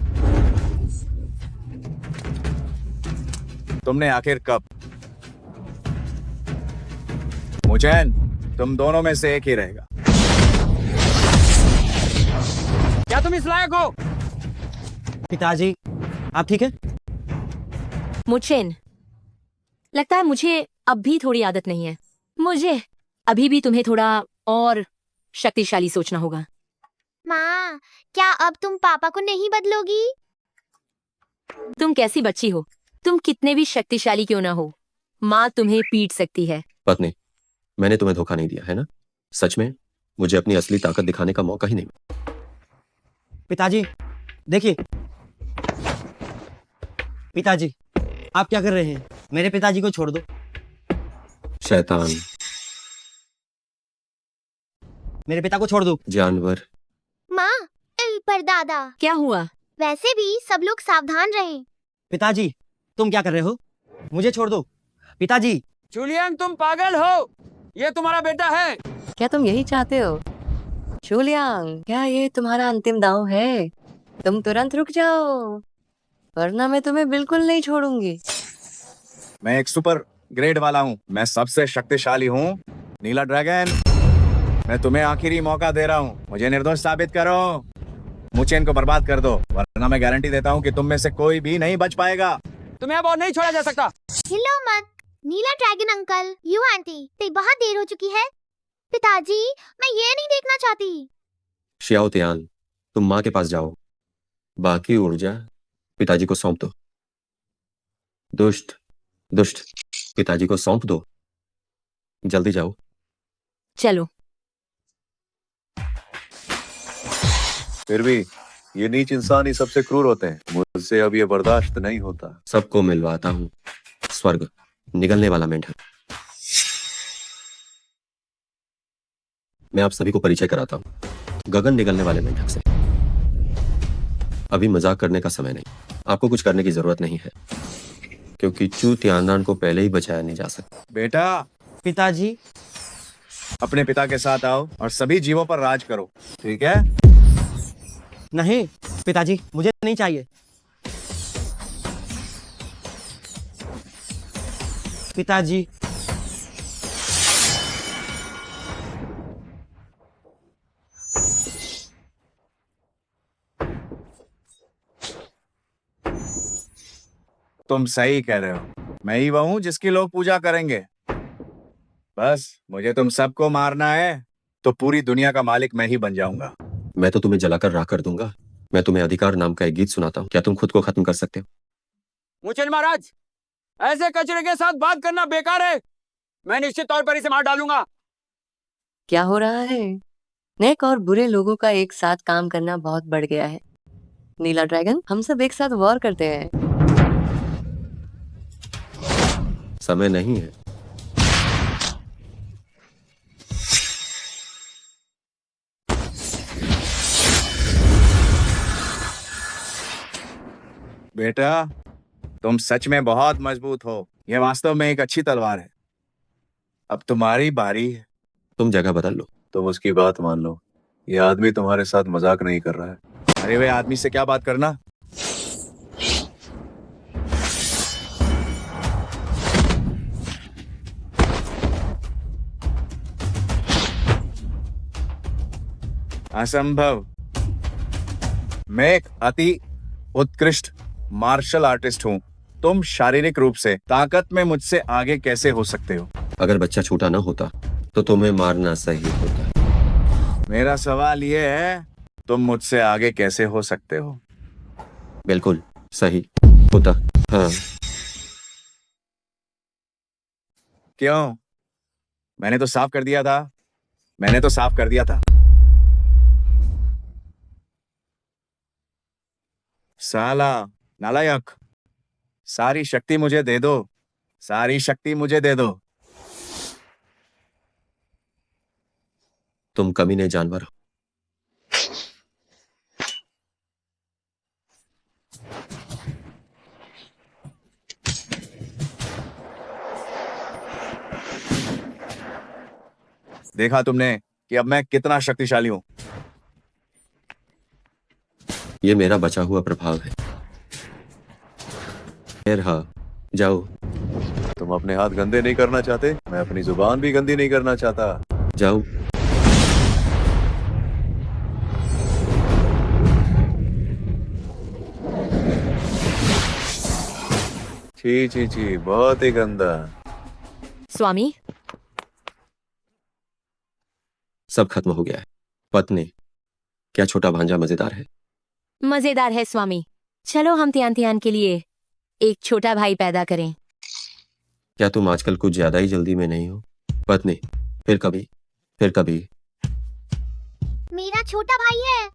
तुमने आखिर कब? मुचेन, तुम दोनों में से एक ही रहेगा। क्या तुम इस लायक हो? पिताजी, आप ठीक है? मुचेन, लगता है मुझे अब भी थोड़ी आदत नहीं है। मुझे अभी भी तुम्हें थोड़ा और शक्तिशाली सोचना होगा। माँ, क्या अब तुम पापा को नहीं बदलोगी? तुम कैसी बच्ची हो? तुम कितने भी शक्तिशाली क्यों ना हो, माँ तुम्हें पीट सकती है। पत्नी, मैंने तुम्हें धोखा नहीं दिया है ना? सच में मुझे अपनी असली ताकत दिखाने का मौका ही नहीं मिला। पिताजी देखिए। पिताजी, आप क्या कर रहे हैं? मेरे पिताजी को छोड़ दो। शैतान। मेरे पिता को छोड़ दो। जानवर। माँ, पर दादा। क्या हुआ? वैसे भी सब लोग सावधान रहें। पिताजी, तुम क्या कर रहे हो? मुझे छोड़ दो। पिताजी। जूलियन, तुम पागल हो? ये तुम्हारा बेटा है। क्या तुम यही चाहते हो? जूलियन, क्या ये तुम्हारा अंतिम दांव है? तुम तुरंत रुक जाओ, वरना मैं तुम्हें बिल्कुल नहीं छोड़ूंगी। मैं एक सुपर ग्रेड वाला हूँ। मैं सबसे शक्तिशाली हूँ। नीला ड्रैगन, मैं तुम्हें आखिरी मौका दे रहा हूँ। मुझे निर्दोष साबित करो। मुचेन को बर्बाद कर दो, वरना मैं गारंटी देता हूँ कि तुम में से कोई भी नहीं बच पाएगा। तुम्हें अब और नहीं छोड़ा जा सकता। हिलो मत, नीला ड्रैगन अंकल, यू आंटी, ते बहुत देर हो चुकी है। पिताजी, मैं ये नहीं देखना चाहती। श्याओ त्यान, तुम माँ के पास जाओ, बाकी ऊर्जा पिताजी को सौंप दो। दुष्ट दुष्ट, पिताजी को सौंप दो, जल्दी जाओ। चलो। फिर भी ये नीच इंसान ही सबसे क्रूर होते हैं, मुझसे अब ये बर्दाश्त नहीं होता। सबको मिलवाता हूँ स्वर्ग निगलने वाला मेंढक। मैं आप सभी को परिचय कराता हूँ गगन निगलने वाले मेंढक से। अभी मजाक करने का समय नहीं, आपको कुछ करने की जरूरत नहीं है, क्योंकि चू त्यानदान को पहले ही बचाया नहीं जा सकता। बेटा, पिताजी, अपने पिता के साथ आओ और सभी जीवों पर राज करो, ठीक है? नहीं पिताजी, मुझे नहीं चाहिए। पिताजी, तुम सही कह रहे हो, मैं ही वह हूं जिसकी लोग पूजा करेंगे। बस मुझे तुम सबको मारना है तो पूरी दुनिया का मालिक मैं ही बन जाऊंगा। मैं तो तुम्हें जलाकर राख कर दूंगा। मैं तुम्हें अधिकार नाम का एक गीत सुनाता हूँ, क्या तुम खुद को खत्म कर सकते हो? मुचन महाराज, ऐसे कचरे के साथ बात करना बेकार है। मैं निश्चित तौर पर इसे मार डालूंगा। क्या हो रहा है? नेक और बुरे लोगों का एक साथ काम करना बहुत बढ़ गया है। नीला ड्रैगन, हम सब एक साथ वॉर करते हैं। समय नहीं है। बेटा, तुम सच में बहुत मजबूत हो। यह वास्तव में एक अच्छी तलवार है। अब तुम्हारी बारी है। तुम जगह बदल लो। तुम उसकी बात मान लो, ये आदमी तुम्हारे साथ मजाक नहीं कर रहा है। अरे वे आदमी से क्या बात करना। असंभव। मैं एक अति उत्कृष्ट मार्शल आर्टिस्ट हूँ। तुम शारीरिक रूप से ताकत में मुझसे आगे कैसे हो सकते हो? अगर बच्चा छोटा ना होता तो तुम्हें मारना सही होता। मेरा सवाल ये है, तुम मुझसे आगे कैसे हो सकते हो? बिल्कुल सही होता। हाँ। क्यों? मैंने तो साफ कर दिया था। मैंने तो साफ कर दिया था। साला नालायक, सारी शक्ति मुझे दे दो। सारी शक्ति मुझे दे दो। तुम कमीने जानवर हो। देखा तुमने कि अब मैं कितना शक्तिशाली हूं। ये मेरा बचा हुआ प्रभाव है। खैर हाँ, जाओ। तुम अपने हाथ गंदे नहीं करना चाहते, मैं अपनी जुबान भी गंदी नहीं करना चाहता। जाओ। छी छी छी, बहुत ही गंदा। स्वामी, सब खत्म हो गया है। पत्नी, क्या छोटा भांजा मजेदार है? मजेदार है स्वामी। चलो हम त्यान त्यान के लिए एक छोटा भाई पैदा करें। क्या तुम आजकल कुछ ज्यादा ही जल्दी में नहीं हो? पत्नी, फिर कभी, फिर कभी। मेरा छोटा भाई है।